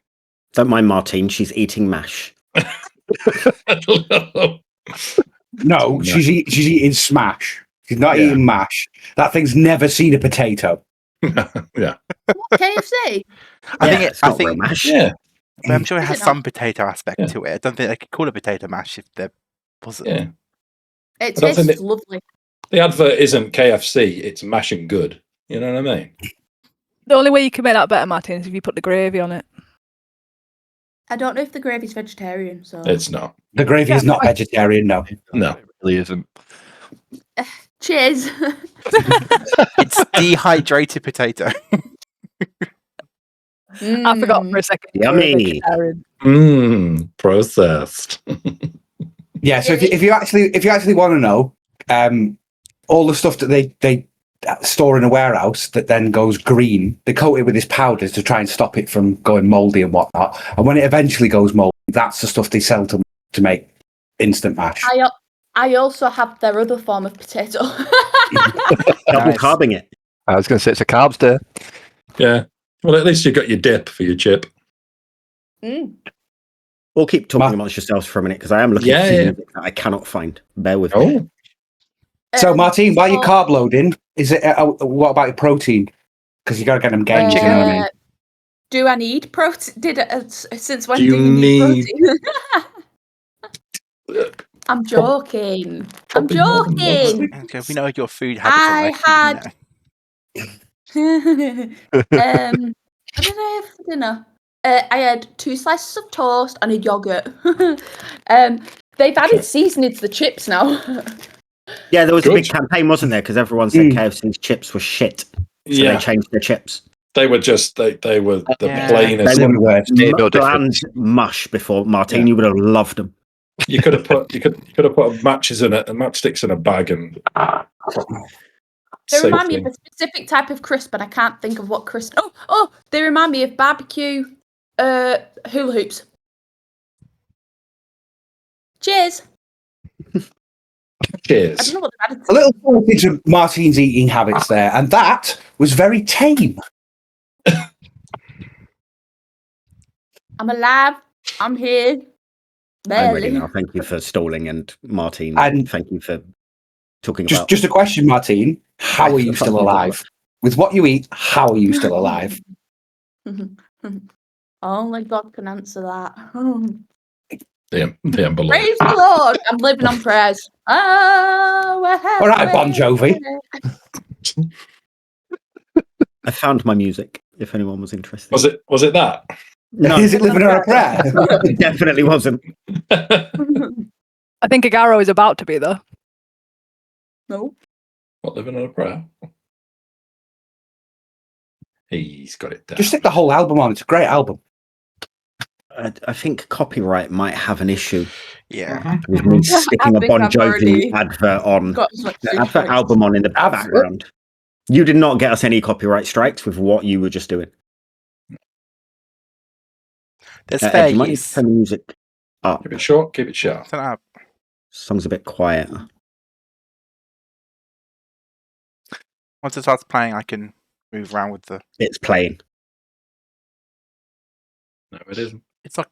Speaker 1: Don't mind Martine, she's eating mash.
Speaker 6: No, she's eating smash. She's not
Speaker 3: Yeah.
Speaker 6: eating mash. That thing's never seen a potato.
Speaker 3: Yeah.
Speaker 5: KFC.
Speaker 1: It's not real mash.
Speaker 3: Yeah.
Speaker 4: But I'm sure it
Speaker 5: Is
Speaker 4: has
Speaker 5: it
Speaker 4: some
Speaker 5: not?
Speaker 4: potato aspect
Speaker 3: Yeah.
Speaker 4: to it. I don't think they could call it potato mash if there wasn't.
Speaker 3: Yeah.
Speaker 5: It
Speaker 3: I don't think
Speaker 5: tastes lovely.
Speaker 3: The advert isn't KFC, it's mashing good. You know what I mean?
Speaker 2: The only way you can make that better, Martin, is if you put the gravy on it.
Speaker 5: I don't know if the gravy's vegetarian, so
Speaker 3: It's not.
Speaker 6: The gravy is not vegetarian, no.
Speaker 3: No.
Speaker 7: It really isn't.
Speaker 5: cheers.
Speaker 4: It's dehydrated potato.
Speaker 2: I forgot for a second. you were a
Speaker 1: Yummy.
Speaker 2: vegetarian.
Speaker 3: Processed.
Speaker 6: Yeah, so if you actually want to know, all the stuff that they store in a warehouse that then goes green, they coat it with this powders to try and stop it from going mouldy and whatnot. And when it eventually goes mouldy, that's the stuff they sell to make instant mash.
Speaker 5: I also have their other form of potato.
Speaker 1: Double carbing it.
Speaker 7: I was going to say it's a carbs day.
Speaker 3: Yeah. Well, at least you got your dip for your chip.
Speaker 1: We'll keep talking amongst yourselves for a minute because I am looking for music that I cannot find. Bear with me.
Speaker 6: So, Martine, while you're carb loading, is it? What about your protein? Because you got to get them gains. You know what I mean?
Speaker 5: Do I need protein? Since when
Speaker 3: Do
Speaker 5: do
Speaker 3: you
Speaker 5: you need
Speaker 3: need-
Speaker 5: protein? I'm joking. I'm joking.
Speaker 4: Okay, we know your food habits.
Speaker 5: I don't know for dinner. I had 2 slices of toast and a yogurt. They've added seasoning to the chips now.
Speaker 1: Yeah, there was a big campaign, wasn't there? Because everyone said KFC's chips were shit. So
Speaker 3: Yeah.
Speaker 1: they changed their chips.
Speaker 3: They were just they were the plainest.
Speaker 1: They were
Speaker 7: no
Speaker 1: bland mush before. Martine,
Speaker 3: Yeah.
Speaker 1: you would have loved them.
Speaker 3: You could have put matches in it and matchsticks in a bag and
Speaker 5: They remind me of a specific type of crisp, and I can't think of what crisp. Oh, they remind me of barbecue hula hoops. Cheers.
Speaker 3: Cheers.
Speaker 5: I don't know what they've added.
Speaker 6: A little thought into Martine's eating habits there, and that was very tame.
Speaker 5: I'm alive. I'm here.
Speaker 1: I'm ready
Speaker 5: Barely.
Speaker 1: now. Thank you for stalling, and Martine,
Speaker 6: And
Speaker 1: thank you for talking about.
Speaker 6: Just a question, Martine. How are you still alive? With what you eat, how are you still alive?
Speaker 5: Only God can answer that.
Speaker 3: The envelope.
Speaker 5: Praise the Lord. I'm living on prayers. Oh,
Speaker 6: All right, Bon Jovi.
Speaker 1: I found my music. If anyone was interested,
Speaker 3: Was it that?
Speaker 1: No,
Speaker 6: Is it living on a prayer?
Speaker 1: it definitely wasn't.
Speaker 2: I think Agaro is about to be, though.
Speaker 5: No.
Speaker 3: What, living on a prayer? He's got it down.
Speaker 6: Just stick the whole album on. It's a great album.
Speaker 1: I think copyright might have an issue.
Speaker 4: Yeah.
Speaker 1: With me sticking a
Speaker 5: think
Speaker 1: Bon
Speaker 5: I've
Speaker 1: Jovi
Speaker 5: already
Speaker 1: advert on,
Speaker 5: got as much
Speaker 1: the
Speaker 5: food
Speaker 1: advert
Speaker 5: choice.
Speaker 1: album on in the background. You did not get us any copyright strikes with what you were just doing.
Speaker 4: There's
Speaker 1: Ed,
Speaker 4: fair
Speaker 1: you might need to
Speaker 4: use.
Speaker 1: turn the music up.
Speaker 3: Keep it short, keep it sharp.
Speaker 4: Turn it up.
Speaker 1: Song's a bit quieter.
Speaker 4: Once it starts playing, I can move around with the.
Speaker 1: It's playing.
Speaker 3: No, it isn't.
Speaker 4: It's like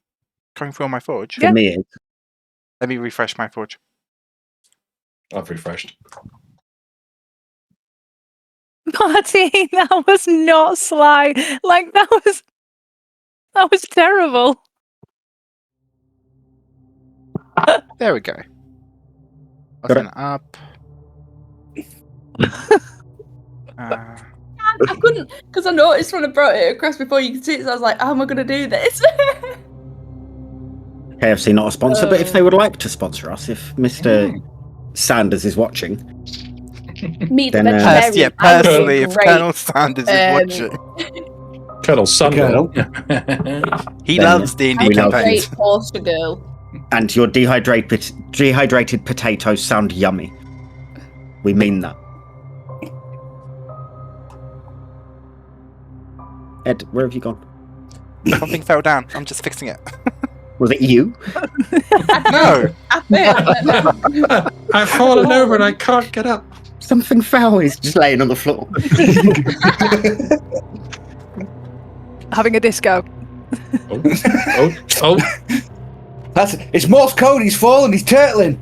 Speaker 4: going through on my forge.
Speaker 1: For me, it's
Speaker 4: Let me refresh my forge.
Speaker 3: I've refreshed.
Speaker 2: Martin, that was not sly. Like that was terrible.
Speaker 4: There we go. I'll
Speaker 1: Got
Speaker 4: turn
Speaker 1: it.
Speaker 4: it up.
Speaker 5: I couldn't, because I noticed when I brought it across before you could see it, so I was like, how am I going to do this?
Speaker 1: KFC not a sponsor, but if they would like to sponsor us, if Mr. Sanders is watching,
Speaker 5: Me, the
Speaker 1: Then,
Speaker 5: vegetarian.
Speaker 4: yeah,
Speaker 5: I would be
Speaker 4: personally, if
Speaker 5: great.
Speaker 4: Colonel Sanders is watching,
Speaker 3: Colonel Sanders.
Speaker 4: he
Speaker 1: Then,
Speaker 4: loves D&D
Speaker 1: we know.
Speaker 4: campaigns.
Speaker 5: Great poster girl.
Speaker 1: and your dehydrated potatoes sound yummy. We mean that. Ed, where have you gone?
Speaker 4: Something fell down. I'm just fixing it.
Speaker 1: Was it you?
Speaker 4: No.
Speaker 3: I've fallen over and I can't get up.
Speaker 1: Something fell. He's just laying on the floor.
Speaker 2: Having a disco.
Speaker 3: Oh.
Speaker 6: It's Morse code. He's fallen. He's turtling.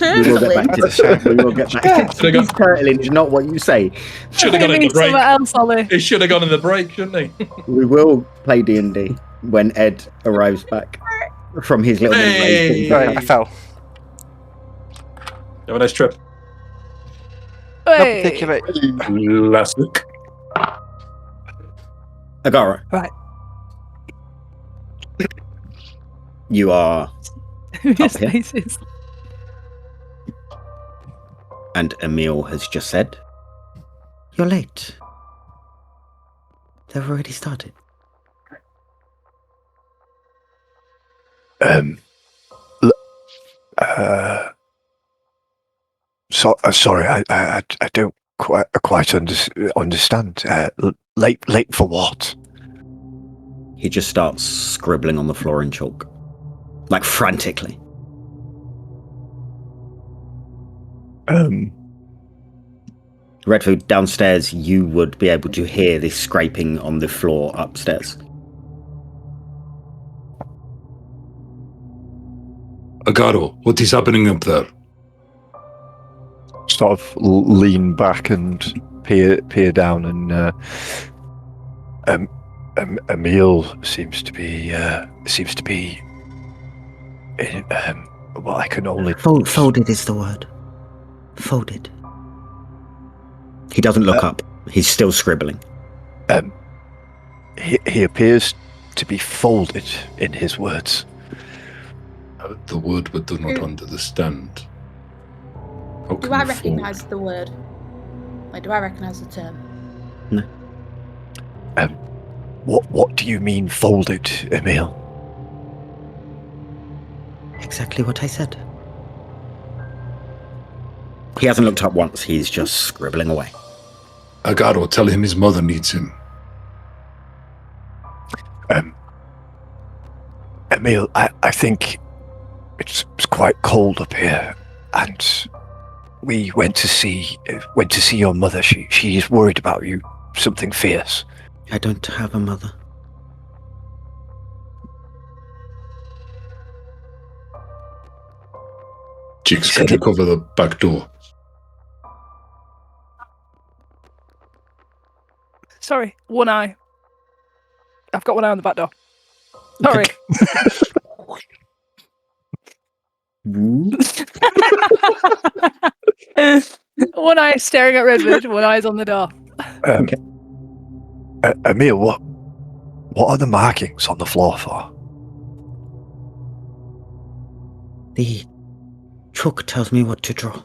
Speaker 1: We will get back to the chat. We will get back.
Speaker 3: Should've got-
Speaker 1: Turtling is not what you say.
Speaker 3: Should have gone in the
Speaker 2: Maybe
Speaker 3: break.
Speaker 2: somewhere else, Ollie.
Speaker 3: He should have gone in the break, shouldn't he?
Speaker 1: We will play D&D when Ed arrives back from his little
Speaker 3: Hey!
Speaker 4: Sorry, I fell.
Speaker 3: Have a nice trip.
Speaker 2: Hey.
Speaker 4: Thank you, mate.
Speaker 3: Last look.
Speaker 1: Agara.
Speaker 2: Right.
Speaker 1: You are
Speaker 2: Your
Speaker 1: Up here.
Speaker 2: spaces.
Speaker 1: and Emil has just said, "You're late. They've already started."
Speaker 7: Sorry, I don't quite understand. Late for what?
Speaker 1: He just starts scribbling on the floor in chalk, like frantically. Redfoot, downstairs, you would be able to hear this scraping on the floor upstairs.
Speaker 3: Agaro, what is happening up there?
Speaker 7: Sort of lean back and peer down, and Emil seems to be well, I can only
Speaker 8: Folded is the word. Folded.
Speaker 1: He doesn't look up. He's still scribbling.
Speaker 7: He appears to be folded in his words.
Speaker 3: The word we do not understand. How
Speaker 5: Do
Speaker 3: can
Speaker 5: I
Speaker 3: you
Speaker 5: recognise
Speaker 3: fold?
Speaker 5: the word? Like, do I recognise the term?
Speaker 7: What do you mean folded, Emil?
Speaker 8: Exactly what I said.
Speaker 1: He hasn't looked up once. He's just scribbling away.
Speaker 3: Agaro, tell him his mother needs him.
Speaker 7: Emil, I think it's quite cold up here, and we went to see your mother. She's worried about you. Something fierce.
Speaker 8: I don't have a mother.
Speaker 3: Jigs, can you cover the back door?
Speaker 2: Sorry, one eye. I've got one eye on the back door. Sorry. One eye staring at Redwood, one eye's on the door.
Speaker 7: Emil, what are the markings on the floor for?
Speaker 8: The chalk tells me what to draw.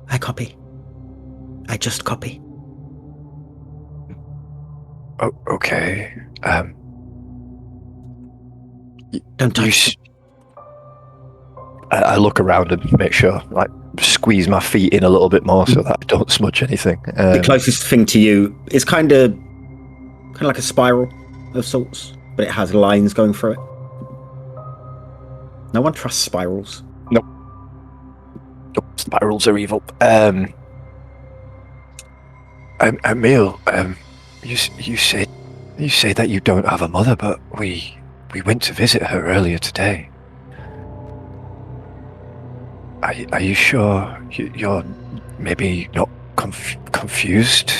Speaker 8: I copy. I just copy.
Speaker 7: Oh, okay.
Speaker 8: Don't touch.
Speaker 7: I look around and make sure, like, squeeze my feet in a little bit more so that I don't smudge anything.
Speaker 1: The closest thing to you is kind of like a spiral of sorts, but it has lines going through it. No one trusts spirals.
Speaker 7: Nope, spirals are evil. Emil, you say that you don't have a mother, but we went to visit her earlier today. Are you sure you're maybe not confused?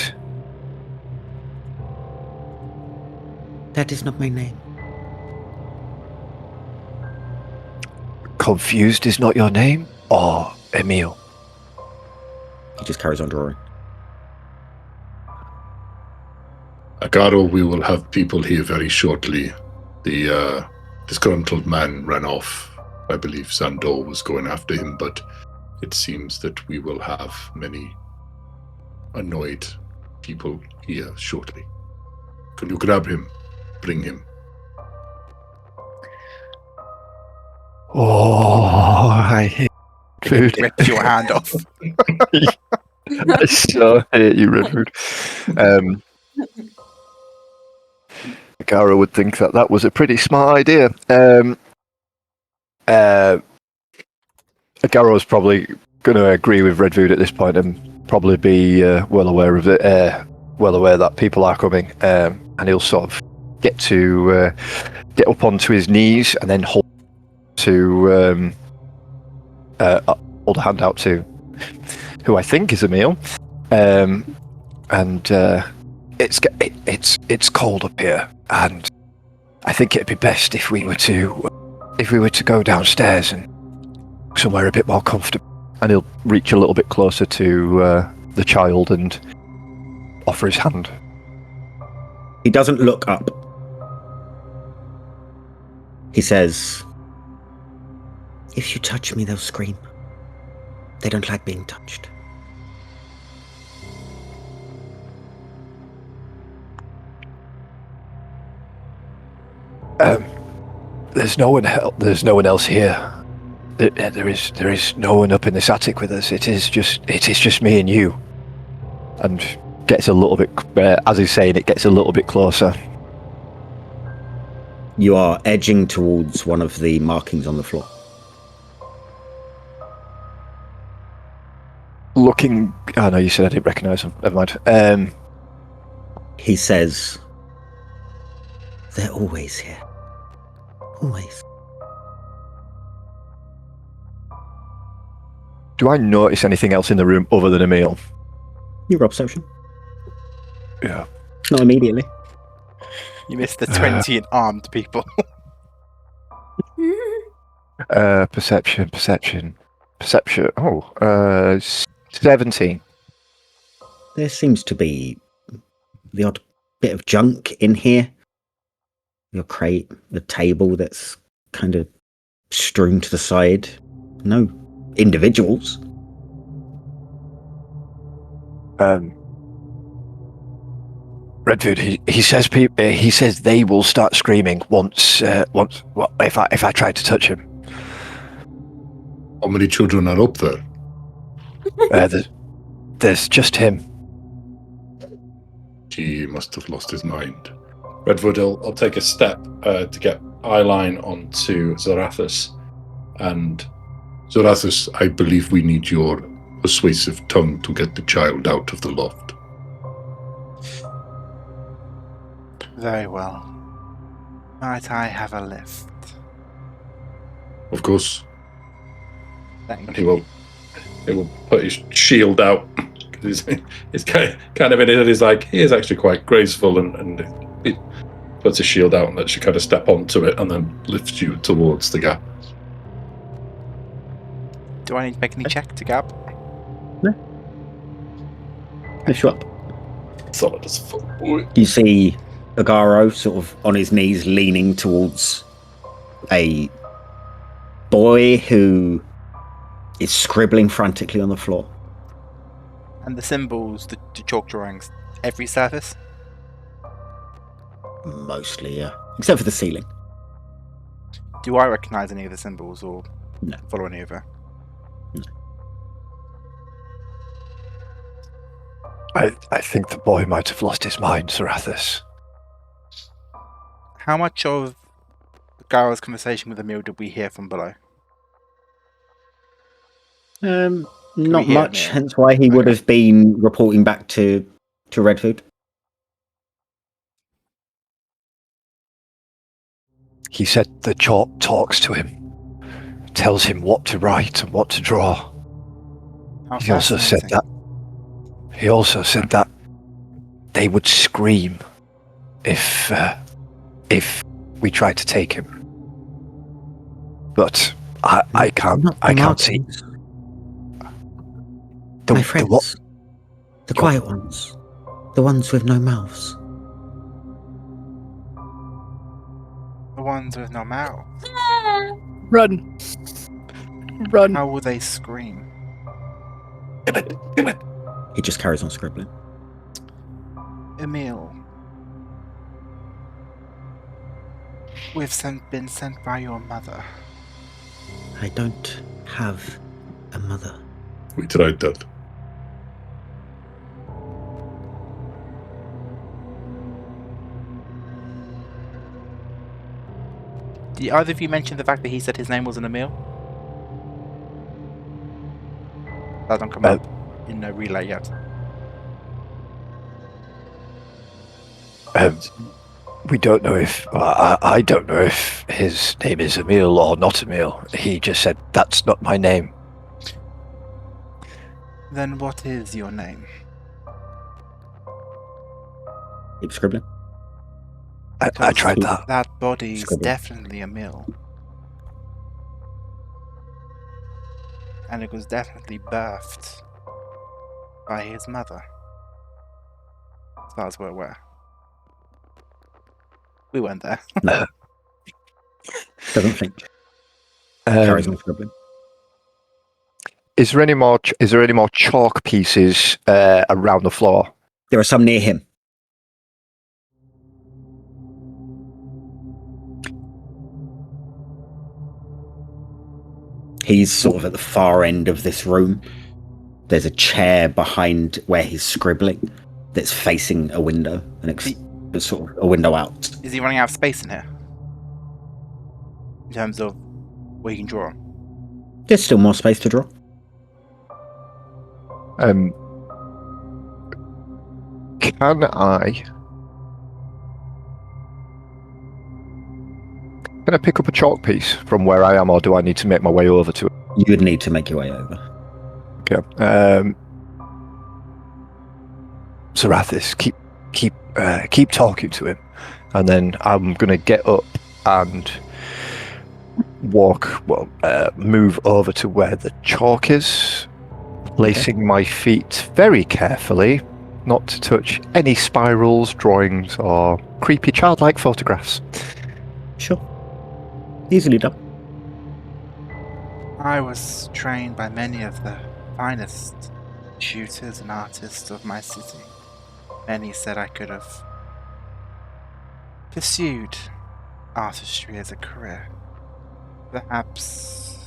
Speaker 8: That is not my name.
Speaker 7: Confused is not your name? Or Emil?
Speaker 1: He just carries on drawing.
Speaker 3: Agaro, we will have people here very shortly. The disgruntled man ran off. I believe Sandor was going after him, but it seems that we will have many annoyed people here shortly. Can you grab him? Bring him.
Speaker 7: Oh, I hate food.
Speaker 4: Rip your hand off.
Speaker 7: I so hate you, Redwood. Gara would think that was a pretty smart idea. Garo's probably going to agree with Redwood at this point and probably be well aware of it. Well aware that people are coming. and he'll sort of get up onto his knees and then hold a hand out to who I think is Emil, and it's cold up here, and I think it'd be best if we were to go downstairs and somewhere a bit more comfortable. And he'll reach a little bit closer to the child and offer his hand.
Speaker 1: He doesn't look up. He says, "If you touch me, they'll scream. They don't like being touched."
Speaker 7: There's no one else here. There is no one up in this attic with us. It is just me and you. And gets a little bit, as he's saying it, gets a little bit closer.
Speaker 1: You are edging towards one of the markings on the floor.
Speaker 7: Looking, oh no, you said I didn't recognise him. Never mind.
Speaker 1: He says, "They're always here. Always."
Speaker 7: Do I notice anything else in the room other than Emil?
Speaker 1: You roll perception.
Speaker 7: Yeah.
Speaker 1: Not immediately.
Speaker 4: You missed the 20 in armed people.
Speaker 7: Perception. Oh, 17.
Speaker 1: There seems to be the odd bit of junk in here. Your crate, the table that's kind of strewn to the side. No individuals.
Speaker 7: Redwood, he says they will start screaming once if I try to touch him.
Speaker 11: How many children are up there?
Speaker 7: There's just him.
Speaker 11: He must have lost his mind.
Speaker 3: Redwood, I'll take a step to get eyeline onto Zarathus. And
Speaker 11: Zarathus, I believe we need your persuasive tongue to get the child out of the loft.
Speaker 4: Very well. Might I have a lift?
Speaker 11: Of course.
Speaker 4: Thank
Speaker 3: and
Speaker 4: you.
Speaker 3: he will put his shield out. He's kind of in it. He's like, he is actually quite graceful, and he puts his shield out and lets you kind of step onto it, and then lifts you towards the gap.
Speaker 4: Do I need to make any check to gap?
Speaker 1: No. Lift you up.
Speaker 3: Solid as fuck, boy.
Speaker 1: You see Agaro sort of on his knees leaning towards a boy who is scribbling frantically on the floor.
Speaker 4: And the symbols, the chalk drawings, every surface?
Speaker 1: Mostly, yeah. Except for the ceiling.
Speaker 4: Do I recognise any of the symbols or
Speaker 1: No.
Speaker 4: follow any over?
Speaker 7: I think the boy might have lost his mind, Zarathus.
Speaker 4: How much of Garo's conversation with Emil did we hear from below?
Speaker 1: Not
Speaker 4: hear
Speaker 1: much,
Speaker 4: Emil?
Speaker 1: hence why he would have been reporting back to Redfoot.
Speaker 7: He said the chalk talks to him, tells him what to write and what to draw.
Speaker 4: How
Speaker 7: He also said that they would scream if we tried to take him. But I can't see.
Speaker 1: My friends. The quiet ones. The ones with no mouths.
Speaker 4: The ones with no mouth.
Speaker 2: Run. Run.
Speaker 4: How will they scream?
Speaker 1: He just carries on scribbling.
Speaker 4: Emil. We've been sent by your mother.
Speaker 1: I don't have a mother.
Speaker 11: We tried that.
Speaker 4: Did either of you mention the fact that he said his name wasn't Emil? That don't come up in no relay yet.
Speaker 7: We don't know if... I don't know if his name is Emil or not Emil. He just said, that's not my name.
Speaker 4: Then what is your name?
Speaker 1: Keep scribbling.
Speaker 7: I tried that.
Speaker 4: That body's
Speaker 1: Scribble.
Speaker 4: definitely Emil. And it was definitely birthed by his mother. As far as we're aware. We weren't there.
Speaker 1: No. Doesn't think. Carries on scribbling.
Speaker 7: Is there any more chalk pieces around the floor?
Speaker 1: There are some near him. He's sort of at the far end of this room. There's a chair behind where he's scribbling that's facing a window, and it's sort of a window out.
Speaker 4: Is he running out of space in here? In terms of where you can draw?
Speaker 1: There's still more space to draw.
Speaker 7: Can I pick up a chalk piece from where I am, or do I need to make my way over to it?
Speaker 1: You would need to make your way over.
Speaker 7: Okay. Sarathis, keep talking to him, and then I'm gonna get up and move over to where the chalk is, placing my feet very carefully, not to touch any spirals, drawings, or creepy childlike photographs.
Speaker 1: Sure. Easily done.
Speaker 4: I was trained by many of the finest shooters and artists of my city. Many said I could have pursued artistry as a career. Perhaps,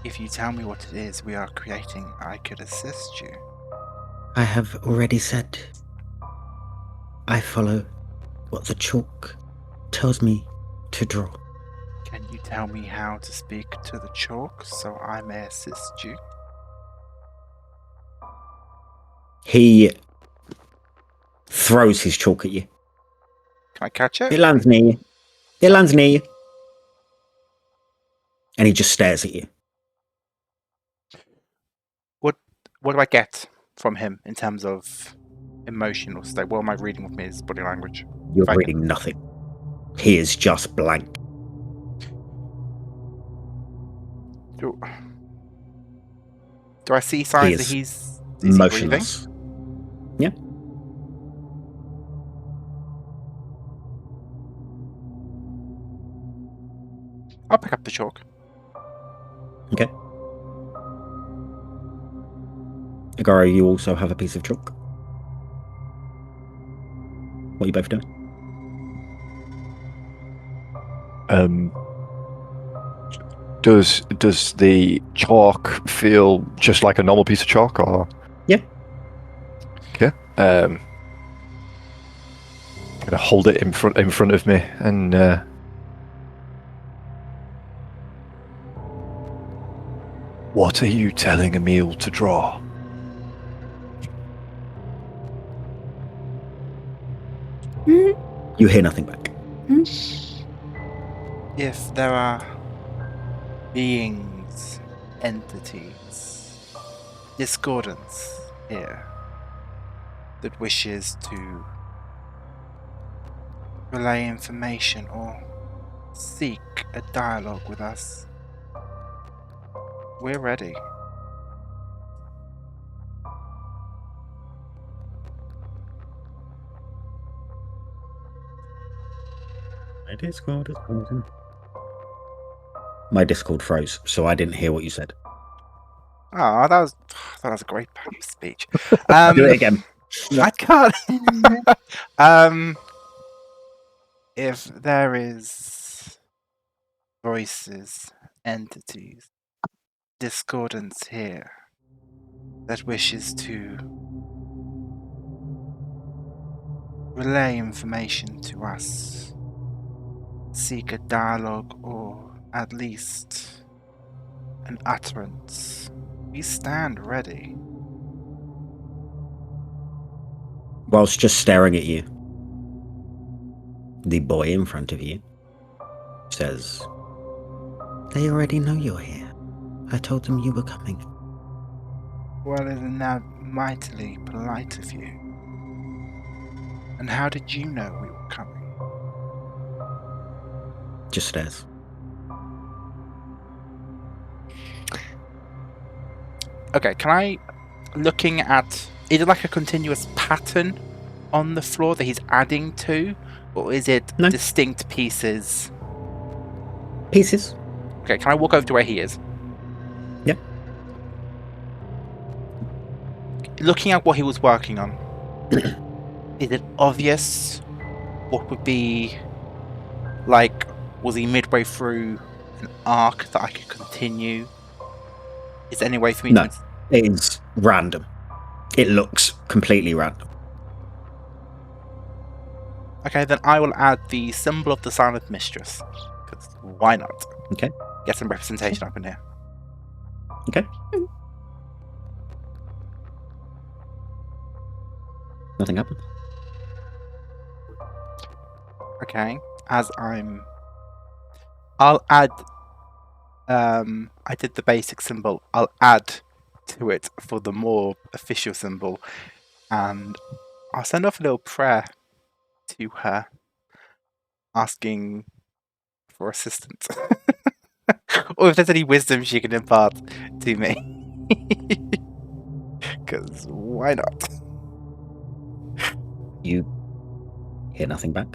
Speaker 4: if you tell me what it is we are creating, I could assist you.
Speaker 8: I have already said I follow what the chalk tells me to draw.
Speaker 4: Can you tell me how to speak to the chalk so I may assist you?
Speaker 1: He throws his chalk at you.
Speaker 4: Can I catch it?
Speaker 1: It lands near you. And he just stares at you.
Speaker 4: What do I get from him in terms of emotional state? What am I reading with his body language?
Speaker 1: You're reading nothing. He is just blank.
Speaker 4: Do I see signs that he's
Speaker 1: motionless.
Speaker 4: Breathing?
Speaker 1: Yeah.
Speaker 4: I'll pick up the chalk.
Speaker 1: Okay. Agaro, you also have a piece of chalk. What are you both doing?
Speaker 7: Does the chalk feel just like a normal piece of chalk, or?
Speaker 1: Yeah.
Speaker 7: Okay. I'm gonna hold it in front of me and. What are you telling Emil to draw?
Speaker 1: You hear nothing back.
Speaker 4: If there are beings, entities, discordance here that wishes to relay information or seek a dialogue with us, we're ready.
Speaker 1: My Discord froze, so I didn't hear what you said.
Speaker 4: Oh, that was a great speech.
Speaker 1: Do it again.
Speaker 4: I can't. If there is voices, entities, discordance here that wishes to relay information to us, seek a dialogue or at least an utterance, we stand ready.
Speaker 1: Whilst just staring at you, The boy in front of you says, "They already know you're here. I told them you were coming."
Speaker 4: Well, isn't that mightily polite of you? And how did you know we were coming?
Speaker 1: Just stares.
Speaker 4: Okay, can I, looking at, is it like a continuous pattern on the floor that he's adding to? Or is it
Speaker 1: No.
Speaker 4: distinct pieces?
Speaker 1: Pieces.
Speaker 4: Okay, can I walk over to where he is?
Speaker 1: Yeah.
Speaker 4: Looking at what he was working on, is it obvious what would be, like, was he midway through an arc that I could continue? Is there any way for me
Speaker 1: No.
Speaker 4: to...
Speaker 1: It's random. It looks completely random.
Speaker 4: Okay, then I will add the symbol of the silent mistress. Because why not?
Speaker 1: Okay.
Speaker 4: Get some representation up in here.
Speaker 1: Okay. Nothing happened.
Speaker 4: Okay, as I'll add, I did the basic symbol, I'll add to it for the more official symbol, and I'll send off a little prayer to her, asking for assistance. Or if there's any wisdom she can impart to me. Because why not?
Speaker 1: You hear nothing back.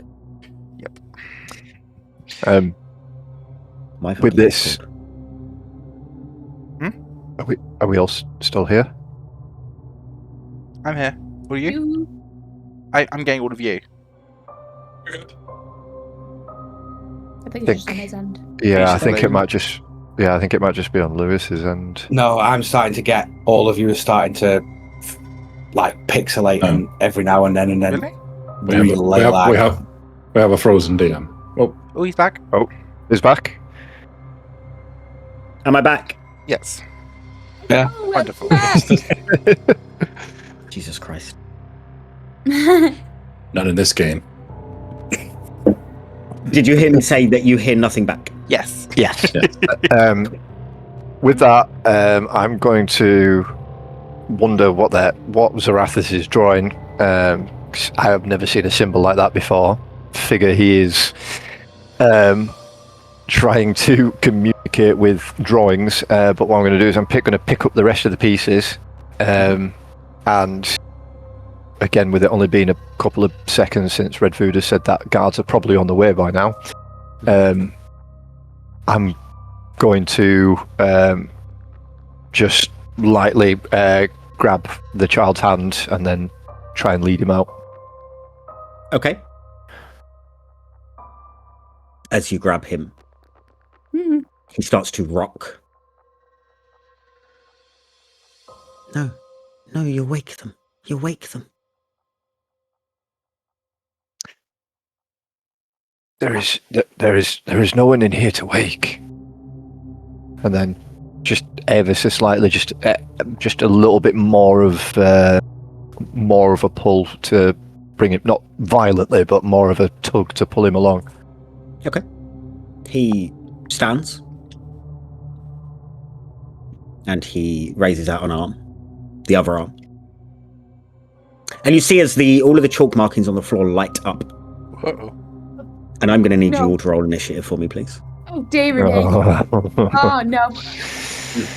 Speaker 4: Yep.
Speaker 1: My
Speaker 7: With this,
Speaker 1: Discord.
Speaker 7: are we all still here?
Speaker 4: I'm here. Who are you? I'm getting all of you.
Speaker 5: I think it's just on his end.
Speaker 7: Yeah, I
Speaker 4: just
Speaker 7: think it
Speaker 4: like-
Speaker 7: might just. Yeah, I think it might just be on Lewis's end.
Speaker 6: No, I'm starting to get all of you are starting to like pixelate and every now and then
Speaker 4: Really?
Speaker 11: We have a frozen DM.
Speaker 4: Oh, he's back?
Speaker 7: Oh, he's back.
Speaker 1: Am I back?
Speaker 4: Yes.
Speaker 6: Yeah.
Speaker 5: Oh, we're
Speaker 4: Wonderful.
Speaker 5: back.
Speaker 1: Jesus Christ.
Speaker 11: Not in this game.
Speaker 1: Did you hear me say that you hear nothing back?
Speaker 4: Yes.
Speaker 1: Yes.
Speaker 7: With that, I'm going to wonder what Zarathis is drawing. 'Cause I have never seen a symbol like that before. Figure he is trying to communicate with drawings. But what I'm going to do is I'm going to pick up the rest of the pieces, and again, with it only being a couple of seconds since Red Food has said that guards are probably on the way by now, I'm going to just lightly grab the child's hand and then try and lead him out.
Speaker 1: Okay. As you grab him, he starts to rock. No, you wake them. You wake them.
Speaker 7: There is no one in here to wake. And then, just ever so slightly, just a little bit more of a pull to bring him, not violently, but more of a tug to pull him along.
Speaker 1: Okay. He stands. And he raises out an arm. The other arm. And you see as all of the chalk markings on the floor light up.
Speaker 4: Uh-oh.
Speaker 1: And I'm going to need you
Speaker 5: No.
Speaker 1: all to roll initiative for me, please.
Speaker 5: Oh, dear again. Oh, no.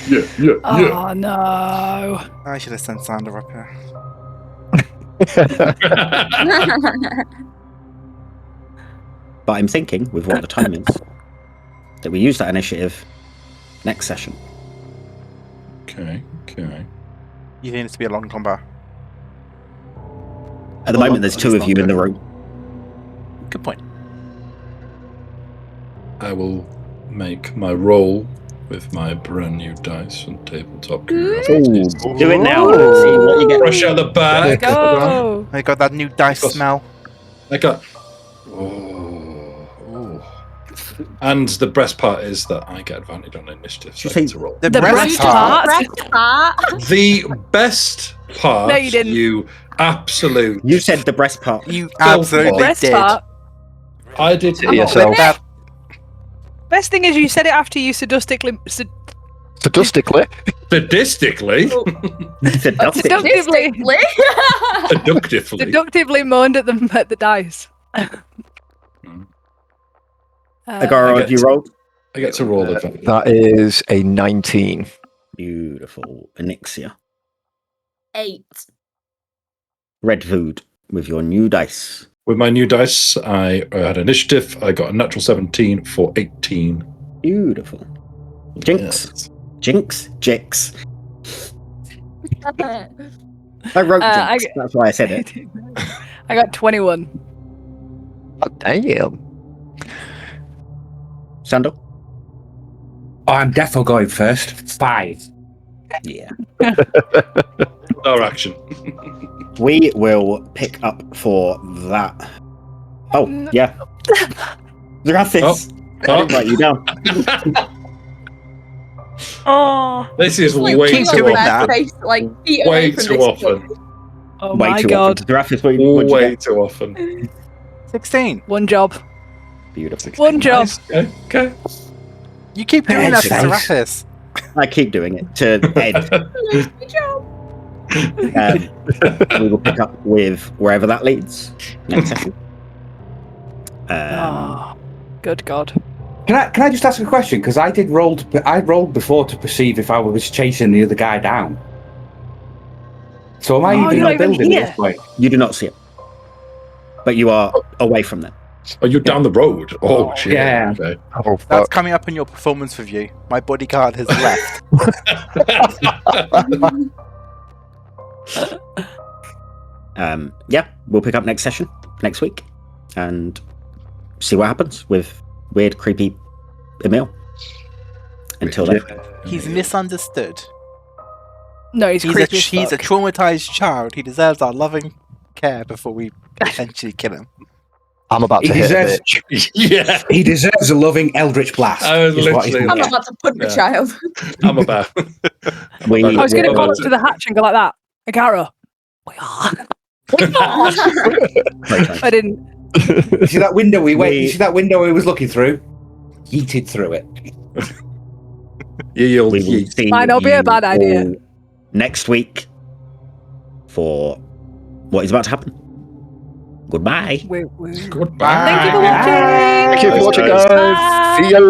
Speaker 11: Yeah.
Speaker 2: Oh no.
Speaker 4: I should have sent Sander up here.
Speaker 1: But I'm thinking, with what the time is, that we use that initiative next session.
Speaker 11: Okay.
Speaker 4: You think it's to be a long combat?
Speaker 1: At the moment, there's two of you in the room.
Speaker 4: Good point.
Speaker 11: I will make my roll with my brand new dice and tabletop curiosities.
Speaker 1: Do it now. See what you get.
Speaker 11: Fresh out the bag.
Speaker 2: Go.
Speaker 4: I got that new dice smell.
Speaker 11: I got. Oh. And the best part is that I get advantage on initiative. So I get to roll.
Speaker 4: The
Speaker 2: The breast part.
Speaker 11: The best part.
Speaker 2: No, you didn't.
Speaker 11: You absolute.
Speaker 1: You said the breast part.
Speaker 4: You absolutely
Speaker 2: Breast
Speaker 4: did.
Speaker 2: part.
Speaker 3: I did.
Speaker 7: To yourself.
Speaker 2: Best thing is you said it after you sadistically.
Speaker 7: Sadistically.
Speaker 3: Statistically.
Speaker 2: Seductively.
Speaker 3: Seductively.
Speaker 2: Seductively moaned at the dice.
Speaker 1: Agara, do you roll?
Speaker 3: I get to roll it.
Speaker 7: That is a 19.
Speaker 1: Beautiful. Anixia.
Speaker 5: 8.
Speaker 1: Red food with your new dice.
Speaker 3: With my new dice, I had initiative. I got a natural 17 for 18.
Speaker 1: Beautiful. Jinx.
Speaker 3: Yes.
Speaker 1: Jinx. Jix. I wrote Jinx. That's why I said it.
Speaker 2: I got 21.
Speaker 7: Oh, damn.
Speaker 1: Sandal?
Speaker 6: Oh, I'm defo going first. 5.
Speaker 1: Yeah.
Speaker 3: No action.
Speaker 1: We will pick up for that. Oh, yeah. Gracias. I didn't write you down.
Speaker 5: Oh,
Speaker 3: This is
Speaker 5: like,
Speaker 3: way
Speaker 5: keep
Speaker 3: too
Speaker 5: doing
Speaker 3: often.
Speaker 5: that face, like, feet away
Speaker 3: Way
Speaker 5: from
Speaker 3: too
Speaker 5: this
Speaker 3: often.
Speaker 5: book.
Speaker 2: Oh
Speaker 1: Way
Speaker 2: my
Speaker 1: too
Speaker 2: god.
Speaker 1: often. Gracias, what'd you
Speaker 3: Way
Speaker 1: get?
Speaker 3: too often.
Speaker 4: 16.
Speaker 2: One job.
Speaker 1: Beautiful.
Speaker 2: One job.
Speaker 3: Nice. Okay.
Speaker 4: You keep doing that to
Speaker 6: Nice.
Speaker 4: Serapis.
Speaker 1: I keep doing it to Ed.
Speaker 5: Good job.
Speaker 1: We will pick up with wherever that leads next session.
Speaker 2: Oh, good god.
Speaker 6: Can I just ask a question? Because I rolled before to perceive if I was chasing the other guy down. So am I
Speaker 2: Oh,
Speaker 6: even
Speaker 2: you're
Speaker 6: in the
Speaker 2: not even
Speaker 6: building
Speaker 2: here.
Speaker 6: at this point?
Speaker 1: You do not see it, but you are away from them.
Speaker 3: Are you down the road? Oh, shit.
Speaker 6: Yeah.
Speaker 3: Okay.
Speaker 7: Oh,
Speaker 4: That's
Speaker 7: fuck.
Speaker 4: coming up in your performance review. My bodyguard has left.
Speaker 1: Yeah, we'll pick up next session next week and see what happens with weird, creepy Emil. Until then,
Speaker 4: He's misunderstood.
Speaker 2: No, he's creepy.
Speaker 4: He's a traumatized child. He deserves our loving care before we potentially kill him.
Speaker 7: I'm about to
Speaker 6: He
Speaker 7: hit a
Speaker 6: deserves-
Speaker 7: bitch.
Speaker 3: Yeah.
Speaker 6: He deserves a loving eldritch blast.
Speaker 3: I was
Speaker 6: is what he's
Speaker 3: literally-
Speaker 6: gonna
Speaker 5: I'm
Speaker 6: get.
Speaker 5: about to punch the
Speaker 3: Yeah.
Speaker 5: child.
Speaker 3: I'm about.
Speaker 1: We-
Speaker 2: I was going to
Speaker 1: Yeah.
Speaker 2: call up to the hatch and go like that. Agara. We are. I didn't.
Speaker 6: You see that window you
Speaker 1: We-
Speaker 6: see that window he was looking through? Yeeted through it.
Speaker 3: Yeah,
Speaker 1: we will see
Speaker 2: Might not be a
Speaker 1: you
Speaker 2: bad idea.
Speaker 1: all next week for what is about to happen. Goodbye.
Speaker 3: Goodbye.
Speaker 2: Thank you for watching.
Speaker 7: Thank you for watching,
Speaker 3: Guys.
Speaker 7: guys. See you